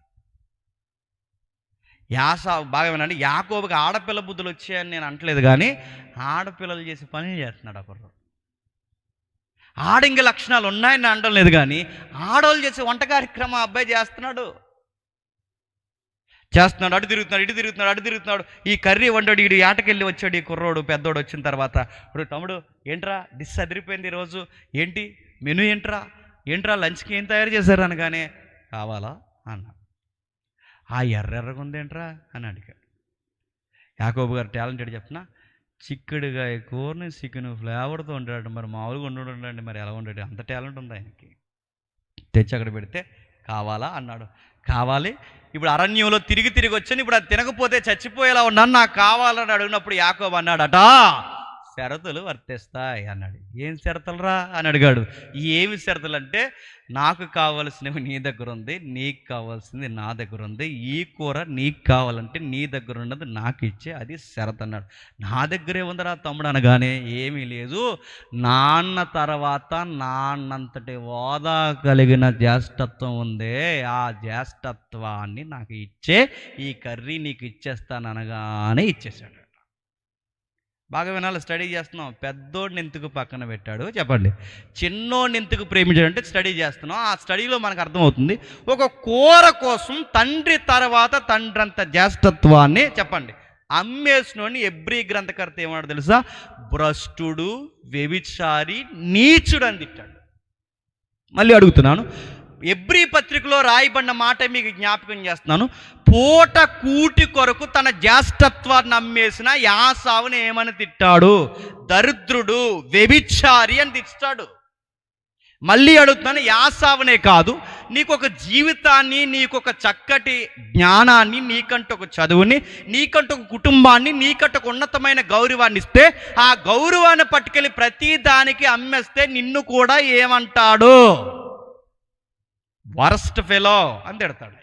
బాగా వినండి, యాకోబుకి ఆడపిల్ల బుద్ధులు వచ్చాయని నేను అంటలేదు, కానీ ఆడపిల్లలు చేసే పని చేస్తున్నాడు అప్పుడు. ఆడింగ లక్షణాలు ఉన్నాయని అనడం లేదు, కానీ ఆడవాళ్ళు చేసే వంట కార్యక్రమం అబ్బాయి చేస్తున్నాడు. అటు తిరుగుతున్నాడు. ఈ కర్రీ వండాడు, ఈడు ఏటకెళ్ళి వచ్చాడు. ఈ కుర్రోడు పెద్దోడు వచ్చిన తర్వాత, ఇప్పుడు తమ్ముడు ఏంట్రా డిష్ అదిరిపోయింది ఈరోజు, ఏంటి మెనూ, ఏంట్రా లంచ్కి ఏం తయారు చేశారు అనగానే కావాలా అన్నాడు. ఆ ఎర్రగా ఉందేంట్రా అని అడిగాడు. యాకోబు గారు టాలెంటెడ్ చెప్పిన, చిక్కుడుగాయ కూరని చికెన్ ఫ్లేవర్తో వండాడు. మరి మామూలుగా ఉండండి, మరి ఎలా వండాడు? అంత టాలెంట్ ఉంది ఆయనకి. తెచ్చి అక్కడ పెడితే కావాలా అన్నాడు. కావాలి. ఇప్పుడు అరణ్యంలో తిరిగి వచ్చాను, ఇప్పుడు అది తినకపోతే చచ్చిపోయేలా ఉన్నాను, నాకు కావాలని అడిగినప్పుడు యాకోబు అన్నాడట, షరతులు వర్తిస్తాయి అన్నాడు. ఏం షరతులరా అని అడిగాడు. ఏమి షరతులు అంటే, నాకు కావలసినవి నీ దగ్గర ఉంది, నీకు కావాల్సింది నా దగ్గర ఉంది, ఈ కూర నీకు కావాలంటే నీ దగ్గర ఉన్నది నాకు ఇచ్చే, అది షరతు అన్నాడు. నా దగ్గరే ఉందరా తమ్ముడు అనగానే, ఏమీ లేదు, నాన్న తర్వాత నాన్నంతటి హోదా కలిగిన జ్యేష్ఠత్వం ఉందే, ఆ జ్యేష్ఠత్వాన్ని నాకు ఇచ్చే, ఈ కర్రీ నీకు ఇచ్చేస్తాను అనగానే ఇచ్చేసాడు. బాగా వినాలి, స్టడీ చేస్తున్నాం. పెద్దోడిని ఎందుకు పక్కన పెట్టాడు చెప్పండి, చిన్నోడిని ఎందుకు ప్రేమించాడు అంటే స్టడీ చేస్తున్నాం. ఆ స్టడీలో మనకు అర్థమవుతుంది, ఒక కూర కోసం తండ్రి తర్వాత తండ్రి అంత జ్యేష్ఠత్వాన్ని చెప్పండి అమ్మేసినోడిని ఎబ్రీ గ్రంథకర్త ఏమన్నాడు తెలుసా? భ్రష్టుడు, వ్యభిచారి, నీచుడు అని తిట్టాడు. మళ్ళీ అడుగుతున్నాను, ఎబ్రీ పత్రికలో రాయబడిన మాట మీకు జ్ఞాపకం చేస్తున్నాను. పూట కూటి కొరకు తన జ్యేష్ఠత్వాన్ని అమ్మేసిన యాసావుని ఏమని తిట్టాడు? దరిద్రుడు, వ్యభిచారి అని తిట్టాడు. మళ్ళీ అడుగుతున్నాను, యాసావునే కాదు, నీకొక జీవితాన్ని, నీకొక చక్కటి జ్ఞానాన్ని, నీకంటూ ఒక చదువుని, నీకంటూ ఒక కుటుంబాన్ని, నీకంటూ ఒక ఉన్నతమైన గౌరవాన్ని ఇస్తే, ఆ గౌరవాన్ని పట్టుకెళ్ళి ప్రతి దానికి అమ్మేస్తే నిన్ను కూడా ఏమంటాడు? వరస్ట్ ఫెలో అని తిడతాడు.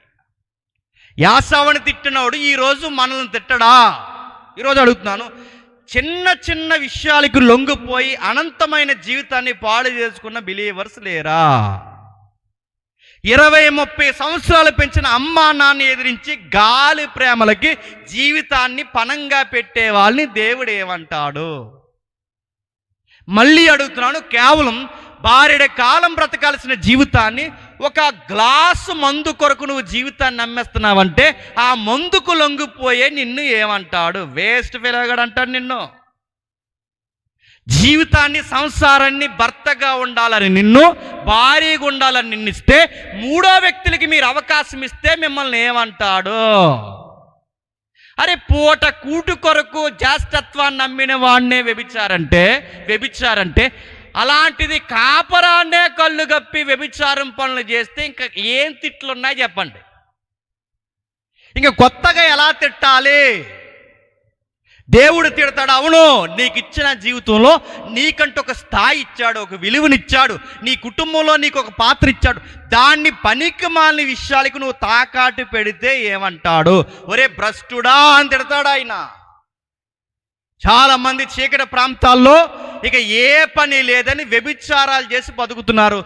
యాసావుని తిట్టినోడు ఈరోజు మనల్ని తిట్టడా? ఈరోజు అడుగుతున్నాను, చిన్న చిన్న విషయాలకు లొంగిపోయి అనంతమైన జీవితాన్ని పాడు చేసుకున్న బిలీవర్స్ లేరా? 20-30 సంవత్సరాలు పెంచిన అమ్మా నాన్న ఎదిరించి గాలి ప్రేమలకి జీవితాన్ని పణంగా పెట్టే వాళ్ళని దేవుడు ఏమంటాడు? మళ్ళీ అడుగుతున్నాను, కేవలం భార్యడ కాలం బ్రతకాల్సిన జీవితాన్ని ఒక గ్లాసు మందు కొరకు నువ్వు జీవితాన్ని నమ్మేస్తున్నావంటే ఆ మందుకు లొంగిపోయే నిన్ను ఏమంటాడు? వేస్ట్ ఫెలోగాడు అంటాడు నిన్ను. జీవితాన్ని, సంసారాన్ని భర్తగా ఉండాలని నిన్ను, భార్యగా ఉండాలని నిన్నిస్తే, మూడో వ్యక్తులకి మీరు అవకాశం ఇస్తే మిమ్మల్ని ఏమంటాడు? అరే పూట కూటు కొరకు జ్యేష్ఠత్వాన్ని నమ్మిన వాడినే వ్యభిచారంటే అలాంటిది కాపరాన్నే కళ్ళు గప్పి వ్యభిచారం పనులు చేస్తే ఇంకా ఏం తిట్లున్నాయి చెప్పండి? ఇంకా కొత్తగా ఎలా తిట్టాలి? దేవుడు తిడతాడు. అవును, నీకు ఇచ్చిన జీవితంలో నీకంటూ ఒక స్థాయి ఇచ్చాడు, ఒక విలువనిచ్చాడు, నీ కుటుంబంలో నీకు ఒక పాత్ర ఇచ్చాడు. దాన్ని పనికిమాలిన విషయాలకు నువ్వు తాకాటు పెడితే ఏమంటాడు? ఒరే భ్రష్టుడా అని తిడతాడు ఆయన. చాలామంది చీకటి ప్రాంతాల్లో ఇక ఏ పని లేదని వ్యభిచారాలు చేసి బతుకుతున్నారు.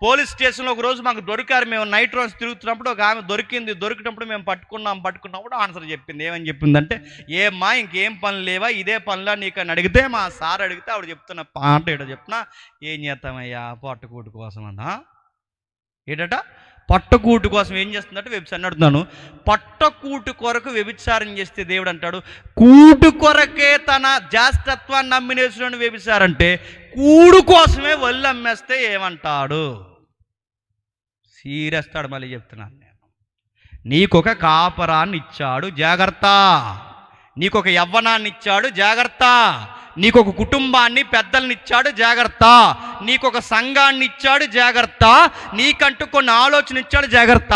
పోలీస్ స్టేషన్లో ఒక రోజు మాకు దొరికారు. మేము నైట్ రౌండ్స్ తిరుగుతున్నప్పుడు ఒక ఆమె దొరికినప్పుడు మేము పట్టుకున్నప్పుడు ఆన్సర్ చెప్పింది. ఏమని చెప్పిందంటే, ఏమ్మా ఇంకేం పని లేవా, ఇదే పనిలా నీకు అని అడిగితే, మా సార్ అడిగితే ఆవిడ చెప్తున్న పాట ఏటో చెప్తున్నా, ఏం చేస్తామయ్యా పొట్టకూటు కోసం అన్నా. ఏటట పట్టకూటు కోసం ఏం చేస్తుందంటే వ్యభిచారం అడుగుతున్నాను. పట్టకూటు కొరకు వ్యభిచారం చేస్తే దేవుడు అంటాడు, కూటు కొరకే తన జ్యేష్ఠత్వాన్ని నమ్మినేసిన వ్యభిచారం అంటే కూడు కోసమే వల్లు అమ్మేస్తే ఏమంటాడు? సీరియస్తాడు. మళ్ళీ చెప్తున్నాను నేను, నీకొక కాపరాన్ని ఇచ్చాడు జాగ్రత్త, నీకొక యవ్వనాన్ని ఇచ్చాడు జాగ్రత్త, నీకొక కుటుంబాన్ని పెద్దల్ని ఇచ్చాడు జాగ్రత్త, నీకొక సంఘాన్ని ఇచ్చాడు జాగ్రత్త, నీకంటూ కొన్ని ఆలోచన ఇచ్చాడు జాగ్రత్త.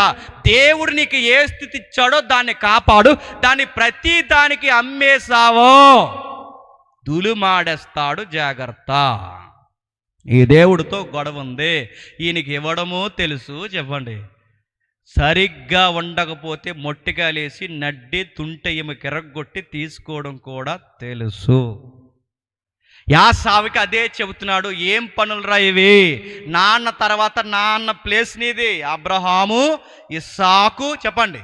దేవుడు నీకు ఏ స్థితి ఇచ్చాడో దాన్ని కాపాడు. దాన్ని ప్రతి దానికి అమ్మేశావో దులుమాడేస్తాడు జాగ్రత్త. ఈ దేవుడితో గొడవ ఉంది, ఈయనకి ఇవ్వడమో తెలుసు చెప్పండి, సరిగ్గా ఉండకపోతే మొట్టికాలేసి నడ్డి తుంటెయ్యము కిరగొట్టి తీసుకోవడం కూడా తెలుసు. యాసావుకి అదే చెబుతున్నాడు. ఏం పనులురా ఇవి? నాన్న తర్వాత నాన్న ప్లేస్ నీది. అబ్రహాము, ఇస్సాకు చెప్పండి.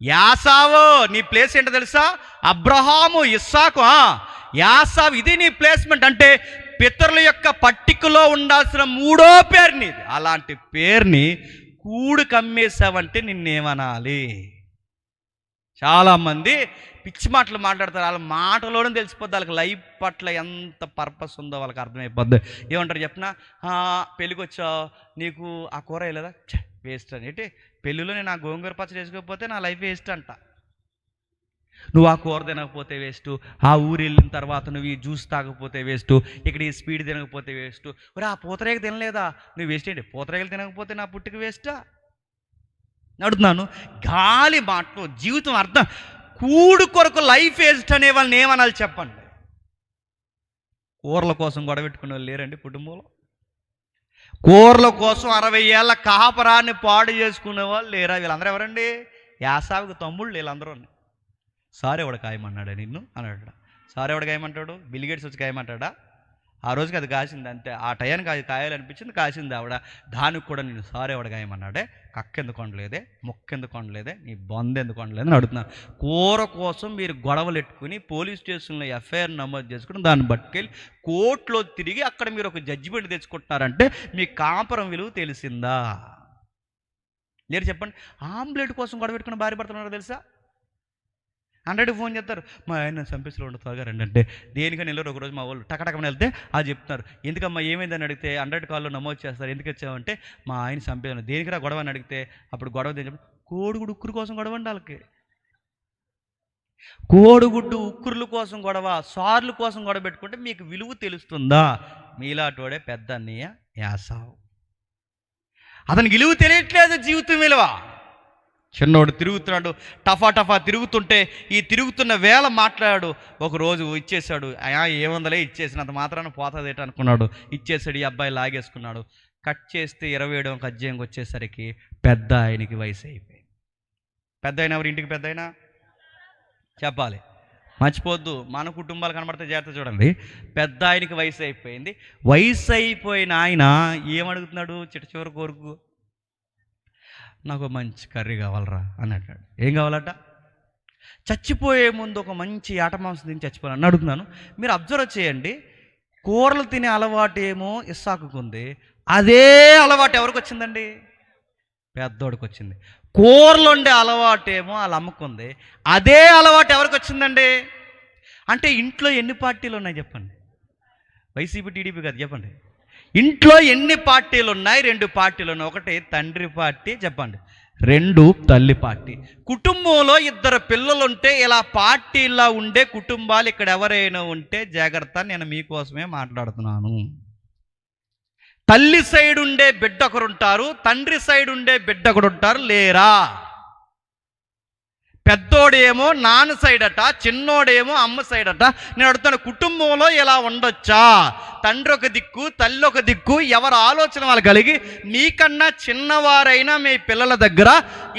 యాసావు నీ ప్లేస్ ఏంటో తెలుసా? అబ్రహాము, ఇస్సాకు, యాసావు, ఇది నీ ప్లేస్మెంట్. అంటే పితరుల యొక్క పట్టికలో ఉండాల్సిన మూడో పేరు నీది. అలాంటి పేరుని కూడు కమ్మేశావంటే నిన్నేమనాలి? చాలామంది పిచ్చి మాటలు మాట్లాడతారు. వాళ్ళ మాటలోనే తెలిసిపోద్ది వాళ్ళకి లైఫ్ పట్ల ఎంత పర్పస్ ఉందో వాళ్ళకి అర్థమైపోద్ది. ఏమంటారు చెప్పిన, పెళ్ళికి వచ్చావు, నీకు ఆ కూర వేయలేదా, వేస్ట్ అని. ఏంటి పెళ్ళిలో నేను ఆ గోంగూర పచ్చడి వేసుకోకపోతే నా లైఫ్ వేస్ట్ అంట. నువ్వు ఆ కూర తినకపోతే వేస్ట్, ఆ ఊరు వెళ్ళిన తర్వాత నువ్వు ఈ జ్యూస్ తాగకపోతే వేస్ట్, ఇక్కడ ఈ స్పీడ్ తినకపోతే వేస్ట్, ఒరే ఆ పూతరేగ తినలేదా నువ్వు వేస్ట్. ఏంటి పూతరేగలు తినకపోతే నా పుట్టిక వేస్టా? అడుగుతున్నాను. గాలి మాటలు జీవితం అర్థం. కూడు కొరకు లైఫ్ వేస్ట్ అనే వాళ్ళని ఏమనాలి చెప్పండి? కూరల కోసం గొడవ పెట్టుకునే వాళ్ళు లేరండి కుటుంబంలో? కూరల కోసం 60 ఏళ్ళ కాపరాన్ని పాడు చేసుకునే వాళ్ళు లేరా? వీళ్ళందరూ ఎవరండి? యాసావుకు తమ్ముళ్ళు వీళ్ళందరూ. సార్ ఎవడు కాయమన్నాడా నిన్ను అన్నాడు. సార్ ఎవడు కాయమంటాడు? బిల్గేట్స్ వచ్చి కాయమంటాడా? ఆ రోజుకి అది కాసింది అంతే. ఆ టయానికి అది కాయాలనిపించింది, కాసింది ఆవిడ. దానికి కూడా నేను సార్ ఎవడు కాయమన్నాడే, కక్కెందుకు వండలేదే, ముక్కెందుకు వండలేదే, నీ బొంద ఎందుకు వండలేదని అడుగుతున్నాను. కూర కోసం మీరు గొడవలు ఎట్టుకుని పోలీస్ స్టేషన్లో ఎఫ్ఐఆర్ నమోదు చేసుకుని దాన్ని పట్టుకెళ్ళి కోర్టులో తిరిగి అక్కడ మీరు ఒక జడ్జిమెంట్ తెచ్చుకుంటున్నారంటే మీ కాపురం విలువ తెలిసిందా? లేరు చెప్పండి. ఆమ్లెట్ కోసం గొడవ పెట్టుకుని భార్య భర్తలున్నారో తెలుసా? 100కి ఫోన్ చేస్తారు, మా ఆయన చంపేసిలో ఉండు త్వరగా రండి అంటే. దేనికని వెళ్ళారు? ఒకరోజు మా వాళ్ళు టకటకమని వెళ్తే అది చెప్తున్నారు. ఎందుకమ్మా ఏమైందని అడిగితే 100 కాల్లో నమోదు చేస్తారు. ఎందుకు వచ్చామంటే మా ఆయన చంపేసాను. దేనికిరా గొడవ అని అడిగితే అప్పుడు గొడవ చెప్పి కోడిగుడు ఉక్కురు కోసం గొడవ అండి వాళ్ళకి. కోడిగుడ్డు ఉక్కుర్ల కోసం గొడవ, సార్లు కోసం గొడవ పెట్టుకుంటే మీకు విలువ తెలుస్తుందా? మీలాటోడే పెద్ద అన్నయ్య యాసావు. అతనికి విలువ తెలియట్లేదు, జీవితం విలువ. చిన్నోడు తిరుగుతున్నాడు, టఫా తిరుగుతుంటే ఈ తిరుగుతున్న వేళ మాట్లాడాడు. ఒకరోజు ఇచ్చేశాడు. ఏముందలే ఇచ్చేసినంత మాత్రాన పోతుంది అనుకున్నాడు. ఇచ్చేసాడు. ఈ అబ్బాయి లాగేసుకున్నాడు. కట్ చేస్తే 27వ అధ్యాయంకి వచ్చేసరికి పెద్ద ఆయనకి వయసు అయిపోయింది. పెద్ద ఆయన ఎవరు? ఇంటికి పెద్ద అయినా చెప్పాలి, మర్చిపోద్దు. మన కుటుంబాలు కనబడితే జాగ్రత్త చూడండి. పెద్ద ఆయనకి వయసు అయిపోయింది. వయసు అయిపోయిన ఆయన ఏమడుగుతున్నాడు? చిట్ట చివరి కోరుకు, నాకు మంచి కర్రీ కావాలరా అని అంటాడు. ఏం కావాలట? చచ్చిపోయే ముందు ఒక మంచి ఆట మాంసం తిని చచ్చిపోవాలని అడుగుతున్నాను. మీరు అబ్జర్వ్ చేయండి. కూరలు తినే అలవాటు ఏమో ఇస్సాకుకు ఉంది, అదే అలవాటు ఎవరికి వచ్చిందండి? పెద్దోడికి వచ్చింది. కూరలు ఉండే అలవాటు ఏమో వాళ్ళ అమ్మకుంది, అదే అలవాటు ఎవరికి వచ్చిందండి? అంటే ఇంట్లో ఎన్ని పార్టీలు ఉన్నాయి చెప్పండి? వైసీపీ టీడీపీ కాదు, చెప్పండి. ఇంట్లో ఎన్ని పార్టీలు ఉన్నాయి? 2 పార్టీలు ఉన్నాయి. ఒకటి తండ్రి పార్టీ, చెప్పండి. 2 తల్లి పార్టీ. కుటుంబంలో 2 పిల్లలుంటే ఇలా పార్టీలా ఉండే కుటుంబాలు ఇక్కడ ఎవరైనా ఉంటే జాగ్రత్త, నేను మీకోసమే మాట్లాడుతున్నాను. తల్లి సైడ్ ఉండే బిడ్డ ఒకరుంటారు, తండ్రి సైడ్ ఉండే బిడ్డ ఒకరుంటారు, లేరా? పెద్దోడేమో నాన్న సైడ్ అట, చిన్నోడేమో అమ్మ సైడ్ అట. నేను అడుగుతాను, కుటుంబంలో ఇలా ఉండొచ్చా? తండ్రి ఒక దిక్కు, తల్లి ఒక దిక్కు, ఎవరి ఆలోచన వాళ్ళు కలిగి మీకన్నా చిన్నవారైనా మీ పిల్లల దగ్గర,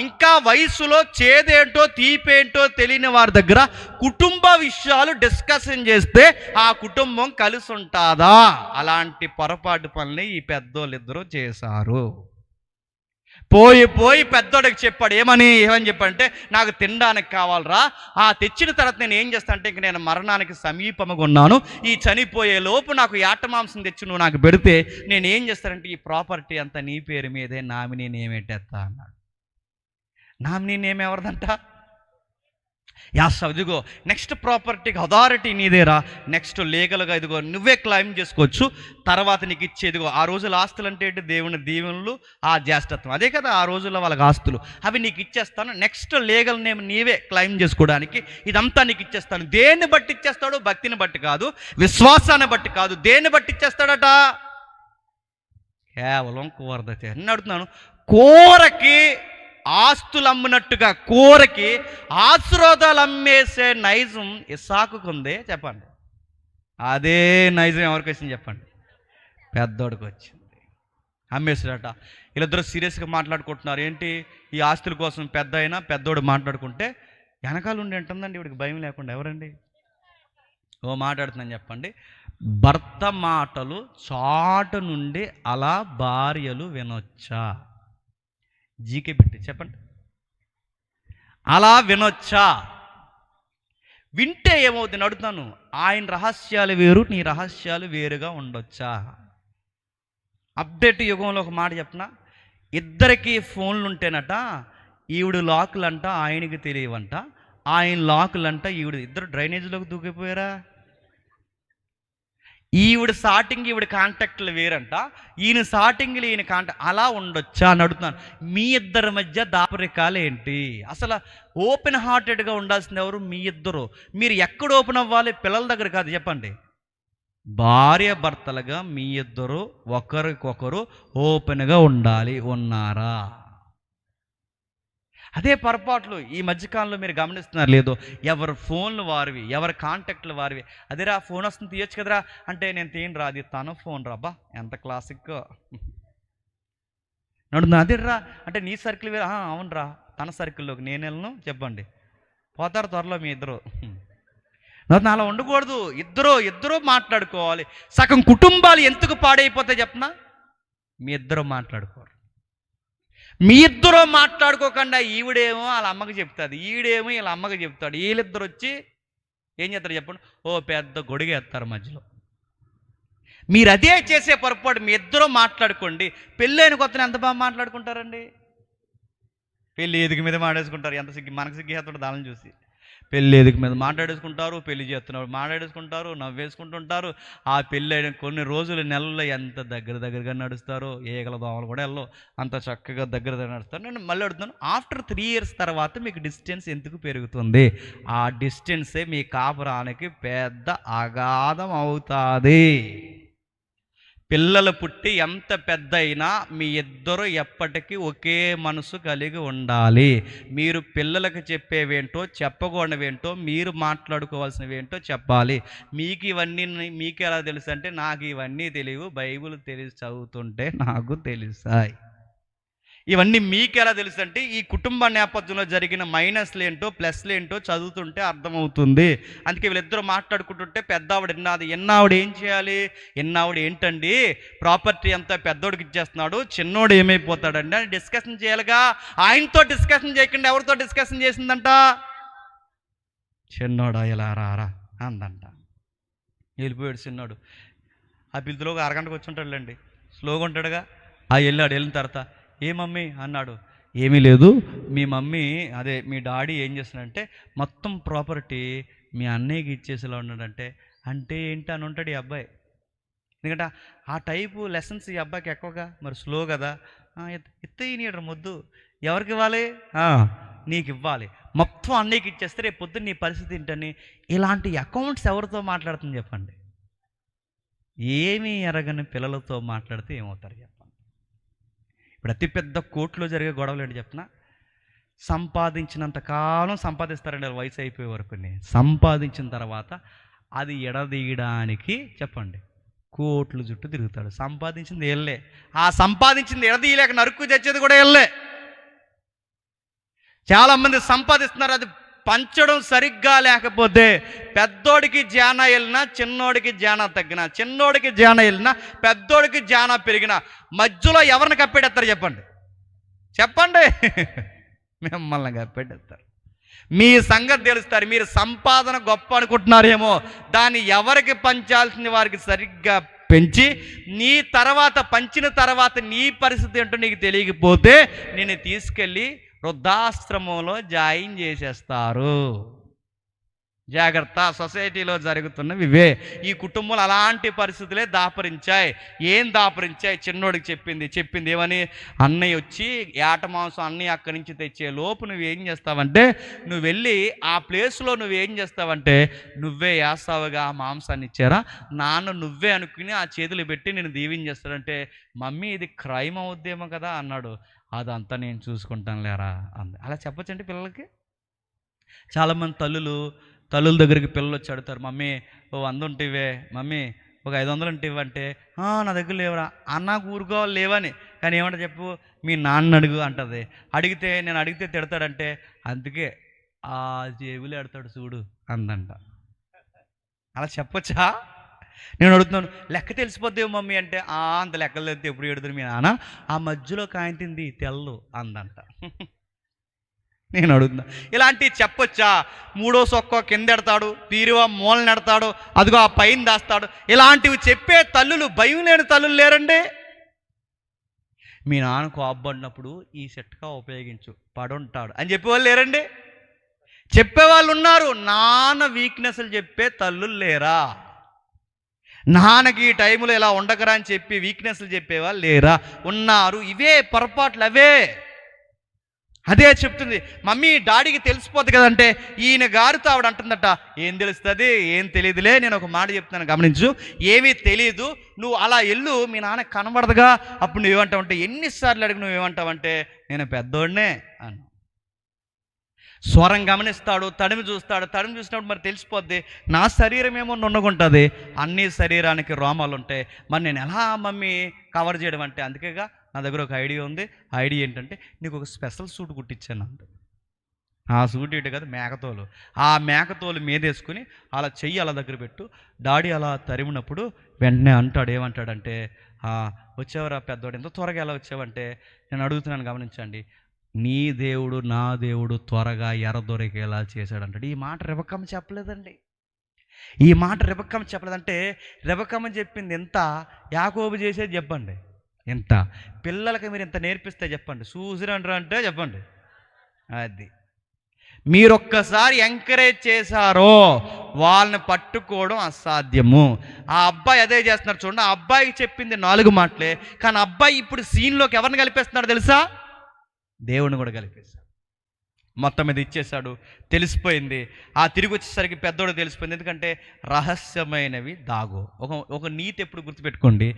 ఇంకా వయసులో చేదేంటో తీపేంటో తెలియని వారి దగ్గర కుటుంబ విషయాలు డిస్కషన్ చేస్తే ఆ కుటుంబం కలిసి ఉంటుందా? అలాంటి పొరపాటు పనులు ఈ పెద్దోళ్ళిద్దరూ చేశారు. పోయి పెద్దోడికి చెప్పాడు. ఏమని చెప్పాడంటే, నాకు తినడానికి కావాలరా, ఆ తెచ్చిన తర్వాత నేను ఏం చేస్తాను అంటే, ఇంక నేను మరణానికి సమీపంగా ఉన్నాను, ఈ చనిపోయే లోపు నాకు యాట మాంసం తెచ్చి నువ్వు నాకు పెడితే నేను ఏం చేస్తానంటే ఈ ప్రాపర్టీ అంతా నీ పేరు మీదే నామినీ నేమ్ పెట్టేస్తా అన్నాడు. నామినీ నేమ్ ఎవరిదంట? యాసావు. ఇదిగో నెక్స్ట్ ప్రాపర్టీకి అథారిటీ నీదేరా, నెక్స్ట్ లీగల్గా ఇదిగో నువ్వే క్లెయిమ్ చేసుకోవచ్చు, తర్వాత నీకు ఇచ్చేదిగో. ఆ రోజుల ఆస్తులు అంటే ఏంటి? దేవుని దీవెనలు, ఆ జ్యేష్ఠత్వం, అదే కదా ఆ రోజుల్లో వాళ్ళకి ఆస్తులు. అవి నీకు ఇచ్చేస్తాను, నెక్స్ట్ లీగల్ నేమ్ నీవే క్లెయిమ్ చేసుకోవడానికి ఇదంతా నీకు ఇచ్చేస్తాను. దేన్ని బట్టి ఇచ్చేస్తాడు? భక్తిని బట్టి కాదు, విశ్వాసాన్ని బట్టి కాదు. దేన్ని బట్టి ఇచ్చేస్తాడట? కేవలం కూరదతే. నేను అడుగుతున్నాను, కూరకి ఆస్తులు అమ్మినట్టుగా కూరకి ఆశీర్వాదాలు అమ్మేసే నైజం ఇస్సాకుకు ఉంది, చెప్పండి. అదే నైజం ఎవరికి వచ్చింది చెప్పండి? పెద్దోడికి వచ్చింది. అమ్మేసాడట. వీళ్ళిద్దరూ సీరియస్గా మాట్లాడుకుంటున్నారు. ఏంటి? ఈ ఆస్తుల కోసం పెద్దోడు మాట్లాడుకుంటే వెనకాల ఉండి అంటుందండి ఇవిడికి భయం లేకుండా. ఎవరండి? ఓ మాట్లాడుతుందని చెప్పండి. భర్త మాటలు చాటు నుండి అలా భార్యలు వినొచ్చా? జీకే పెట్టి చెప్పండి. అలా వినొచ్చా? వింటే ఏమవుతుంది అడుగుతాను. ఆయన రహస్యాలు వేరు, నీ రహస్యాలు వేరుగా ఉండొచ్చా? అప్డేట్ యుగంలో ఒక మాట చెప్పనా, ఇద్దరికి ఫోన్లు ఉంటేనట, ఈవిడు లాకులంట ఆయనకి తెలియవంట, ఆయన లాకులంట ఈవిడ. ఇద్దరు డ్రైనేజీలోకి దూకిపోయారా? ఈవిడ స్టార్టింగ్ ఈవిడ కాంటాక్ట్లు వేరంట, ఈయన స్టార్టింగ్లు ఈయన కాంటాక్ట్. అలా ఉండొచ్చా అని అడుగుతున్నాను. మీ ఇద్దరి మధ్య దాపరికాలు ఏంటి? అసలు ఓపెన్ హార్టెడ్గా ఉండాల్సింది ఎవరు? మీ ఇద్దరు. మీరు ఎక్కడ ఓపెన్ అవ్వాలి? పిల్లల దగ్గర కాదు, చెప్పండి. భార్య భర్తలుగా మీ ఇద్దరు ఒకరికొకరు ఓపెన్గా ఉండాలి. ఉన్నారా? అదే పొరపాట్లు ఈ మధ్యకాలంలో మీరు గమనిస్తున్నారు లేదో, ఎవరి ఫోన్లు వారివి, ఎవరి కాంటాక్ట్లు వారివి. అదేరా ఫోన్ వస్తుంది తీయొచ్చు కదరా అంటే, నేను తీయను రా, అది తన ఫోన్ రా, బా ఎంత క్లాసిక్ నడుంది. అదేరా అంటే నీ సర్కిల్ వేరే, అవునరా తన సర్కిల్లోకి నేను వెళ్ళను, చెప్పండి పోతారు త్వరలో మీ ఇద్దరు. అలా ఉండకూడదు. ఇద్దరు మాట్లాడుకోవాలి. సగం కుటుంబాలు ఎందుకు పాడైపోతాయి చెప్పనా, మీ ఇద్దరు మాట్లాడుకోరు. మీ ఇద్దరు మాట్లాడుకోకుండా ఈవిడేమో వాళ్ళ అమ్మకి చెప్తుంది, ఈవిడేమో వీళ్ళ అమ్మకి చెప్తాడు. వీళ్ళిద్దరు వచ్చి ఏం చేస్తారు చెప్పండి, పెద్ద గొడుగేస్తారు మధ్యలో. మీరు అదే చేసే పొరపాటు. మీ ఇద్దరు మాట్లాడుకోండి. పెళ్ళైన కొత్తని ఎంత బాగా మాట్లాడుకుంటారండి. పెళ్ళి ఎదుగు మీద మాట్లాడేసుకుంటారు. ఎంత సిగ్గు, మనకు సిగ్గేస్తాడు దానిని చూసి. పెళ్ళి ఎదుగు మీద మాట్లాడేసుకుంటారు, పెళ్లి చేస్తున్నప్పుడు మాట్లాడేసుకుంటారు, నవ్వేసుకుంటుంటారు. ఆ పెళ్ళి అయిన కొన్ని రోజులు నెలల్లో ఎంత దగ్గరగా నడుస్తారో, ఏగల దోమలు కూడా వెళ్ళవు, అంత చక్కగా దగ్గర నడుస్తారు. నేను మళ్ళీ అడుగుతున్నాను, ఆఫ్టర్ 3 years తర్వాత మీకు డిస్టెన్స్ ఎందుకు పెరుగుతుంది? ఆ డిస్టెన్సే మీ కాపురానికి పెద్ద అగాధం అవుతుంది. పిల్లలు పుట్టి ఎంత పెద్ద అయినా మీ ఇద్దరు ఎప్పటికీ ఒకే మనసు కలిగి ఉండాలి. మీరు పిల్లలకు చెప్పేవేంటో చెప్పకూడనివేంటో, మీరు మాట్లాడుకోవాల్సినవేంటో చెప్పాలి. మీకు ఇవన్నీ మీకు ఎలా తెలుసు అంటే, నాకు ఇవన్నీ తెలియవు, బైబిల్ తెలిసి చదువుతుంటే నాకు తెలుసాయి. ఇవన్నీ మీకు ఎలా తెలుసు అంటే, ఈ కుటుంబ నేపథ్యంలో జరిగిన మైనస్లు ఏంటో ప్లస్లు ఏంటో చదువుతుంటే అర్థమవుతుంది. అందుకే వీళ్ళిద్దరూ మాట్లాడుకుంటుంటే పెద్దావిడ ఎన్నావిడ ఏం చేయాలి, ఎన్నావిడ ఏంటండి ప్రాపర్టీ అంతా పెద్దోడికి ఇచ్చేస్తున్నాడు, చిన్నోడు ఏమైపోతాడండి అని డిస్కషన్ చేయాలిగా. ఆయనతో డిస్కషన్ చేయకుండా ఎవరితో డిస్కషన్ చేసిందంట, చిన్నోడా ఇలా రారా అందంట. వెళ్ళిపోయాడు చిన్నోడు. ఆ పిల్లలో ఒక అరగంటకు వచ్చి ఉంటాడులేండి, స్లోగా ఉంటాడుగా. వెళ్ళిన తర్వాత ఏ మమ్మీ అన్నాడు. ఏమీ లేదు, మీ మమ్మీ అదే మీ డాడీ ఏం చేస్తున్నాడంటే మొత్తం ప్రాపర్టీ మీ అన్నయ్యకి ఇచ్చేసేలా ఉన్నాడంటే. అంటే ఏంటి అని ఉంటాడు ఈ అబ్బాయి. ఎందుకంటే ఆ టైపు లెసన్స్ ఈ అబ్బాయికి ఎక్కువగా. మరి స్లో కదా, ఇత్తయ్యనీయడం ముద్దు ఎవరికి ఇవ్వాలి, నీకు ఇవ్వాలి, మొత్తం అన్నయ్యకి ఇచ్చేస్తే రేపు పొద్దున్న నీ పరిస్థితి ఏంటని. ఇలాంటి అకౌంట్స్ ఎవరితో మాట్లాడుతుంది చెప్పండి. ఏమీ ఎరగని పిల్లలతో మాట్లాడితే ఏమవుతారు చెప్పండి. ఇప్పుడు అతిపెద్ద కోర్టులో జరిగే గొడవలు ఏంటి చెప్పిన, సంపాదించినంత కాలం సంపాదిస్తారండి వాళ్ళు వయసు అయిపోయే వరకు. సంపాదించిన తర్వాత అది ఎడదీయడానికి చెప్పండి కోట్లు చుట్టూ తిరుగుతాడు. సంపాదించింది వెళ్ళే, ఆ సంపాదించింది ఎడదీయలేక నరుక్కు తెచ్చేది కూడా వెళ్ళే. చాలామంది సంపాదిస్తున్నారు, అది పంచడం సరిగ్గా లేకపోతే పెద్దోడికి జానా వెళ్ళినా చిన్నోడికి జానా తగ్గినా, చిన్నోడికి జానా వెళ్ళినా పెద్దోడికి జానా పెరిగినా మధ్యలో ఎవరిని కప్పెడేస్తారు చెప్పండి, చెప్పండి మిమ్మల్ని కప్పెట్టేస్తారు. మీ సంగతి తెలుస్తారు. మీరు సంపాదన గొప్ప అనుకుంటున్నారేమో, దాన్ని ఎవరికి పంచాల్సింది వారికి సరిగ్గా పెంచి నీ తర్వాత పంచిన తర్వాత నీ పరిస్థితి ఏంటో నీకు తెలియకపోతే నేను తీసుకెళ్ళి వృద్ధాశ్రమంలో జాయిన్ చేసేస్తారు. జాగ్రత్త, సొసైటీలో జరుగుతున్నవి ఇవే. ఈ కుటుంబంలో అలాంటి పరిస్థితులే దాపరించాయి. ఏం దాపరించాయి? చిన్నోడికి చెప్పింది ఏమని, అన్నయ్య వచ్చి ఏట మాంసం అన్నయ్య అక్కడి నుంచి తెచ్చే లోపు నువ్వేం చేస్తావంటే, నువ్వు వెళ్ళి ఆ ప్లేస్లో నువ్వేం చేస్తావంటే నువ్వే వేస్తావుగా ఆ మాంసాన్ని ఇచ్చారా, నాన్న నువ్వే అనుకుని ఆ చేతులు పెట్టి నేను దీవించేస్తాడంటే, మమ్మీ ఇది క్రైమ్ అవుద్దేమో కదా అన్నాడు. అదంతా నేను చూసుకుంటాను లేరా అంది. అలా చెప్పొచ్చండి పిల్లలకి. చాలామంది తల్లుల దగ్గరికి పిల్లలు వచ్చి అడుగుతారు, మమ్మీ 100 ఉంటివే, మమ్మీ ఒక 500 ఉంటివంటే, నా దగ్గర లేవరా అన్న, ఊరుకోవాలి లేవని. కానీ ఏమంటే చెప్పు, మీ నాన్న అడుగు అంటది. నేను అడిగితే తిడతాడంటే, అందుకే ఆ జేబులు ఎడతాడు చూడు అందంట. అలా చెప్పొచ్చా? నేను అడుగుతున్నాను, లెక్క తెలిసిపోద్దేమో మమ్మీ అంటే, అంత లెక్కలు తెలిస్తే ఎప్పుడు ఎడుతుంది మీ నాన్న, ఆ మధ్యలో కాయింటింది తెల్లు అందంట. నేను అడుగుతున్నా, ఇలాంటివి చెప్పొచ్చా? 3వ సొక్క కింద ఎడతాడు, తీరువా మూలన ఎడతాడు, అదిగో ఆ పైన దాస్తాడు. ఇలాంటివి చెప్పే తల్లులు, భయం లేని తల్లులు లేరండి. మీ నాన్న కోపడినప్పుడు ఈ సెట్గా ఉపయోగించు, పడుంటాడు అని చెప్పేవాళ్ళు లేరండి. చెప్పేవాళ్ళు ఉన్నారు. నాన్న వీక్నెస్లు చెప్పే తల్లులు లేరా? నాన్నకి ఈ టైంలో ఇలా ఉండకరా అని చెప్పి వీక్నెస్లు చెప్పేవాళ్ళు లేరా? ఉన్నారు. ఇవే పొరపాట్లు, అవే. అదే చెప్తుంది, మమ్మీ డాడీకి తెలిసిపోతుంది కదంటే, ఈయన గారితో ఆవిడ అంటుందట, ఏం తెలుస్తుంది, ఏం తెలియదులే, నేను ఒక మాట చెప్తాను గమనించు, ఏమీ తెలియదు, నువ్వు అలా వెళ్ళు, మీ నాన్న కనబడదుగా, అప్పుడు నువ్వేమంటావంటే, ఎన్నిసార్లు అడిగి నువ్వేమంటావంటే, నేను పెద్దోడినే అను. స్వరం గమనిస్తాడు, తడిమి చూస్తాడు. తడిమి చూసినప్పుడు మరి తెలిసిపోద్ది నా శరీరం ఏమో నున్నగుంటుంది, అన్ని శరీరానికి రోమాలు ఉంటాయి. మరి నేను ఎలా మమ్మీ కవర్ చేయడం అంటే, అందుకేగా నా దగ్గర ఒక ఐడియా ఉంది. ఆ ఐడియా ఏంటంటే నీకు ఒక స్పెషల్ సూట్ కుట్టించాను అంత. ఆ సూట్ ఏంటి కదా, మేకతోలు. ఆ మేకతోలు మీదేసుకుని అలా చెయ్యి అలా దగ్గర పెట్టు. డాడీ అలా తరిమినప్పుడు వెంటనే అంటాడు, ఏమంటాడంటే, వచ్చావరా పెద్దవాడు, ఎంత త్వరగా ఎలా వచ్చావంటే, నేను అడుగుతున్నాను గమనించండి, నీ దేవుడు నా దేవుడు త్వరగా ఎర్రదొరికేలా చేశాడంటాడు. ఈ మాట రెబెక్కమ్మ చెప్పలేదండి. ఈ మాట రెబెక్కమ్మ చెప్పలేదంటే, రెబెక్కమ్మ చెప్పింది ఎంత, యాకోబు చేసేది చెప్పండి ఎంత. పిల్లలకి మీరు ఇంత నేర్పిస్తే చెప్పండి, చూసిరంటారా అంటే చెప్పండి. అది మీరొక్కసారి ఎంకరేజ్ చేశారో వాళ్ళని పట్టుకోవడం అసాధ్యము. ఆ అబ్బాయి అదే చేస్తున్నారు చూడండి. ఆ అబ్బాయికి చెప్పింది 4 మాటలే, కానీ అబ్బాయి ఇప్పుడు సీన్లోకి ఎవరిని కలిపేస్తున్నాడు తెలుసా? దేవుడిని కూడా కలిపేశాడు. మొత్తం మీద ఇచ్చేశాడు, తెలిసిపోయింది. ఆ తిరిగి వచ్చేసరికి పెద్దోడు తెలిసిపోయింది. ఎందుకంటే రహస్యమైనవి దాగు. ఒక నీతి ఎప్పుడు గుర్తుపెట్టుకోండి,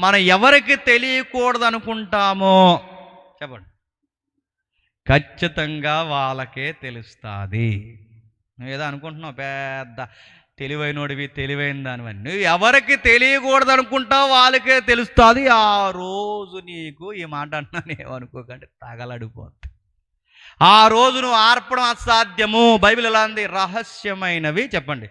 మనం ఎవరికి తెలియకూడదు అనుకుంటామో చెప్పండి, ఖచ్చితంగా వాళ్ళకే తెలుస్తుంది. నువ్వు ఏదో అనుకుంటున్నావు పెద్ద తెలివైనోడివి, తెలివైన దానివని. నువ్వు ఎవరికి తెలియకూడదు అనుకుంటావు వాళ్ళకే తెలుస్తుంది. ఆ రోజు నీకు ఈ మాట అన్నాను ఏమనుకోకండి, తగలడిపోతుంది. ఆ రోజు నువ్వు ఆర్పడం అసాధ్యము. బైబిల్ ఎలా ఉంది? రహస్యమైనవి చెప్పండి,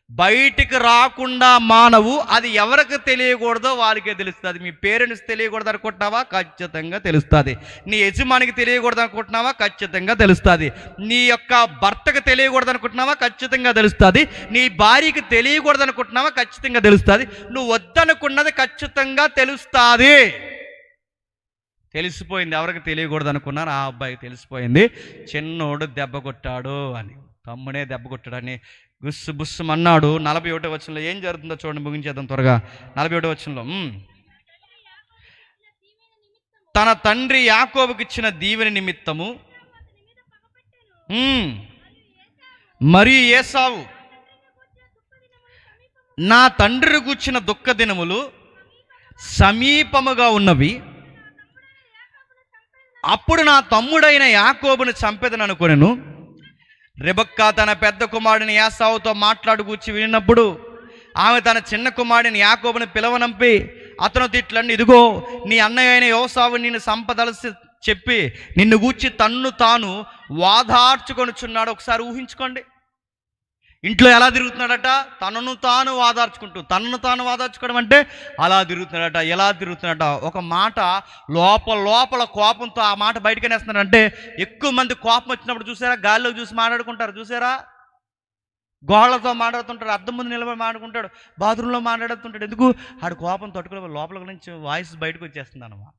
బయటికి రాకుండా మానవు. అది ఎవరికి తెలియకూడదో వాళ్ళకే తెలుస్తుంది. మీ పేరెంట్స్ తెలియకూడదు అనుకుంటున్నావా? ఖచ్చితంగా తెలుస్తుంది. నీ యజమానికి తెలియకూడదు అనుకుంటున్నావా? ఖచ్చితంగా తెలుస్తుంది. నీ యొక్క భర్తకు తెలియకూడదు అనుకుంటున్నావా? ఖచ్చితంగా తెలుస్తుంది. నీ భార్యకి తెలియకూడదు అనుకుంటున్నావా? ఖచ్చితంగా తెలుస్తుంది. నువ్వు వద్దనుకున్నది ఖచ్చితంగా తెలుస్తుంది. తెలిసిపోయింది. ఎవరికి తెలియకూడదు అనుకున్నారు, ఆ అబ్బాయికి తెలిసిపోయింది. చిన్నోడు దెబ్బ కొట్టాడు అని, తమ్ముడే దెబ్బ కొట్టాడని గుస్సు బుస్సుమన్నాడు. 41వ వచనంలో ఏం జరుగుతుందో చూడండి, ముగించేద్దాం త్వరగా. 41వ వచనంలో, తన తండ్రి యాకోబుకి ఇచ్చిన దీవెన నిమిత్తము మరియు ఏసావు, నా తండ్రిని గూర్చిన దుఃఖ దినములు సమీపముగా ఉన్నవి, అప్పుడు నా తమ్ముడైన యాకోబును చంపెదను అనుకొనెను. రెబెక్కా తన పెద్ద కుమారుడిని ఏసావుతో మాట్లాడుకూర్చి వినినప్పుడు ఆమె తన చిన్న కుమారుడిని యాకోబుని పిలవనంపి అతను తిట్లండి, ఇదిగో నీ అన్నయ్య అయిన యోసావు నిన్ను సంపదలసి చెప్పి నిన్ను గూర్చి తన్ను తాను వాదార్చుకొనుచున్నాడు. ఒకసారి ఊహించుకోండి, ఇంట్లో ఎలా తిరుగుతున్నాడట? తనను తాను వాదార్చుకుంటూ. తనను తాను వాదార్చుకోవడం అంటే అలా తిరుగుతున్నాడట. ఎలా తిరుగుతున్నాడట? ఒక మాట లోపల కోపంతో ఆ మాట బయటకనేస్తున్నాడంటే, ఎక్కువ మంది కోపం వచ్చినప్పుడు చూసారా, గాల్లోకి చూసి మాట్లాడుకుంటారు చూసారా, గోళ్లతో మాట్లాడుతుంటాడు, అద్దం ముందు నిలబడి మాట్లాడుకుంటాడు, బాత్రూంలో మాట్లాడుతుంటాడు. ఎందుకు? ఆడు కోపం తట్టుకునే లోపల నుంచి వాయిస్ బయటకు వచ్చేస్తుంది అన్నమాట.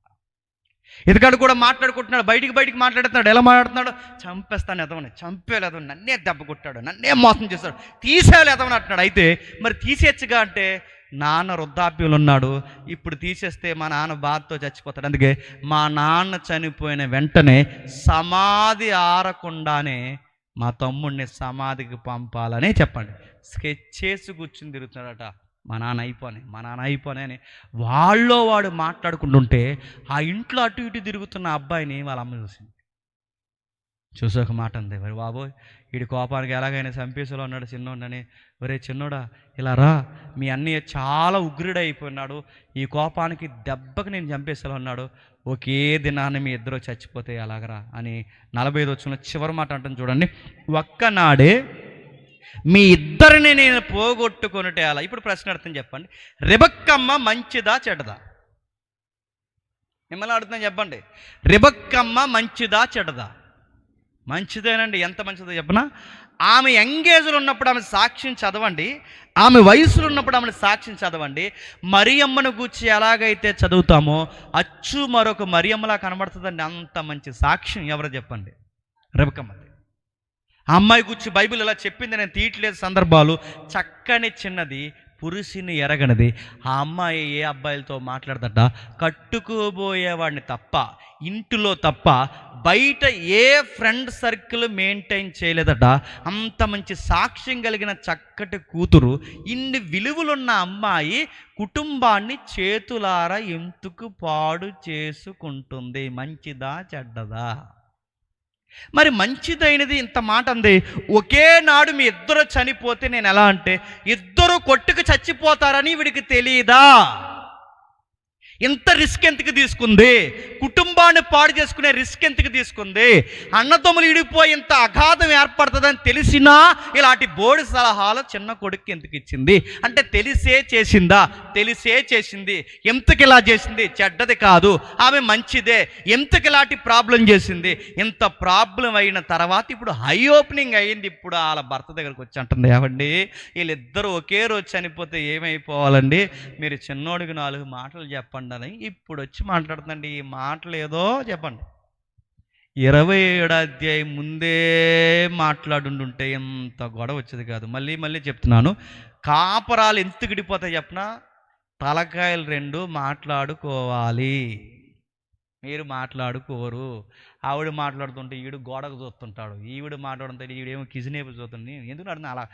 ఇతగాడు కూడా మాట్లాడుకుంటున్నాడు, బయటికి మాట్లాడుతున్నాడు. ఎలా మాట్లాడుతున్నాడు? చంపేస్తాను ఎదవని, చంపేలు ఎదవని, నన్నే దెబ్బ కొట్టాడు, నన్నే మోసం చేస్తాడు, తీసేయాలి ఎదవని అంటున్నాడు. అయితే మరి తీసేయచ్చుగా అంటే, నాన్న వృద్ధాప్యంలో ఉన్నాడు, ఇప్పుడు తీసేస్తే మా నాన్న బాధతో చచ్చిపోతాడు. అందుకే మా నాన్న చనిపోయిన వెంటనే సమాధి ఆరకుండానే మా తమ్ముడిని సమాధికి పంపాలని చెప్పండి. స్కెచ్ చేసి కూర్చుని తిరుగుతున్నాడట. మా నాన్న అయిపోనే అని వాడు మాట్లాడుకుంటుంటే ఆ ఇంట్లో అటు ఇటు తిరుగుతున్న అబ్బాయిని వాళ్ళ అమ్మ చూసి ఒక మాట అంది, మరి బాబోయ్ వీడి కోపానికి ఎలాగైనా చంపేసేలో ఉన్నాడు చిన్నోడని. ఒరే చిన్నోడా ఇలా రా, మీ అన్నయ్య చాలా ఉగ్రుడైపోయినాడు, ఈ కోపానికి దెబ్బకి నేను చంపేసేలా ఉన్నాడు, ఒకే దినాన్ని మీ ఇద్దరు చచ్చిపోతే ఎలాగరా అని 45 వచ్చిన చివరి మాట అంటాను చూడండి. ఒక్కనాడే మీ ఇద్దరిని నేను పోగొట్టుకొనుటే అలా. ఇప్పుడు ప్రశ్న అర్థం చెప్పండి, రెబెక్కమ్మ మంచిదా చెడ్డదా? మిమ్మల్ని అడుగుతున్నాను చెప్పండి, రెబెక్కమ్మ మంచిదా చెడ్డదా? మంచిదేనండి. ఎంత మంచిదో చెప్పనా? ఆమె ఎంగేజ్లో ఉన్నప్పుడు ఆమె సాక్ష్యం చదవండి, ఆమె వయసులో ఉన్నప్పుడు ఆమెను సాక్ష్యం చదవండి. మరియమ్మను గూర్చి ఎలాగైతే చదువుతామో అచ్చు మరొక మరియమ్మలా కనబడుతుందండి. అంత మంచి సాక్ష్యం ఎవరో చెప్పండి? రెబెక్కమ్మది. ఆ అమ్మాయి గురించి బైబిల్ ఇలా చెప్పింది, నేను తీయట్లేదు సందర్భాలు. చక్కని చిన్నది, పురుషుని ఎరగనిది. ఆ అమ్మాయి ఏ అబ్బాయిలతో మాట్లాడదట? కట్టుకోబోయేవాడిని తప్ప, ఇంటిలో తప్ప బయట ఏ ఫ్రెండ్ సర్కిల్ మెయింటైన్ చేయలేదట. అంత మంచి సాక్ష్యం కలిగిన చక్కటి కూతురు, ఇన్ని విలువలున్న అమ్మాయి కుటుంబాన్ని చేతులారా ఎందుకు పాడు చేసుకుంటుంది? మంచిదా చెడ్డదా? మరి మంచిదైనది ఇంత మాట అంది, ఒకే నాడు మీ ఇద్దరు చనిపోతే నేను ఎలా అంటే ఇద్దరు కొట్టుకు చచ్చిపోతారని వీడికి తెలియదా? ఇంత రిస్క్ ఎందుకు తీసుకుంది? కుటుంబాన్ని పాడు చేసుకునే రిస్క్ ఎందుకు తీసుకుంది? అన్నదమ్ములు ఇడిపోయి ఇంత అగాధం ఏర్పడుతుందని తెలిసినా ఇలాంటి బోర్డు సలహాలు చిన్న కొడుకు ఎందుకు ఇచ్చింది? అంటే తెలిసే చేసిందా? తెలిసే చేసింది. ఎంతకి ఇలా చేసింది? చెడ్డది కాదు, ఆమె మంచిదే. ఎంతకి ఇలాంటి ప్రాబ్లం చేసింది? ఇంత ప్రాబ్లం అయిన తర్వాత ఇప్పుడు హై ఓపెనింగ్ అయ్యింది. ఇప్పుడు వాళ్ళ భర్త దగ్గరకు వచ్చి అంటుంది, ఏమండి వీళ్ళిద్దరూ ఒకే రోజు చనిపోతే ఏమైపోవాలండి? మీరు చిన్నోడికి 4 మాటలు చెప్పండి అని ఇప్పుడు వచ్చి మాట్లాడుతుందండి. ఈ మాటలు ఏదో చెప్పండి, 27వ అధ్యాయం ముందే మాట్లాడుంటే ఎంత గొడవ వచ్చేది కాదు. మళ్ళీ చెప్తున్నాను, కాపరాలు ఎంత గిడిపోతాయి చెప్పనా? తలకాయలు 2 మాట్లాడుకోవాలి. మీరు మాట్లాడుకోరు. ఆవిడ మాట్లాడుతుంటే ఈడు గోడకు చూస్తుంటాడు, ఈవిడ మాట్లాడుతుంటే ఈవిడేమో కిజినేపు చూస్తుంది. ఎందుకు అర్థం? అలా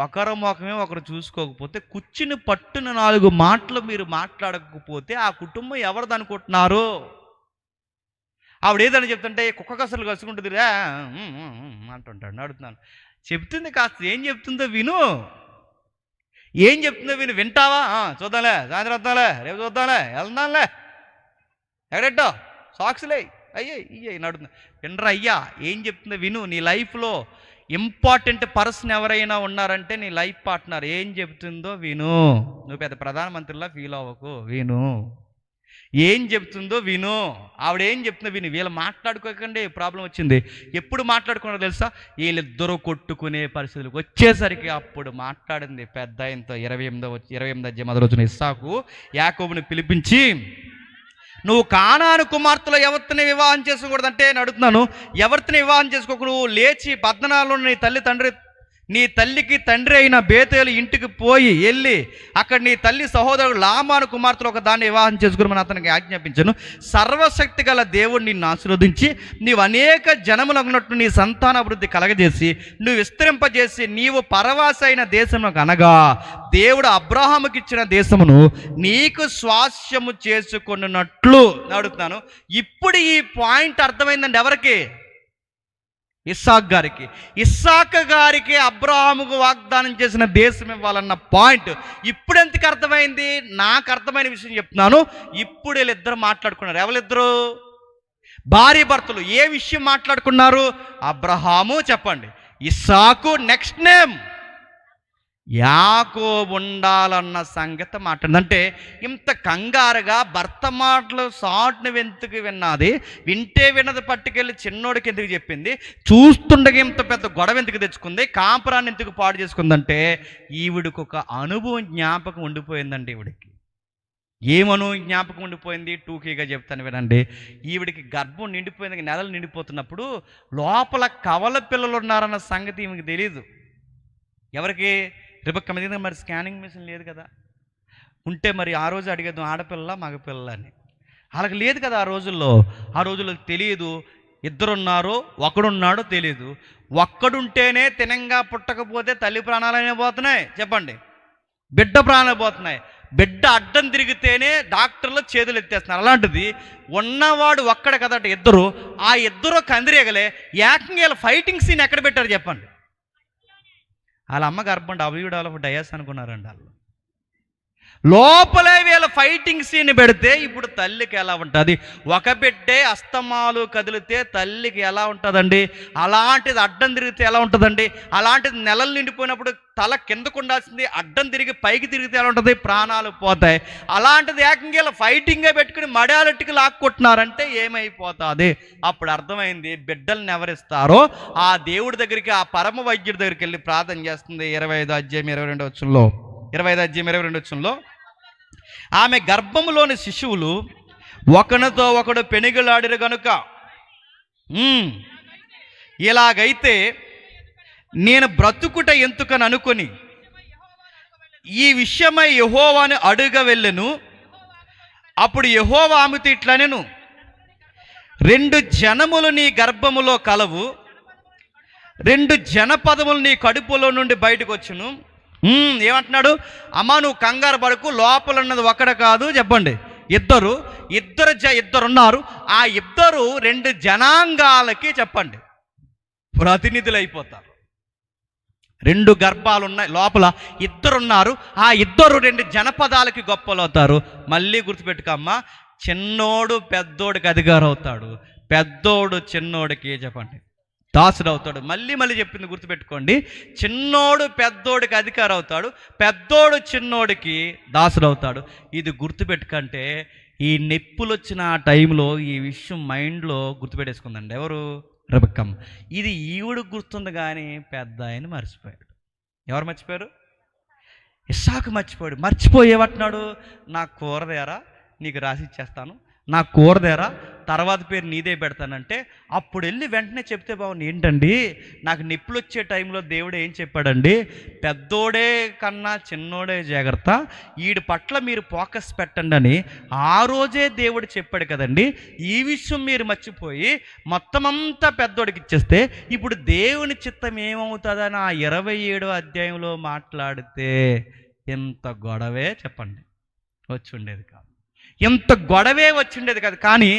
ఒకరు ముఖమే ఒకరు చూసుకోకపోతే, కూర్చుని పట్టున 4 మాటలు మీరు మాట్లాడకపోతే ఆ కుటుంబం ఎవరిది అనుకుంటున్నారు? ఆవిడ ఏదని చెప్తుంటే కుక్క కసలు కలుసుకుంటుందిరా అంటుంటాడు. అడుగుతున్నాను, చెప్తుంది కాస్త ఏం చెప్తుందో విను. ఏం చెప్తుందో వింటావా? చూద్దాంలే, సాయంత్రం వద్దాంలే, రేపు చూద్దాంలే, వెళ్దాంలే, ఎక్కడెట్టో సాక్స్లే అయ్యే నడుతుంది. వినరా అయ్యా, ఏం చెప్తుందో విను. నీ లైఫ్లో ఇంపార్టెంట్ పర్సన్ ఎవరైనా ఉన్నారంటే నీ లైఫ్ పార్ట్నర్. ఏం చెప్తుందో విను. నువ్వు పెద్ద ప్రధానమంత్రిలా ఫీల్ అవ్వకు, విను. ఏం చెప్తుందో విను. ఆవిడ ఏం చెప్తుందో విను. వీళ్ళు మాట్లాడుకోకండి, ప్రాబ్లం వచ్చింది. ఎప్పుడు మాట్లాడుకున్నారో తెలుసా? వీళ్ళిద్దరూ కొట్టుకునే పరిస్థితులకు వచ్చేసరికి అప్పుడు మాట్లాడింది పెద్ద ఆయనతో. 28వ అధ్యాయం మొదలు వచ్చిన ఇస్సాకు యాకోబుని పిలిపించి, నువ్వు కానాను కుమార్తెలో ఎవరిని వివాహం చేసుకోకూడదంటే అడుగుతున్నాను, ఎవరిని వివాహం చేసుకోకు. నువ్వు లేచి పద్నాలుగులో నీ తల్లికి తండ్రి అయిన బేతేలు ఇంటికి వెళ్ళి అక్కడ నీ తల్లి సహోదరుడు లామాను కుమార్తెలు ఒక దాన్ని వివాహం చేసుకుని అతనికి ఆజ్ఞాపించను. సర్వశక్తి గల దేవుడు నిన్ను ఆశీర్వదించి నీవు అనేక జనములన్నట్టు నీ సంతానాభివృద్ధి కలగజేసి నువ్వు విస్తరింపజేసి నీవు పరవాసి అయిన దేశమునకు అనగా దేవుడు అబ్రహాముకి ఇచ్చిన దేశమును నీకు స్వాస్యము చేసుకున్నట్లు అడుగుతున్నాను. ఇప్పుడు ఈ పాయింట్ అర్థమైందండి ఎవరికి? ఇస్సాకు గారికి. ఇస్సాకు గారికి అబ్రహాముకు వాగ్దానం చేసిన దేశం ఇవ్వాలన్న పాయింట్ ఇప్పుడు ఎందుకు అర్థమైంది? నాకు అర్థమైన విషయం చెప్తున్నాను. ఇప్పుడు వీళ్ళిద్దరు మాట్లాడుకున్నారు. ఎవరిద్దరు? భార్య భర్తలు. ఏ విషయం మాట్లాడుకున్నారు? అబ్రహాము చెప్పండి, ఇస్సాకు, నెక్స్ట్ నేమ్ యాకోబు ఉండాలన్న సంగతి మాట్లాడింది. అంటే ఇంత కంగారుగా భర్త మాటలు సాటును వెంతుకు విన్నది, విన్నది పట్టుకెళ్ళి చిన్నోడికి ఎందుకు చెప్పింది, చూస్తుండగా ఇంత పెద్ద గొడవ ఎందుకు తెచ్చుకుంది, కాపురాన్ని ఎందుకు పాడు చేసుకుందంటే ఈవిడికి ఒక అనుభవం జ్ఞాపకం ఉండిపోయిందండి. ఈవిడికి జ్ఞాపకం ఉండిపోయింది? టూకీగా చెప్తాను వినండి. ఈవిడికి గర్భం నిండిపోయింది, నెలలు నిండిపోతున్నప్పుడు లోపల కవల పిల్లలు ఉన్నారన్న సంగతి ఈమెకి తెలియదు. ఎవరికి? రిబక్క మీద. మరి స్కానింగ్ మిషన్ లేదు కదా, ఉంటే మరి ఆ రోజు అడిగేద్దాం ఆడపిల్ల మగపిల్ల అని. వాళ్ళకి లేదు కదా ఆ రోజుల్లో తెలియదు. ఇద్దరున్నారు, ఒకడున్నాడో తెలియదు. ఒక్కడుంటేనే తినంగా పుట్టకపోతే తల్లి ప్రాణాలనే పోతున్నాయి చెప్పండి, బిడ్డ ప్రాణాలు పోతున్నాయి. బిడ్డ అడ్డం తిరిగితేనే డాక్టర్లు చేతులు ఎత్తేస్తున్నారు. అలాంటిది ఉన్నవాడు ఒక్కడ కదట ఇద్దరు. ఆ ఇద్దరు కందిరేగలే ఏకంగా ఫైటింగ్ సీన్ ఎక్కడ పెట్టారు చెప్పండి? వాళ్ళ అమ్మ గర్భం డయాస్ అనుకున్నారండి వాళ్ళు. లోపలే వీళ్ళ ఫైటింగ్ సీన్ పెడితే ఇప్పుడు తల్లికి ఎలా ఉంటుంది? ఒక బిడ్డే అస్తమాలు కదిలితే తల్లికి ఎలా ఉంటుందండి? అలాంటిది అడ్డం తిరిగితే ఎలా ఉంటుందండి? అలాంటిది నెలలు నిండిపోయినప్పుడు తల కిందకు ఉండాల్సింది అడ్డం తిరిగి పైకి తిరిగితే ఎలా ఉంటుంది? ప్రాణాలు పోతాయి. అలాంటిది ఏకంగా ఫైటింగ్గా పెట్టుకుని మడాలెట్టుకు లాక్కొట్టున్నారంటే ఏమైపోతుంది? అప్పుడు అర్థమైంది బిడ్డల్ని ఎవరిస్తారో ఆ దేవుడి దగ్గరికి, ఆ పరమ వైద్యుడి దగ్గరికి వెళ్ళి ప్రార్థన చేస్తుంది. 25వ అధ్యాయం 22వ వచనంలో ఆమె గర్భములోని శిశువులు ఒకనితో ఒకడు పెనుగులాడిరు గనుక, ఇలాగైతే నేను బ్రతుకుట ఎందుకని అనుకొని ఈ విషయమై యెహోవాను అడుగ వెళ్ళెను. అప్పుడు యెహోవా ఆమెతో ఇట్లనెను, 2 జనములు నీ గర్భములో కలవు, 2 జనపదములు నీ కడుపులో నుండి బయటకు వచ్చును. ఏమంటున్నాడు? అమ్మా నువ్వు కంగారు పడకు, లోపల ఉన్నది ఒకడ కాదు చెప్పండి, ఇద్దరున్నారు. ఆ ఇద్దరు 2 జనాంగాలకి చెప్పండి ప్రతినిధులు అయిపోతారు. 2 గర్భాలు ఉన్నాయి, లోపల ఇద్దరున్నారు, ఆ ఇద్దరు 2 జనపదాలకి గొప్పలవుతారు. మళ్ళీ గుర్తుపెట్టుకమ్మా, చిన్నోడు పెద్దోడికి అధికారం అవుతాడు, పెద్దోడు చిన్నోడికి చెప్పండి దాసుడు అవుతాడు. మళ్ళీ చెప్పింది గుర్తుపెట్టుకోండి, చిన్నోడు పెద్దోడికి అధికారం అవుతాడు, పెద్దోడు చిన్నోడికి దాసుడు అవుతాడు. ఇది గుర్తుపెట్టుకంటే ఈ నొప్పులు వచ్చిన ఆ టైంలో ఈ విషయం మైండ్లో గుర్తుపెట్టేసుకుందండి. ఎవరు? రెబెక్కమ్మ. ఇది ఈవిడికి గుర్తుంది కానీ పెద్ద ఆయన మర్చిపోయాడు. ఎవరు మర్చిపోయారు? ఇస్సాకు మర్చిపోయాడు. మర్చిపోయేవట్నాడు, నా కూరదేరా నీకు రాసి ఇచ్చేస్తాను, నా కూరదేరా తర్వాత పేరు నీదే పెడతానంటే, అప్పుడు వెళ్ళి వెంటనే చెప్తే బాగుంది. ఏంటండి నాకు నిప్పులు వచ్చే టైంలో దేవుడు ఏం చెప్పాడండి, పెద్దోడే కన్నా చిన్నోడే జాగ్రత్త, వీడి పట్ల మీరు ఫోకస్ పెట్టండి అని ఆ రోజే దేవుడు చెప్పాడు కదండి. ఈ విషయం మీరు మర్చిపోయి మొత్తం అంతా పెద్దోడికి ఇచ్చేస్తే ఇప్పుడు దేవుని చిత్తం ఏమవుతుందని ఆ 27వ అధ్యాయంలో మాట్లాడితే ఎంత గొడవే చెప్పండి వచ్చి ఉండేది కాదు. ఎంత గొడవే వచ్చిండేది కాదు. కానీ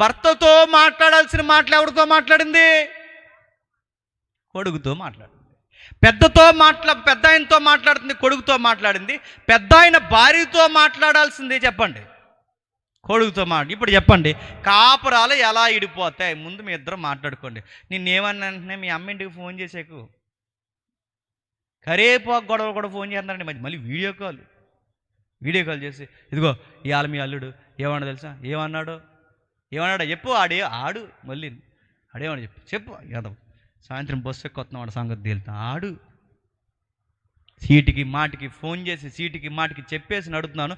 భర్తతో మాట్లాడాల్సిన మాటలు ఎవరితో మాట్లాడింది? కొడుకుతో మాట్లాడింది. పెద్ద ఆయనతో మాట్లాడుతుంది, కొడుకుతో మాట్లాడింది. పెద్ద ఆయన భార్యతో మాట్లాడాల్సిందే చెప్పండి, కొడుకుతో ఇప్పుడు చెప్పండి, కాపురాలు ఎలా ఇడిపోతాయి? ముందు మీ ఇద్దరు మాట్లాడుకోండి. నిన్నేమన్నా వెంటనే మీ అమ్మ ఇంటికి ఫోన్ చేసేకు కరేపాకు గొడవలు కూడా ఫోన్ చేస్తున్నారండి. మళ్ళీ వీడియో కాల్ చేసి, ఇదిగో ఇవాళ మీ అల్లుడు ఏమన్నా తెలుసా, ఏమన్నాడు చెప్పు, ఆడు మళ్ళీ ఆడేమన్నా చెప్పు యాదవ్, సాయంత్రం బస్సు ఎక్కుతున్నాం వాడు సంగతి తేలుతా, ఆడు సీటికి మాటికి ఫోన్ చేసి సీటికి మాటికి చెప్పేసి నడుతున్నాను.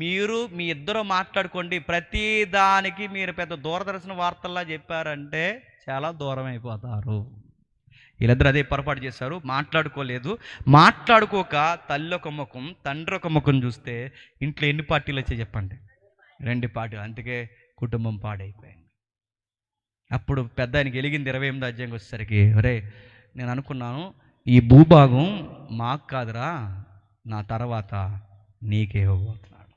మీరు మీ ఇద్దరు మాట్లాడుకోండి. ప్రతి దానికి మీరు పెద్ద దూరదర్శన వార్తల్లా చెప్పారంటే చాలా దూరం అయిపోతారు. వీళ్ళిద్దరు అదే పొరపాటు చేశారు, మాట్లాడుకోలేదు. మాట్లాడుకోక తల్లి ఒక ముఖం తండ్రి ఒక ముఖం చూస్తే ఇంట్లో ఎన్ని పార్టీలు వచ్చాయి చెప్పండి? 2 పార్టీలు. అందుకే కుటుంబం పాడైపోయింది. అప్పుడు పెద్ద ఆయనకి వెలిగింది 28వ అధ్యాయంకి వచ్చేసరికి, ఒరే నేను అనుకున్నాను ఈ భూభాగం మాకు కాదురా, నా తర్వాత నీకే ఇవ్వబోతున్నాడు.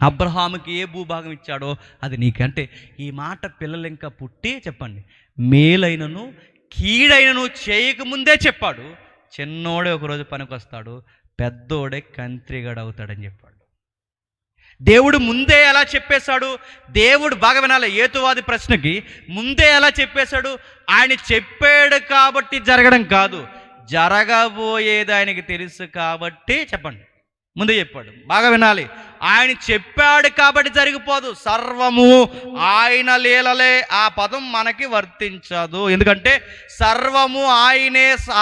అబ్రహాముకి ఏ భూభాగం ఇచ్చాడో అది నీకంటే ఈ మాట పిల్లలు ఇంకా పుట్టి చెప్పండి మేలైనను కీడైనను చేయకముందే చెప్పాడు. చిన్నోడే ఒకరోజు పనికొస్తాడు, పెద్దోడే కంత్రిగడవుతాడని చెప్పాడు. దేవుడు ముందే ఎలా చెప్పేశాడు? దేవుడు బాగా వినాలి, ఏతువాది ప్రశ్నకి ముందే ఎలా చెప్పేశాడు? ఆయన చెప్పాడు కాబట్టి జరగడం కాదు, జరగబోయేది ఆయనకి తెలుసు కాబట్టి చెప్పండి ముందే చెప్పాడు. బాగా వినాలి, ఆయన చెప్పాడు కాబట్టి జరిగిపోదు. సర్వము ఆయన లీలలే. ఆ పదం మనకి వర్తించదు. ఎందుకంటే సర్వము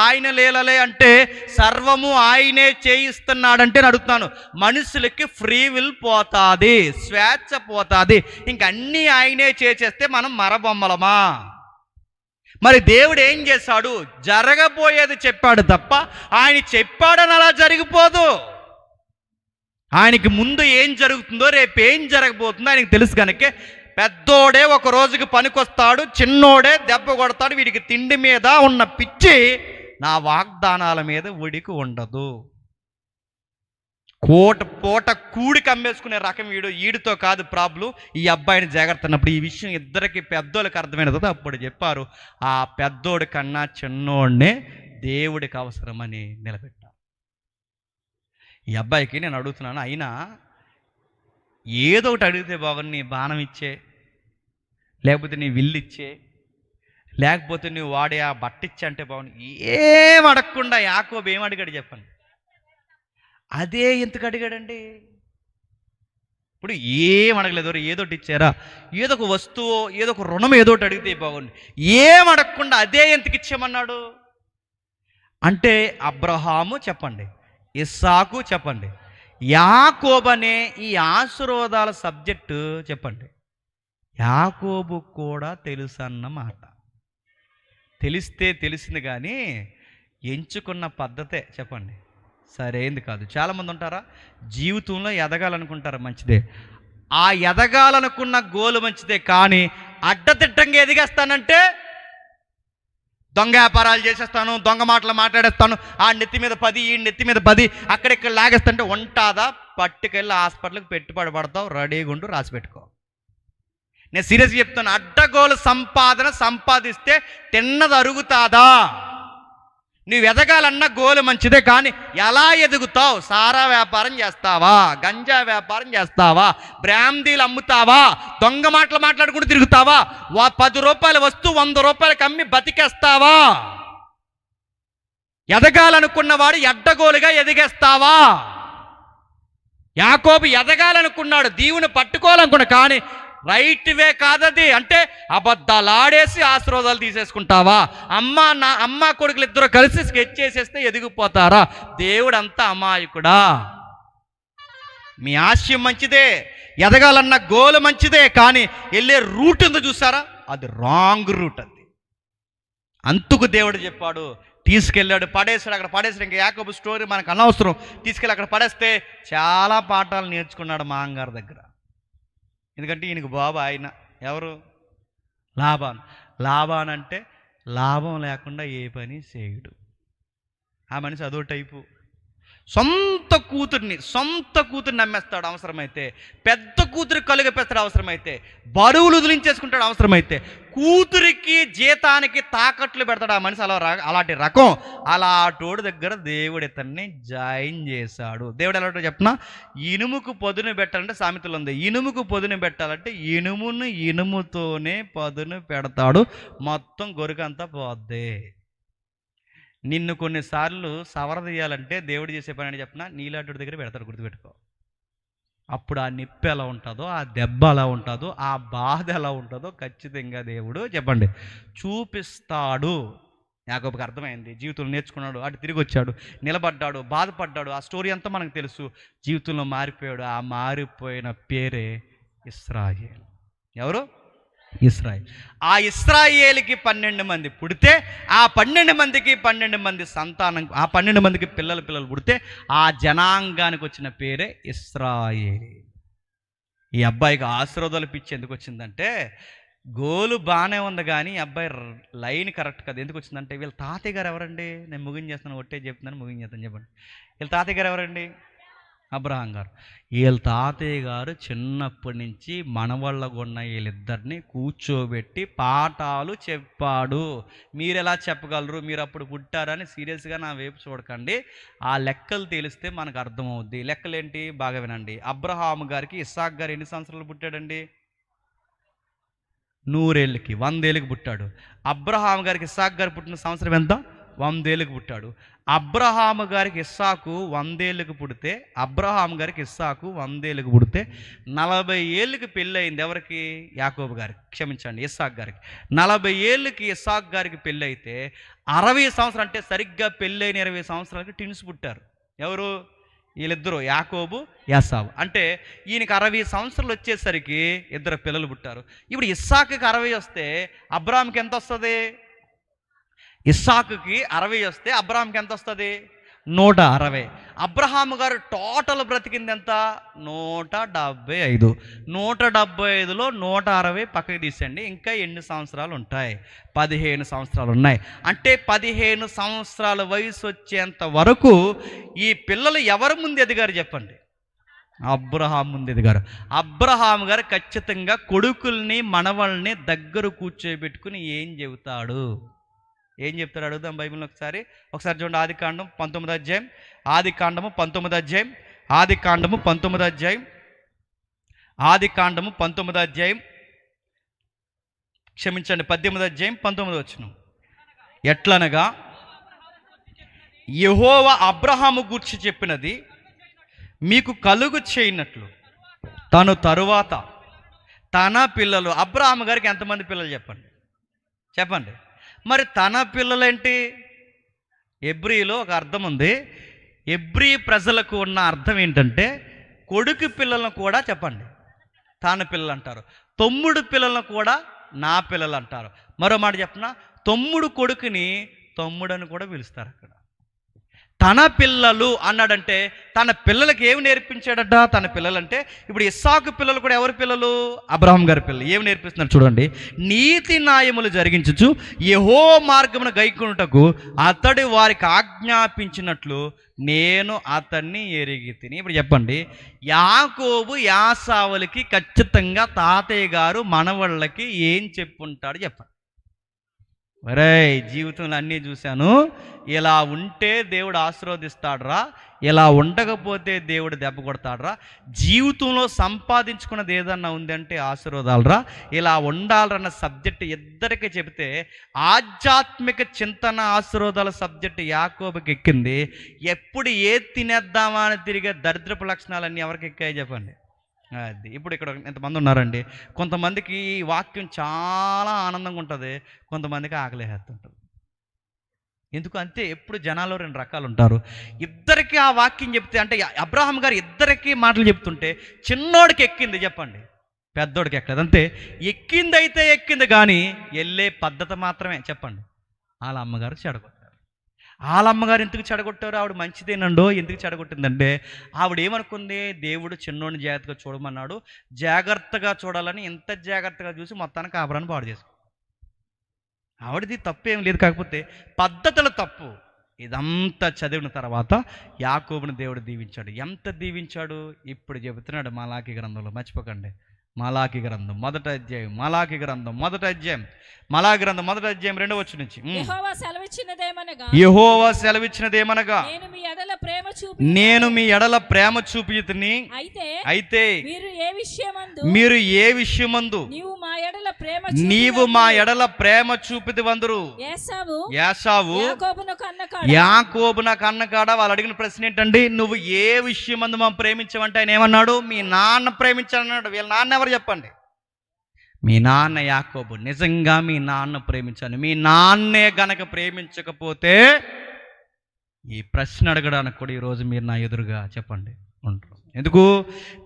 ఆయన లీలలే అంటే సర్వము ఆయనే చేయిస్తున్నాడంటే అడుగుతున్నాను, మనుషులకి ఫ్రీ విల్ పోతుంది, స్వేచ్ఛ పోతుంది. ఇంకన్నీ ఆయనే చేసేస్తే మనం మరబొమ్మలమా? మరి దేవుడు ఏం చేశాడు? జరగబోయేది చెప్పాడు తప్ప ఆయన చెప్పాడని అలా జరిగిపోదు. ఆయనకి ముందు ఏం జరుగుతుందో రేపు ఏం జరగబోతుందో ఆయనకి తెలుసు కనుక పెద్దోడే ఒక రోజుకి పనికొస్తాడు, చిన్నోడే దెబ్బ కొడతాడు. వీడికి తిండి మీద ఉన్న పిచ్చి నా వాగ్దానాల మీద వీడికి ఉండదు. పూట కూడికి అమ్మేసుకునే రకం వీడితో కాదు ప్రాబ్లం. ఈ అబ్బాయిని జాగ్రత్త అన్నప్పుడు ఈ విషయం ఇద్దరికి పెద్దోళ్ళకి అర్థమైన తర్వాత అప్పుడు చెప్పారు, ఆ పెద్దోడి కన్నా చిన్నోడినే దేవుడికి అవసరమని నిలబెట్టారు. ఈ అబ్బాయికి నేను అడుగుతున్నాను, అయినా ఏదో ఒకటి అడిగితే బాగుంది, నీ బాణం ఇచ్చే, లేకపోతే నీ విల్లు ఇచ్చే, లేకపోతే నువ్వు వాడే ఆ బట్ట ఇచ్చే అంటే బాగుంది. ఏం అడగకుండా యాకోబు ఏం అడిగాడు చెప్పండి? అదే ఎందుకు అడిగాడండి? ఇప్పుడు ఏం అడగలేదు, ఏదోటి ఇచ్చారా, ఏదో ఒక వస్తువు, ఏదో ఒక రుణం ఏదోటి అడిగితే బాగుంది. ఏం అడగకుండా అదే ఎందుకు ఇచ్చామన్నాడు అంటే అబ్రహాము చెప్పండి, ఇస్సాకు చెప్పండి, యాకోబనే ఈ ఆశీర్వాదాల సబ్జెక్టు చెప్పండి యాకోబు కూడా తెలుసు అన్నమాట. తెలిసింది కానీ ఎంచుకున్న పద్ధతే చెప్పండి సరైంది కాదు. చాలామంది ఉంటారా, జీవితంలో ఎదగాలనుకుంటారు, మంచిదే. ఆ ఎదగాలనుకున్న గోలు మంచిదే, కానీ అడ్డదిడ్డంగా ఎదిగేస్తానంటే దొంగ వ్యాపారాలు చేసేస్తాను, దొంగ మాటలు మాట్లాడేస్తాను, ఆ నెత్తి మీద 10 ఈ నెత్తి మీద 10 అక్కడిక్కడ లాగేస్తుంటే ఉంటాదా? పట్టుకెళ్ళి హాస్పిటల్కి పెట్టుబడి పడతావు, రెడీగా ఉండు, రాసి పెట్టుకో. నేను సీరియస్గా చెప్తాను, అడ్డగోలు సంపాదిస్తే తిన్నది అరుగుతాదా? నువ్వు ఎదగాలన్న గోలు మంచిదే, కానీ ఎలా ఎదుగుతావు? సారా వ్యాపారం చేస్తావా? గంజా వ్యాపారం చేస్తావా? బ్రాందీలు అమ్ముతావా? దొంగ మాటలు మాట్లాడుకుంటూ తిరుగుతావా? 10 రూపాయల వస్తువు 100 రూపాయలకి అమ్మి బతికేస్తావా? ఎదగాలనుకున్నవాడు అడ్డగోలుగా ఎదిగేస్తావా? యాకోబు ఎదగాలనుకున్నాడు, దీవుని పట్టుకోవాలనుకున్నాడు, కానీ రైట్ వే కాదది. అంటే అబద్ధాలు ఆడేసి ఆశీర్వాదాలు తీసేసుకుంటావా? అమ్మ కొడుకులు ఇద్దరు కలిసి స్కెచ్ చేసేస్తే ఎదిగిపోతారా? దేవుడు అంతా అమాయకుడా? మీ ఆశయం మంచిదే, ఎదగాలన్న గోలు మంచిదే, కానీ వెళ్ళే రూట్ ఉందో చూసారా, అది రాంగ్ రూట్. అది అందుకు దేవుడు చెప్పాడు, తీసుకెళ్ళాడు, పడేసాడు. అక్కడ పడేసాడు. ఇంకా యాకోబు స్టోరీ మనకు అనవసరం. తీసుకెళ్ళి అక్కడ పడేస్తే చాలా పాఠాలు నేర్చుకున్నాడు మా అంగారు దగ్గర. ఎందుకంటే ఈయనకు బాబు ఆయన ఎవరు? లాబాన్ అంటే లాభం లేకుండా ఏ పని చేయడు. ఆ మనిషి అదో టైపు. సొంత కూతుర్ని నమ్మేస్తాడు అవసరమైతే, పెద్ద కూతురికి కలుగపేస్తాడు అవసరమైతే, బరువులు వదిలించేసుకుంటాడు అవసరమైతే, కూతురికి జీతానికి తాకట్లు పెడతాడు ఆ మనిషి. అలాంటి రకం. అలాంటోడి దగ్గర దేవుడు ఇతన్ని జాయిన్ చేశాడు. దేవుడు ఎలాంటో చెప్పిన, ఇనుముకు పదును పెట్టాలంటే సామెతలు ఉంది, ఇనుముకు పదును పెట్టాలంటే ఇనుముతోనే పదును పెడతాడు, మొత్తం గొరుకంతా పోద్ది. నిన్ను కొన్నిసార్లు సవర తీయాలంటే దేవుడు చేసే పని అని చెప్పిన, నీలాంటి దగ్గర పెడతాడు, గుర్తుపెట్టుకో. అప్పుడు ఆ నిప్పు ఎలా ఉంటుందో, ఆ దెబ్బ ఎలా ఉంటుందో, ఆ బాధ ఎలా ఉంటుందో ఖచ్చితంగా దేవుడు చెప్పండి చూపిస్తాడు. యాకోబుకి అర్థమైంది, జీవితంలో నేర్చుకున్నాడు, అటు తిరిగి వచ్చాడు, నిలబడ్డాడు, బాధపడ్డాడు. ఆ స్టోరీ అంతా మనకు తెలుసు. జీవితంలో మారిపోయాడు. ఆ మారిపోయిన పేరే ఇశ్రాయేలు. ఎవరు? ఇశ్రాయేల్. ఆ ఇశ్రాయేలుకి 12 మంది పుడితే, ఆ 12 మందికి 12 మంది సంతానం, ఆ 12 మందికి పిల్లలు పుడితే ఆ జనాంగానికి వచ్చిన పేరే ఇశ్రాయేల్. ఈ అబ్బాయికి ఆశీర్వాదాలు పిచ్చి ఎందుకు వచ్చిందంటే, గోలు బాగానే ఉంది కానీ అబ్బాయి లైన్ కరెక్ట్ కదా. ఎందుకు వచ్చిందంటే, వీళ్ళ తాతయ్య గారు ఎవరండి? నేను ముగించేస్తాను, ఒట్టే చెప్తున్నాను, ముగించేస్తాను. చెప్పండి, వీళ్ళ తాతయ్య గారు ఎవరండి? అబ్రహాం గారు. వీళ్ళ తాతయ్య గారు చిన్నప్పటి నుంచి మనవళ్ళగున్న వీళ్ళిద్దరిని కూర్చోబెట్టి పాఠాలు చెప్పాడు. మీరు ఎలా చెప్పగలరు? మీరు అప్పుడు పుట్టారని సీరియస్గా నా వైపు చూడకండి. ఆ లెక్కలు తెలిస్తే మనకు అర్థమవుద్ది. లెక్కలేంటి? బాగా వినండి. అబ్రహాం గారికి ఇస్సాక్ గారు ఎన్ని సంవత్సరాలు పుట్టాడండి? 100 ఏళ్ళకి, 100 ఏళ్ళకి పుట్టాడు. అబ్రహాం గారికి ఇస్సాక్ గారు పుట్టిన సంవత్సరం ఎంత? 100 ఏళ్ళకి పుట్టాడు. అబ్రహాము గారికి ఇస్సాకు 100 ఏళ్ళకి పుడితే, 100 ఏళ్ళకి పుడితే 40 ఏళ్ళకి పెళ్ళి అయింది. ఎవరికి? యాకోబు గారికి, క్షమించండి, ఇస్సాక్ గారికి. 40 ఏళ్ళకి ఇస్సాక్ గారికి పెళ్ళి అయితే 60 సంవత్సరాలు, అంటే సరిగ్గా పెళ్ళైన 20 సంవత్సరాలకి ట్విన్స్ పుట్టారు. ఎవరు? వీళ్ళిద్దరూ, యాకోబు, యాసావు. అంటే ఈయనకి 60 సంవత్సరాలు వచ్చేసరికి 2 పిల్లలు పుట్టారు. ఇప్పుడు ఇస్సాకుకి 60 వస్తే అబ్రాహాంకి ఎంత వస్తుంది? ఇస్సాకుకి 60 వస్తే అబ్రహాంకి ఎంత వస్తుంది? 160. అబ్రహాము గారు టోటల్ బ్రతికింది ఎంత? 175. 175లో 160 పక్కకి తీసండి, ఇంకా ఎన్ని సంవత్సరాలు ఉంటాయి? 15 సంవత్సరాలు ఉన్నాయి. అంటే 15 సంవత్సరాల వయసు వచ్చేంత వరకు ఈ పిల్లలు ఎవరి ముందు ఎదిగారు చెప్పండి? అబ్రహాం ముందు ఎదిగారు. అబ్రహాం గారు ఖచ్చితంగా కొడుకుల్ని మనవల్ని దగ్గర కూర్చోబెట్టుకుని ఏం చెబుతాడు? ఏం చెప్తాడు అడుగుదాం బైబిల్ని ఒకసారి చూడండి. ఆదికాండం 19వ అధ్యాయం, ఆదికాండము 19వ అధ్యాయం, ఆదికాండము 19వ అధ్యాయం, ఆదికాండము 19వ అధ్యాయం, క్షమించండి 18వ అధ్యాయం 19వ వచనం. ఎట్లనగా యెహోవా అబ్రహాము గూర్చి చెప్పినది మీకు కలుగు చేయనట్లు తను తరువాత తన పిల్లలు. అబ్రహాము గారికి ఎంతమంది పిల్లలు చెప్పండి. మరి తన పిల్లలేంటి? ఎబ్రీలో ఒక అర్థం ఉంది. ఎబ్రీ ప్రజలకు ఉన్న అర్థం ఏంటంటే, కొడుకు పిల్లలను కూడా చెప్పండి తన పిల్లలు అంటారు, తమ్ముడు పిల్లలను కూడా నా పిల్లలు అంటారు. మరో మాట చెప్పిన, తమ్ముడు కొడుకుని తమ్ముడని కూడా పిలుస్తారు. అక్కడ తన పిల్లలు అన్నాడంటే తన పిల్లలకి ఏమి నేర్పించాడట? తన పిల్లలంటే ఇప్పుడు ఇస్సాకు పిల్లలు కూడా ఎవరి పిల్లలు? అబ్రహాం గారి పిల్లలు. ఏమి నేర్పిస్తున్నారు చూడండి. నీతి న్యాయములు జరిగించుచు యెహోవా మార్గమును గైకొనుటకు అతడు వారికి ఆజ్ఞాపించినట్లు నేను అతన్ని ఎరిగి తిని. ఇప్పుడు చెప్పండి, యాకోబు యాసావులకి ఖచ్చితంగా తాతయ్య గారు మనవళ్ళకి ఏం చెప్పుంటాడు చెప్పండి. ఒరే, జీవితంలో అన్నీ చూశాను, ఇలా ఉంటే దేవుడు ఆశీర్వదిస్తాడురా, ఇలా ఉండకపోతే దేవుడు దెబ్బ కొడతాడురా, జీవితంలో సంపాదించుకున్నది ఏదన్నా ఉందంటే ఆశీర్వాదాలరా, ఇలా ఉండాలన్న సబ్జెక్ట్ ఇద్దరికి చెబితే ఆధ్యాత్మిక చింతన ఆశీర్వాదాల సబ్జెక్ట్ యాకోబుకి ఎక్కింది. ఎప్పుడు ఏది తినేద్దామా అని తిరిగే దరిద్రపు లక్షణాలన్నీ ఎవరికి ఎక్కాయి చెప్పండి? అది. ఇప్పుడు ఇక్కడ ఎంతమంది ఉన్నారండి, కొంతమందికి ఈ వాక్యం చాలా ఆనందంగా ఉంటుంది, కొంతమందికి ఆకలేస్తుంటుంది. ఎందుకు అంతే, ఎప్పుడు జనాల్లో రెండు రకాలు ఉంటారు. ఇద్దరికి ఆ వాక్యం చెప్తే, అంటే అబ్రహాం గారు ఇద్దరికి మాటలు చెప్తుంటే చిన్నోడికి ఎక్కింది చెప్పండి, పెద్దోడికి ఎక్కలేదు. అంతే, ఎక్కింది అయితే ఎక్కింది, కానీ వెళ్ళే పద్ధతి మాత్రమే చెప్పండి. వాళ్ళ అమ్మగారు చెడగొట్టారు. వాళ్ళ అమ్మగారు ఎందుకు చెడగొట్టారు? ఆవిడ మంచిదేనండో. ఎందుకు చెడగొట్టిందంటే ఆవిడ ఏమనుకుంది, దేవుడు చిన్నోడిని జాగ్రత్తగా చూడమన్నాడు, జాగ్రత్తగా చూడాలని ఎంత జాగ్రత్తగా చూసి మొత్తానికి కాపురాన్ని పాడు చేసుకుంది. ఆవిడది తప్పేం లేదు, కాకపోతే పద్ధతుల తప్పు. ఇదంతా చదివిన తర్వాత యాకోబుని దేవుడు దీవించాడు. ఎంత దీవించాడు ఇప్పుడు చెబుతున్నాడు మలాకి గ్రంథంలో. మర్చిపోకండి, మలాకి గ్రంథం మొదటి అధ్యాయం, మలాకి గ్రంథం మొదటి అధ్యాయం, మలాకి గ్రంథం మొదటి అధ్యాయం 2వ వచనం నుంచి. యెహోవా సెలవిచ్చినదేమనగా నేను మీ ఎడల ప్రేమ చూపితిని, అయితే మీరు ఏ విషయమందు నీవు మా ఎడల ప్రేమ చూపితివందురు. యాసావు యాకోబున కన్నకాడ. వాళ్ళు అడిగిన ప్రశ్న ఏంటండి, నువ్వు ఏ విషయమందు మా ప్రేమించమంటే ఆయన ఏమన్నాడు? మీ నాన్న ప్రేమించాలన్నాడు. వీళ్ళ నాన్న ఎవరు చెప్పండి? మీ నాన్న యాకోబు. నిజంగా మీ నాన్న ప్రేమించాను. మీ నాన్నే గనక ప్రేమించకపోతే ఈ ప్రశ్న అడగడానికి కూడా ఈరోజు మీరు నా ఎదురుగా చెప్పండి ఉంటారు. ఎందుకు?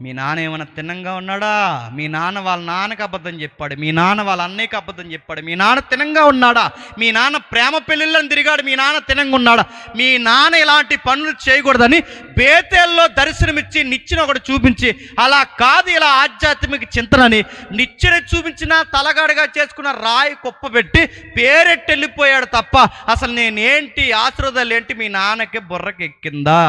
మీ నాన్న ఏమైనా తిన్నంగా ఉన్నాడా? మీ నాన్న వాళ్ళ నాన్నకి అబద్ధం చెప్పాడు, మీ నాన్న వాళ్ళ అన్నయ్యకి అబద్ధం చెప్పాడు, మీ నాన్న తినంగా ఉన్నాడా? మీ నాన్న ప్రేమ పెళ్ళిళ్ళని తిరిగాడు, మీ నాన్న తినంగా ఉన్నాడా? మీ నాన్న ఇలాంటి పనులు చేయకూడదని బేతేల్లో దర్శనమిచ్చి నిచ్చెన ఒకటి చూపించి, అలా కాదు ఇలా ఆధ్యాత్మిక చింతనని నిచ్చెన చూపించిన తలగాడుగా చేసుకున్న రాయి కుప్ప పెట్టి పేరెట్టి వెళ్ళిపోయాడు తప్ప అసలు నేనేంటి ఆశీర్వాదాలు ఏంటి మీ నాన్నకి బుర్రకి ఎక్కిందా?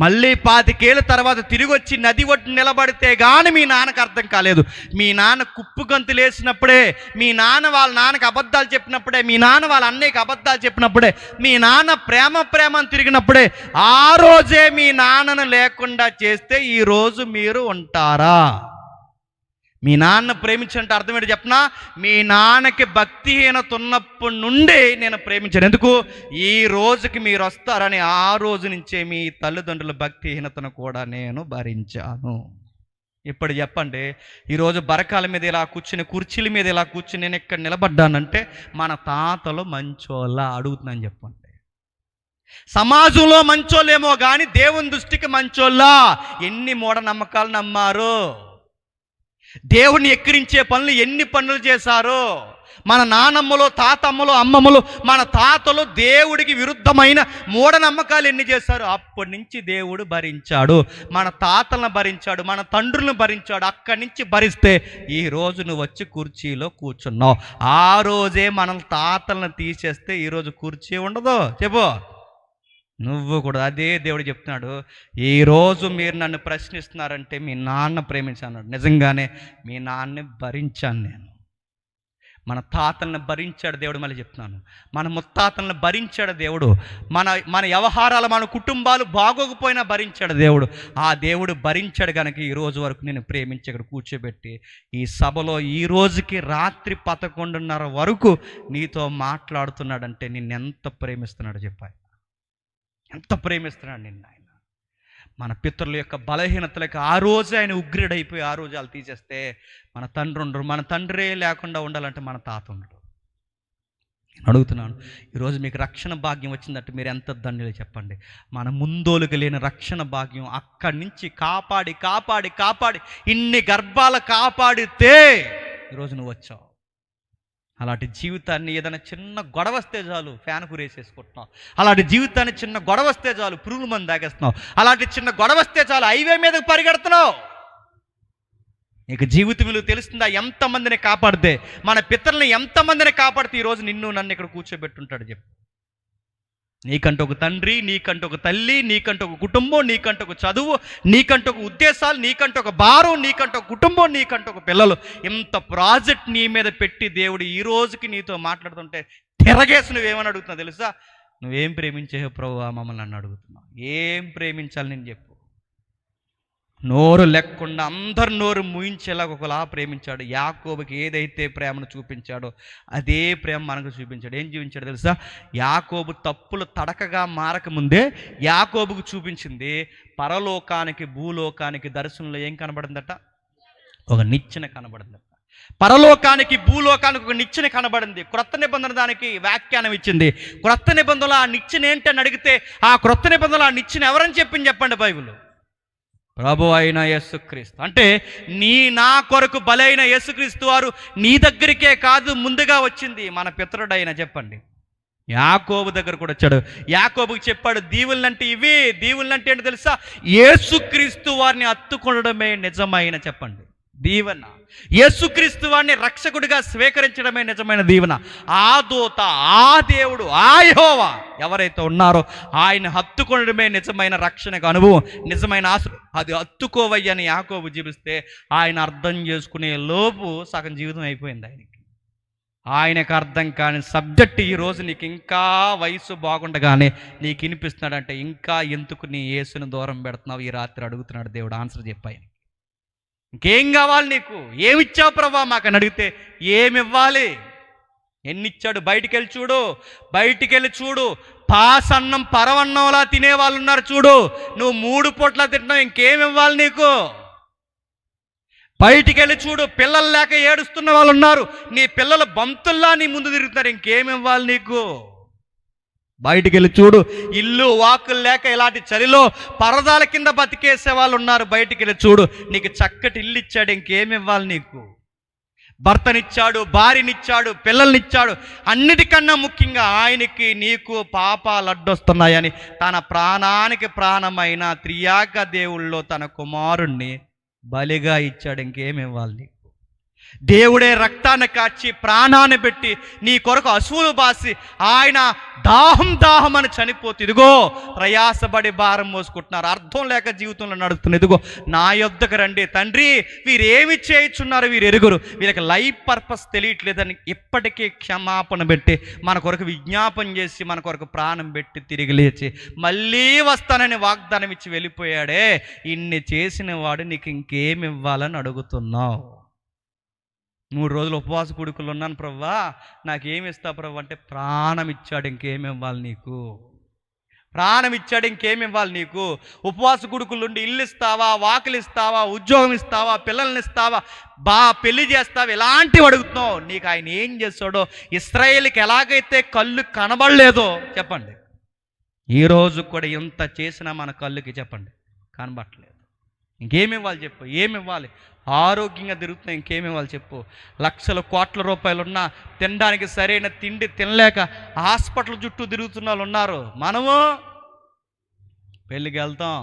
మళ్ళీ 25 ఏళ్ళ తర్వాత తిరిగి వచ్చి నది ఒడ్డు నిలబడితే కానీ మీ నాన్నకు అర్థం కాలేదు. మీ నాన్న కుప్పు గంతులు వేసినప్పుడే, మీ నాన్న వాళ్ళ నాన్నకి అబద్ధాలు చెప్పినప్పుడే, మీ నాన్న వాళ్ళ అన్నయ్యకి అబద్ధాలు చెప్పినప్పుడే, మీ నాన్న ప్రేమని తిరిగినప్పుడే, ఆ రోజే మీ నాన్నను లేకుండా చేస్తే ఈరోజు మీరు ఉంటారా? మీ నాన్న ప్రేమించినట్టు అర్థం ఏంటి చెప్పనా? మీ నాన్నకి భక్తిహీనత ఉన్నప్పటి నుండి నేను ప్రేమించాను. ఎందుకు? ఈ రోజుకి మీరు వస్తారని ఆ రోజు నుంచే మీ తల్లిదండ్రుల భక్తిహీనతను కూడా నేను భరించాను. ఇప్పుడు చెప్పండి, ఈరోజు బరకాల మీద ఇలా కూర్చుని, కుర్చీల మీద ఇలా కూర్చుని నేను ఇక్కడ నిలబడ్డానంటే మన తాతలు మంచోళ్ళ అడుగుతున్నాను చెప్పండి. సమాజంలో మంచోళ్ళేమో కానీ దేవుని దృష్టికి మంచోళ్ళ. ఎన్ని మూఢనమ్మకాలు నమ్మారు, దేవుణ్ణి ఎక్కిరించే పనులు ఎన్ని పనులు చేశారు. మన నానమ్మలో, తాతమ్మలో, అమ్మమ్మలో, మన తాతలు దేవుడికి విరుద్ధమైన మూఢనమ్మకాలు ఎన్ని చేశారు. అప్పటి నుంచి దేవుడు భరించాడు, మన తాతలను భరించాడు, మన తండ్రులను భరించాడు. అక్కడి నుంచి భరిస్తే ఈరోజు నువ్వు వచ్చి కుర్చీలో కూర్చున్నావు. ఆ రోజే మన తాతలను తీసేస్తే ఈరోజు కుర్చీ ఉండదు. చెప్పు నువ్వు కూడా. అదే దేవుడు చెప్తున్నాడు, ఈరోజు మీరు నన్ను ప్రశ్నిస్తున్నారంటే మీ నాన్న ప్రేమించాను. నిజంగానే మీ నాన్నని భరించాను నేను. మన తాతలను భరించాడు దేవుడు. మళ్ళీ చెప్తున్నాను, మన ముత్తాతలను భరించాడు దేవుడు. మన వ్యవహారాలు, మన కుటుంబాలు బాగోకపోయినా భరించాడు దేవుడు. ఆ దేవుడు భరించాడు కనుక ఈ రోజు వరకు నేను ప్రేమించి ఇక్కడ కూర్చోబెట్టి ఈ సభలో ఈ రోజుకి రాత్రి 11:30 వరకు నీతో మాట్లాడుతున్నాడంటే నిన్నెంత ప్రేమిస్తున్నాడు చెప్పాయి. ఎంత ప్రేమిస్తున్నాడు నిన్ను ఆయన. మన పితరుల యొక్క బలహీనతలకు ఆ రోజు ఆయన ఉగ్రుడైపోయి ఆ రోజు వాళ్ళు తీసేస్తే మన తండ్రి ఉండరు. మన తండ్రే లేకుండా ఉండాలంటే మన తాత ఉండడు. నేను అడుగుతున్నాను, ఈరోజు మీకు రక్షణ భాగ్యం వచ్చిందంటే మీరు ఎంత ధన్యులు చెప్పండి. మన ముందోలుకు లేని రక్షణ భాగ్యం అక్కడి నుంచి కాపాడి కాపాడి కాపాడి ఇన్ని గర్భాలు కాపాడితే ఈరోజు నువ్వు వచ్చావు. అలాంటి జీవితాన్ని ఏదైనా చిన్న గొడవ వస్తే చాలు ఫ్యాన్ కురేసేసుకుంటున్నావు. అలాంటి జీవితాన్ని చిన్న గొడవ వస్తే చాలు పురుగుల మందు తాగేస్తున్నావు. అలాంటి చిన్న గొడవ వస్తే చాలు హైవే మీదకి పరిగెడుతున్నావు. నీకు జీవితం విలువ తెలుస్తుందా? ఎంతమందిని కాపాడితే, మన పితరుల్ని ఎంతమందిని కాపాడితే ఈరోజు నిన్ను నన్ను ఇక్కడ కూర్చోబెట్టుంటాడు చెప్పు. నీకంటూ ఒక తండ్రి, నీకంటూ ఒక తల్లి, నీకంటూ ఒక కుటుంబం, నీకంటూ ఒక చదువు, నీకంటూ ఒక ఉద్దేశాలు, నీకంటూ ఒక భారం, నీకంటూ ఒక కుటుంబం, నీకంటూ ఒక పిల్లలు, ఇంత ప్రాజెక్ట్ నీ మీద పెట్టి దేవుడు ఈ రోజుకి నీతో మాట్లాడుతుంటే తిరగేసి నువ్వేమని అడుగుతున్నావు తెలుసా? నువ్వేం ప్రేమించేవో ప్రభువా మమ్మల్ని నన్ను అడుగుతున్నావు. ఏం ప్రేమించాలి నేను చెప్పు. నోరు లేకుండా అందరు నోరు ముయించేలాగా ఒకలా ప్రేమించాడు. యాకోబుకి ఏదైతే ప్రేమను చూపించాడో అదే ప్రేమ మనకు చూపించాడు. ఏం చూపించాడు తెలుసా? యాకోబు తప్పులు తడకగా మారకముందే యాకోబుకు చూపించింది పరలోకానికి భూలోకానికి దర్శనంలో ఏం కనబడిందట? ఒక నిచ్చెన కనబడిందట. పరలోకానికి భూలోకానికి ఒక నిచ్చెన కనబడింది. క్రొత్త నిబంధన దానికి వ్యాఖ్యానం ఇచ్చింది. క్రొత్త నిబంధనలో ఆ నిచ్చెన ఏంటని అడిగితే ఆ క్రొత్త నిబంధనలో ఆ నిచ్చెన ఎవరని చెప్పింది చెప్పండి బైబిల్? ప్రభు అయిన యేసుక్రీస్తు. అంటే నా కొరకు బలైన యేసుక్రీస్తు వారు నీ దగ్గరికే కాదు ముందుగా వచ్చింది మన పితరుడైన చెప్పండి యాకోబు దగ్గర కూడా వచ్చాడు. యాకోబుకి చెప్పాడు దీవులంటే ఇవి, దీవులంటే ఏంటో తెలుసా? యేసుక్రీస్తు వారిని హత్తుకొనడమే నిజమైన చెప్పండి దీవెన. యేసుక్రీస్తు వారిని రక్షకుడిగా స్వీకరించడమే నిజమైన దీవెన. ఆ దూత, ఆ దేవుడు, ఆ యెహోవా ఎవరైతే ఉన్నారో ఆయన హత్తుకొనడమే నిజమైన రక్షణకు అనుభవం, నిజమైన ఆశ. అది హత్తుకోవయ్యని యాకోబు జీవిస్తే ఆయన అర్థం చేసుకునే లోపు సగం జీవితం అయిపోయింది ఆయనకు అర్థం కాని సబ్జెక్ట్ ఈరోజు నీకు ఇంకా వయసు బాగుండగానే నీకు వినిపిస్తున్నాడంటే ఇంకా ఎందుకు నీ యేసుని దూరం పెడుతున్నావు ఈ రాత్రి అడుగుతున్నాడు దేవుడు. ఆన్సర్ చెప్పాయి. ఇంకేం కావాలి నీకు? ఏమిచ్చావు ప్రభా మాకని అడిగితే ఏమివ్వాలి? ఎన్నిచ్చాడు? బయటికి వెళ్ళి చూడు, బయటికి వెళ్ళి చూడు. పాసన్నం పరవన్నంలా తినేవాళ్ళు ఉన్నారు చూడు. నువ్వు 3 పూట్ల తింటున్నావు, ఇంకేమి ఇవ్వాలి నీకు? బయటికి వెళ్ళి చూడు. పిల్లలు లేక ఏడుస్తున్న వాళ్ళు ఉన్నారు, నీ పిల్లలు బంతుల్లా నీ ముందు తిరుగుతున్నారు, ఇంకేమి ఇవ్వాలి నీకు? బయటికి వెళ్ళి చూడు. ఇల్లు వాకులు లేక ఇలాంటి చలిలో పరదాల కింద బతికేసే వాళ్ళు ఉన్నారు, బయటికి వెళ్ళి చూడు. నీకు చక్కటి ఇల్లు ఇచ్చాడు, ఇంకేమి ఇవ్వాలి నీకు? భర్తనిచ్చాడు, భార్యనిచ్చాడు, పిల్లల్నిచ్చాడు. అన్నిటికన్నా ముఖ్యంగా ఆయనకి నీకు పాపాలు అడ్డొస్తున్నాయని తన ప్రాణానికి ప్రాణమైన త్రియాక దేవుళ్ళలో తన కుమారుణ్ణి బలిగా ఇచ్చాడు, ఇంకేమి ఇవ్వాలి నీకు? దేవుడే రక్తాన్ని కాచి ప్రాణాన్ని పెట్టి నీ కొరకు అసువులు బాసి ఆయన దాహం అని చనిపోతే ఇదిగో ప్రయాసపడి భారం మోసుకుంటున్నారు, అర్థం లేక జీవితంలో నడుస్తున్నారు. ఇదిగో నా యొద్దకు రండి తండ్రి, వీరేమి చేయుచున్నారు వీరు ఎరుగురు, వీళ్ళకి లైఫ్ పర్పస్ తెలియట్లేదని ఇప్పటికీ క్షమాపణ పెట్టి మన కొరకు విజ్ఞాపన చేసి మన కొరకు ప్రాణం పెట్టి తిరిగి లేచి మళ్ళీ వస్తానని వాగ్దానం ఇచ్చి వెళ్ళిపోయాడే. ఇన్ని చేసిన వాడు నీకు ఇంకేమి ఇవ్వాలని అడుగుతున్నావు? 3 రోజులు ఉపవాస కూడుకులు ఉన్నాను ప్రవ్వా, నాకేమి ఇస్తా ప్రభు అంటే ప్రాణం ఇచ్చాడు, ఇంకేమి ఇవ్వాలి నీకు? ప్రాణం ఇచ్చాడు, ఇంకేమి ఇవ్వాలి నీకు? ఉపవాస కూడుకులు ఉండి ఇల్లు ఇస్తావా, వాకిలు ఇస్తావా, ఉద్యోగం ఇస్తావా, పిల్లల్ని ఇస్తావా, పెళ్లి చేస్తావా, ఇలాంటివి అడుగుతున్నావు. నీకు ఆయన ఏం చేస్తాడో, ఇశ్రాయేలుకి ఎలాగైతే కళ్ళు కనబడలేదో చెప్పండి, ఈరోజు కూడా ఎంత చేసినా మన కళ్ళుకి చెప్పండి కనబడట్లేదు. ఇంకేమి ఇవ్వాలి చెప్పు? ఏమి ఇవ్వాలి? ఆరోగ్యంగా తిరుగుతున్నాయి, ఇంకేమి ఇవ్వాలి చెప్పు? లక్షల కోట్ల రూపాయలు ఉన్నా తినడానికి సరైన తిండి తినలేక హాస్పిటల్ చుట్టూ తిరుగుతున్న వాళ్ళు ఉన్నారు. మనము పెళ్ళికి వెళ్తాం,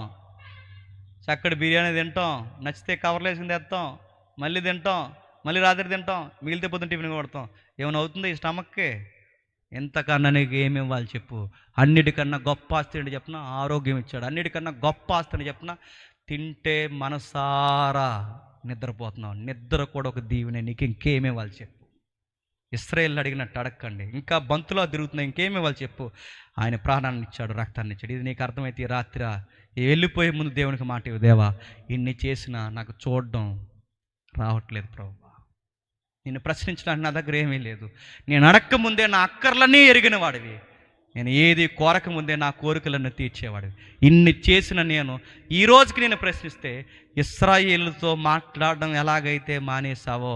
చక్కటి బిర్యానీ తింటాం, నచ్చితే కవర్లు వేసింది తెస్తాం, మళ్ళీ తింటాం, మళ్ళీ రాత్రి తింటాం, మిగిలితే పొద్దున్న టిఫిన్ కొడతాం. ఏమైనా అవుతుంది ఈ స్టమక్కి? ఎంతకన్నా నీకు ఏమి ఇవ్వాలి చెప్పు? అన్నిటికన్నా గొప్ప ఆస్తి ఏంటి చెప్పిన? ఆరోగ్యం ఇచ్చాడు. అన్నిటికన్నా గొప్ప ఆస్తి అని చెప్పిన తింటే మనసారా నిద్రపోతున్నావు, నిద్ర కూడా ఒక దీవెనే. నీకు ఇంకేమి ఇవ్వాలి చెప్పు? ఇశ్రాయేలు అడిగినట్టు అడగండి. ఇంకా బంతులో తిరుగుతున్నాయి, ఇంకేమి ఇవ్వాలి చెప్పు? ఆయన ప్రాణాన్ని ఇచ్చాడు, రక్తాన్ని ఇచ్చాడు. ఇది నీకు అర్థమైతే ఈ రాత్రి వెళ్ళిపోయే ముందు దేవునికి మాట ఇవ్వు, దేవా ఇన్ని చేసినా నాకు చూడడం రావట్లేదు ప్రభువా, నిన్ను ప్రశ్నించడానికి నా దగ్గర ఏమీ లేదు, నేను అడక్క ముందే నా అక్కర్లన్నీ ఎరిగిన వాడివి, నేను ఏది కోరక ముందే నా కోరికలను తీర్చేవాడు. ఇన్ని చేసిన నేను ఈ రోజుకి నేను ప్రశ్నిస్తే ఇశ్రాయేలుతో మాట్లాడడం ఎలాగైతే మానేసావో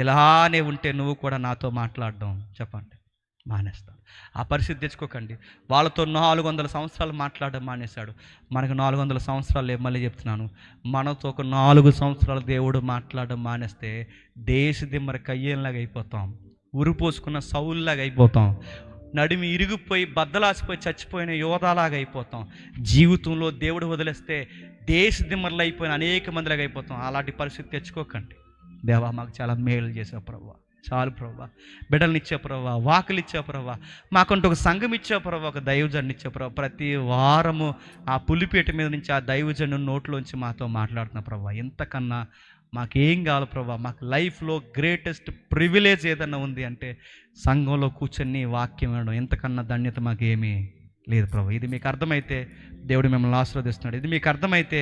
ఇలానే ఉంటే నువ్వు కూడా నాతో మాట్లాడడం చెప్పండి మానేస్తావు. ఆ పరిస్థితి తెచ్చుకోకండి. వాళ్ళతో 400 సంవత్సరాలు మాట్లాడడం మానేశాడు, మనకు 400 సంవత్సరాలు మళ్ళీ చెప్తున్నాను, మనతో ఒక 4 సంవత్సరాలు దేవుడు మాట్లాడడం మానేస్తే దేశ దిమ్మరి కయ్యేలాగా అయిపోతాం. ఉరిపోసుకున్న సౌల్లాగా అయిపోతాం, నడిమి ఇరిగిపోయి బద్దలాసిపోయి చచ్చిపోయిన యోధాలాగా అయిపోతాం. జీవితంలో దేవుడు వదిలేస్తే దేశ దిమ్మర్లు అయిపోయిన అనేక మందిలాగా అయిపోతాం. అలాంటి పరిస్థితి తెచ్చుకోకండి. దేవా, మాకు చాలా మేలు చేసావు ప్రభువా, చాలు ప్రభువా. బిడ్డలను ఇచ్చే ప్రభువా, వాకులు ఇచ్చే ప్రభువా, మాకంటూ ఒక సంఘం ఇచ్చే ప్రభువా, ఒక దైవజన్ని ఇచ్చే ప్రభువా. ప్రతి వారము ఆ పులిపేట మీద నుంచి ఆ దైవజను నోట్లోంచి మాతో మాట్లాడుతున్న ప్రభువా. ఇంతకన్నా మాకేం కావాలి ప్రభువా? మాకు లైఫ్లో గ్రేటెస్ట్ ప్రివిలేజ్ ఏదన్నా ఉంది అంటే సంఘంలో కూర్చొని వాక్యం వినడం. ఇంతకన్నా ధన్యత మాకేమీ లేదు ప్రభు. ఇది మీకు అర్థమైతే దేవుడు మిమ్మల్ని ఆశీర్వదిస్తున్నాడు. ఇది మీకు అర్థమైతే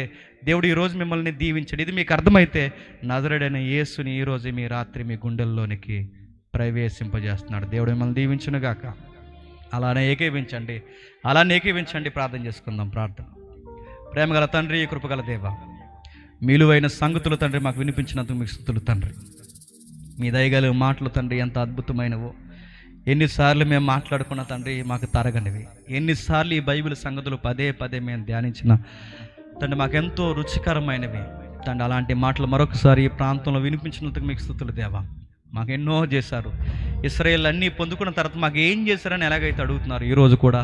దేవుడు ఈరోజు మిమ్మల్ని దీవించాడు. ఇది మీకు అర్థమైతే నజరేయుడైన యేసుని ఈరోజు మీ రాత్రి మీ గుండెల్లోనికి ప్రవేశింపజేస్తున్నాడు. దేవుడు మిమ్మల్ని దీవించునుగాక. అలానే ఏకీవించండి, అలానే ఏకీవించండి. ప్రార్థన చేసుకుందాం. ప్రార్థన. ప్రేమగల తండ్రి, కృపగల దేవ, మీలువైన సంగతులు తండ్రి మాకు వినిపించినందుకు మీకు స్తుతులు తండ్రి. మీ దయగల మాటలు తండ్రి ఎంత అద్భుతమైనవో. ఎన్నిసార్లు మేము మాట్లాడుకున్న తండ్రి మాకు తరగనివి. ఎన్నిసార్లు ఈ బైబిల్ సంగతులు పదే పదే మేము ధ్యానించిన తండ్రి మాకెంతో రుచికరమైనవి తండ్రి. అలాంటి మాటలు మరొకసారి ఈ ప్రాంతంలో వినిపించినందుకు మీకు స్తుతులు దేవా. మాకు ఎన్నో చేశారు. ఇశ్రాయేల్ అన్నీ పొందుకున్న తర్వాత మాకు ఏం చేశారని ఎలాగైతే అడుగుతున్నారు, ఈరోజు కూడా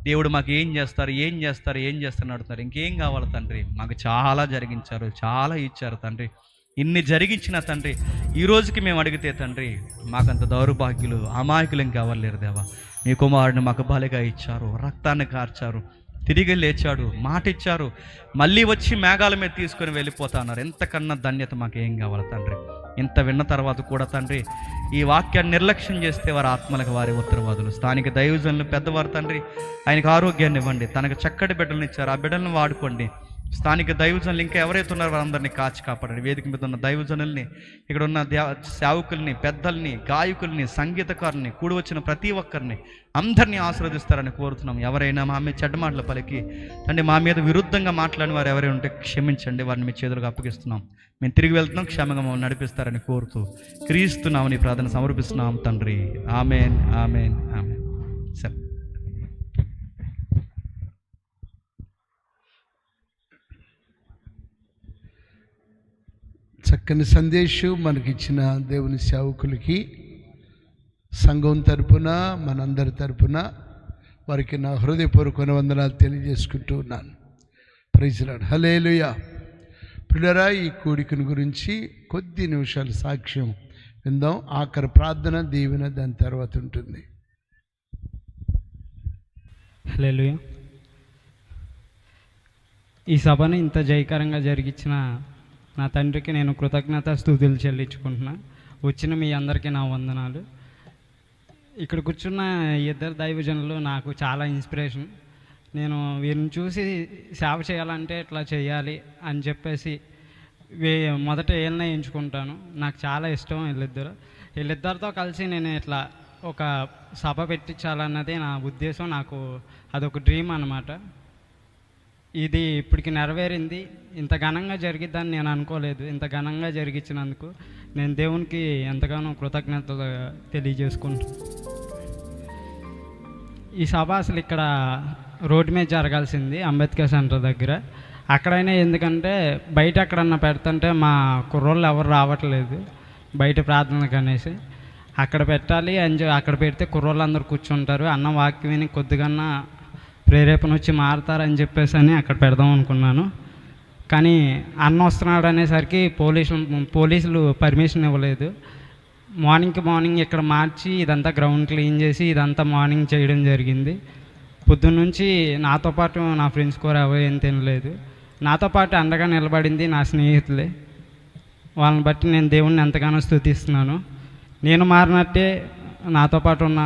దేవుడు మాకు ఏం చేస్తారు, ఏం చేస్తారు, ఏం చేస్తారని అడుగుతున్నారు. ఇంకేం కావాలి తండ్రి? మాకు చాలా జరిగించారు, చాలా ఇచ్చారు తండ్రి. ఇన్ని జరిగించిన తండ్రి ఈ రోజుకి మేము అడిగితే తండ్రి మాకంత దౌర్భాగ్యులు, అమాయకులు ఇంకా అవ్వలేరు దేవా. మీ కుమారుడిని మాకు బలిగా ఇచ్చారు, రక్తాన్ని కార్చారు, తిరిగి లేచాడు, మాట ఇచ్చారు, మళ్ళీ వచ్చి మేఘాల మీద తీసుకొని వెళ్ళిపోతా అన్నారు. ఎంతకన్నా ధన్యత మాకు ఏం కావాలి తండ్రి? ఇంత విన్న తర్వాత కూడా తండ్రి ఈ వాక్యాన్ని నిర్లక్ష్యం చేస్తే వారి ఆత్మలకు వారి ఉత్తరవాదులు. స్థానిక దైవజనులు పెద్దవారు తండ్రి, ఆయనకు ఆరోగ్యాన్ని ఇవ్వండి. తనకు చక్కటి బిడ్డలను ఇచ్చారు, ఆ బిడ్డలను వాడుకోండి. స్థానిక దైవజనులు ఇంకా ఎవరైతే ఉన్నారో వారందరినీ కాచి కాపాడండి. వేదిక మీద ఉన్న దైవజనుల్ని, ఇక్కడ ఉన్న సేవకుల్ని, పెద్దల్ని, గాయకుల్ని, సంగీతకారుల్ని, కూడి వచ్చిన ప్రతి ఒక్కరిని అందరినీ ఆశీర్వదిస్తారని కోరుతున్నాం. ఎవరైనా మా మీద చెడ్డ మాటలు పలికి తండ్రి మా మీద విరుద్ధంగా మాట్లాడిన వారు ఎవరైనా ఉంటే క్షమించండి, వారిని మీ చేతులకు అప్పగిస్తున్నాం. మేము తిరిగి వెళ్తున్నాం, క్షేమంగా మమ్మల్ని నడిపిస్తారని కోరుతూ క్రీస్తున్నామని ప్రార్థన సమర్పిస్తున్నాం తండ్రి. Amen, amen, amen. సరే, చక్కని సందేశం మనకిచ్చిన దేవుని సేవకులకి సంఘం తరపున, మనందరి తరపున వారికి నా హృదయపూర్వక వందనాలు తెలియజేసుకుంటూ ఉన్నాను. Praise Lord. హల్లెలూయా. ప్రియులారా, ఈ కూడికను గురించి కొద్ది నిమిషాలు సాక్ష్యం విందాం. ఆఖరి ప్రార్థన, దీవెన దాని తర్వాత ఉంటుంది. హల్లెలూయా. ఈ సభను ఇంత జయకరంగా జరిగించిన నా తండ్రికి నేను కృతజ్ఞత స్తుతులు చెల్లించుకుంటున్నా. వచ్చిన మీ అందరికీ నా వందనాలు. ఇక్కడ కూర్చున్న ఇద్దరు దైవజనులు నాకు చాలా ఇన్స్పిరేషన్. నేను వీరిని చూసి సేవ చేయాలంటే ఇట్లా చేయాలి అని చెప్పేసి మొదట వీళ్ళనే ఎంచుకుంటాను. నాకు చాలా ఇష్టం వీళ్ళిద్దరితో కలిసి నేను ఇట్లా ఒక సభ పెట్టించాలన్నది నా ఉద్దేశం. నాకు అదొక డ్రీమ్ అన్నమాట. ఇది ఇప్పటికి నెరవేరింది. ఇంత ఘనంగా జరిగిద్దని నేను అనుకోలేదు. ఇంత ఘనంగా జరిగించినందుకు నేను దేవునికి ఎంతగానో కృతజ్ఞతలు తెలియజేసుకుంటాను. ఈ సభ అసలు ఇక్కడ రోడ్డు మీద జరగాల్సింది, అంబేద్కర్ సెంటర్ దగ్గర. అక్కడైనా ఎందుకంటే బయట ఎక్కడన్నా పెడుతుంటే మా కుర్రోళ్ళు ఎవరు రావట్లేదు బయట ప్రార్థనలకు అనేసి. అక్కడ పెట్టాలి అని అక్కడ పెడితే కుర్రోళ్ళు అందరూ కూర్చుంటారు, అన్న వాక్యం విని కొద్దిగన్నా ప్రేరేపణ వచ్చి మారుతారని చెప్పేసి అని అక్కడ పెడదాం అనుకున్నాను. కానీ అన్న వస్తున్నాడు అనేసరికి పోలీసులు పర్మిషన్ ఇవ్వలేదు. మార్నింగ్ ఇక్కడ మార్చి ఇదంతా గ్రౌండ్ క్లీన్ చేసి ఇదంతా మార్నింగ్ చేయడం జరిగింది. పొద్దున్న నుంచి నాతో పాటు నా ఫ్రెండ్స్ కూడా ఎవరు ఏం తినలేదు. నాతో పాటు అండగా నిలబడింది నా స్నేహితులే. వాళ్ళని బట్టి నేను దేవుణ్ణి ఎంతగానో స్తుతిస్తున్నాను. నేను మారినట్టే నాతో పాటు ఉన్న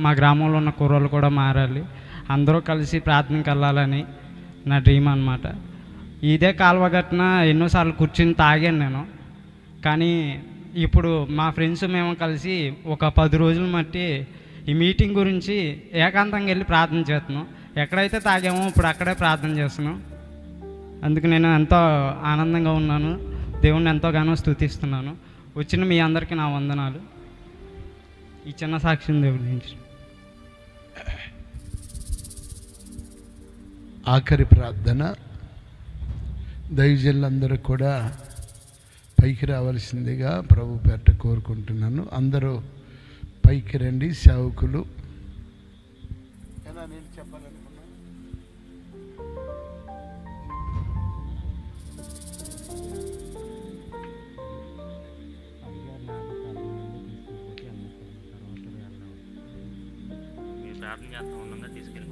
మా గ్రామంలో ఉన్న కుర్రోళ్ళు కూడా మారాలి. అందరూ కలిసి ప్రార్థనకి వెళ్ళాలని నా డ్రీమ్ అన్నమాట. ఇదే కాలువగట్టున ఎన్నోసార్లు కూర్చుని తాగాను నేను. కానీ ఇప్పుడు మా ఫ్రెండ్స్ మేము కలిసి ఒక 10 రోజులు మట్టి ఈ మీటింగ్ గురించి ఏకాంతంగా వెళ్ళి ప్రార్థన చేస్తున్నాం. ఎక్కడైతే తాగామో ఇప్పుడు అక్కడే ప్రార్థన చేస్తున్నాం. అందుకు నేను ఎంతో ఆనందంగా ఉన్నాను, దేవుణ్ణి ఎంతోగానో స్తుతిస్తున్నాను. వచ్చిన మీ అందరికీ నా వందనాలు. ఈ చిన్న సాక్ష్యం దేవుడి నుంచి. ఆఖరి ప్రార్థన. దైవజనులందరూ కూడా పైకి రావాల్సిందిగా ప్రభు పేరిట కోరుకుంటున్నాను. అందరూ పైకి రండి సేవకులు. నేను చెప్పాలనుకున్నా ప్రార్థన చేస్తూ ఉండగా తీసుకెళ్ళి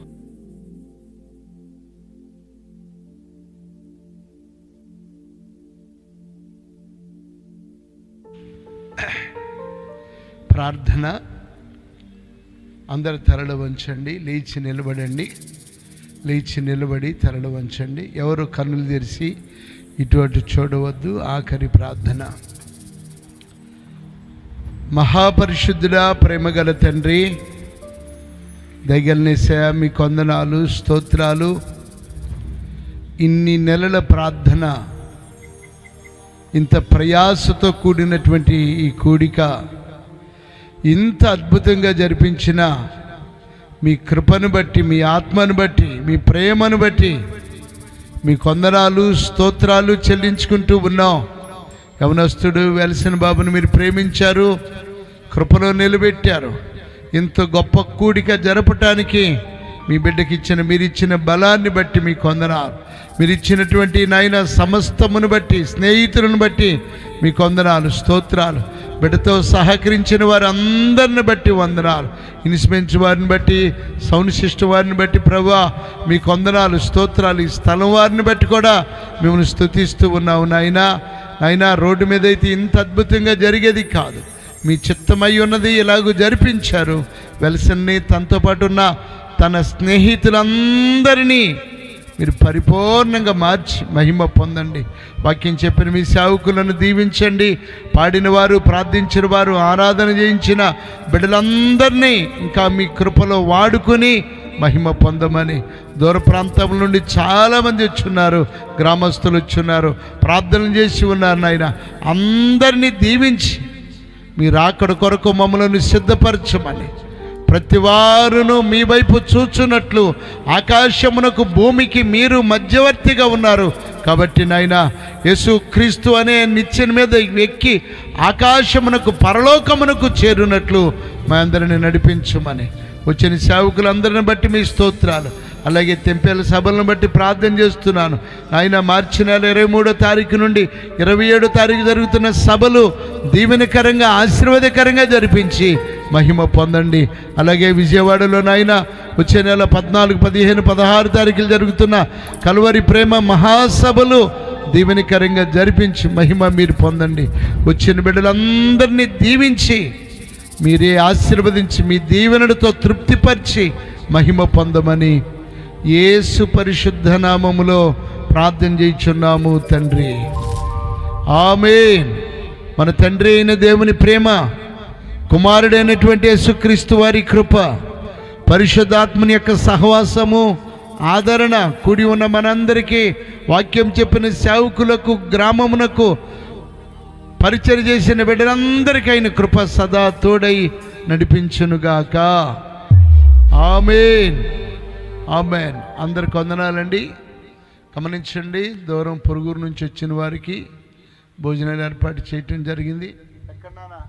ప్రార్థన. అందరు తరలు వంచండి, లేచి నిలబడండి. లేచి నిలబడి తరలు వంచండి. ఎవరు కన్నులు తెరిచి ఇటువంటి చూడవద్దు. ఆఖరి ప్రార్థన. మహాపరిశుద్ధుడా, ప్రేమగల తండ్రి, దయగలనేసయ్యా, మీ కొందనాలు, స్తోత్రాలు. ఇన్ని నెలల ప్రార్థన, ఇంత ప్రయాసతో కూడినటువంటి ఈ కూడిక ఇంత అద్భుతంగా జరిపించిన మీ కృపను బట్టి, మీ ఆత్మను బట్టి, మీ ప్రేమను బట్టి మీ కొందనాలు, స్తోత్రాలు చెల్లించుకుంటూ ఉన్నాం. యవనస్తుడు వెలసిన బాబును మీరు ప్రేమించారు, కృపలో నిలబెట్టారు. ఇంత గొప్ప కూడిక జరపటానికి మీ బిడ్డకి మీరిచ్చిన బలాన్ని బట్టి మీ కొందనాలు. మీరు ఇచ్చినటువంటి నాయన సమస్తమును బట్టి, స్నేహితులను బట్టి మీ కొందనాలు, స్తోత్రాలు. బిడ్డతో సహకరించిన వారు అందరిని బట్టి వందనాలు. ఇన్స్ట్రుమెంట్స్ వారిని బట్టి, సౌండ్ సిస్టమ్ వారిని బట్టి ప్రభువా మీ కొందనాలు, స్తోత్రాలు. ఈ స్థలం వారిని బట్టి కూడా మిమ్మల్ని స్తుతిస్తూ ఉన్నావు నాయనా. నాయనా, రోడ్డు మీద అయితే ఇంత అద్భుతంగా జరిగేది కాదు. మీ చిత్తమై ఉన్నది ఇలాగూ జరిపించారు. వెల్సన్ని, తనతో పాటు ఉన్న తన స్నేహితులందరినీ మీరు పరిపూర్ణంగా మార్చి మహిమ పొందండి. వాక్యం చెప్పిన మీ సేవకులను దీవించండి. పాడిన వారు, ప్రార్థించిన వారు, ఆరాధన చేయించిన బిడ్డలందరినీ ఇంకా మీ కృపలో వాడుకొని మహిమ పొందమని. దూర ప్రాంతం నుండి చాలామంది వచ్చున్నారు, గ్రామస్తులు వచ్చున్నారు, ప్రార్థనలు చేసి ఉన్నారు నాయన. అందరినీ దీవించి మీరు అక్కడ కొరకు మమ్మల్ని సిద్ధపరచమని, ప్రతి వారును మీ వైపు చూచున్నట్లు ఆకాశమునకు భూమికి మీరు మధ్యవర్తిగా ఉన్నారు కాబట్టి నాయన, యేసుక్రీస్తు అనే నిచ్చెన మీద ఎక్కి ఆకాశమునకు, పరలోకమునకు చేరునట్లు మా అందరిని నడిపించమని. వచ్చిన సేవకులందరిని బట్టి మీ స్తోత్రాలు. అలాగే తెంపేల సభలను బట్టి ప్రార్థన చేస్తున్నాను ఆయన. మార్చి నెల 23వ తారీఖు నుండి 27వ తారీఖు జరుగుతున్న సభలు దీవెనకరంగా, ఆశీర్వాదకరంగా జరిపించి మహిమ పొందండి. అలాగే విజయవాడలో నాయన వచ్చే నెల 14, 15, 16 తారీఖులు జరుగుతున్న కల్వరి ప్రేమ మహాసభలు దీవెనకరంగా జరిపించి మహిమ మీరు పొందండి. వచ్చిన బిడ్డలందరినీ దీవించి మీరే ఆశీర్వదించి మీ దీవెనలతో తృప్తిపరిచి మహిమ పొందమని యేసు పరిశుద్ధ నామములో ప్రార్థన చేయుచున్నాము తండ్రి. ఆమేన్. మన తండ్రి అయిన దేవుని ప్రేమ, కుమారుడైనటువంటి యేసుక్రీస్తు వారి కృప, పరిశుద్ధాత్మని యొక్క సహవాసము, ఆదరణ కూడి ఉన్న మనందరికీ, వాక్యం చెప్పిన సేవకులకు, గ్రామమునకు పరిచయం చేసిన బిడ్డలందరికీ ఆయన కృప సదా తోడై నడిపించునుగాక. ఆమేన్, ఆమేన్. అందరికి వందనాలండి. గమనించండి, దూరం పొరుగురు నుంచి వచ్చిన వారికి భోజనాలు ఏర్పాటు చేయటం జరిగింది. ఎక్కడన్నా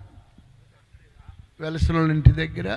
వెలసల ఇంటి దగ్గర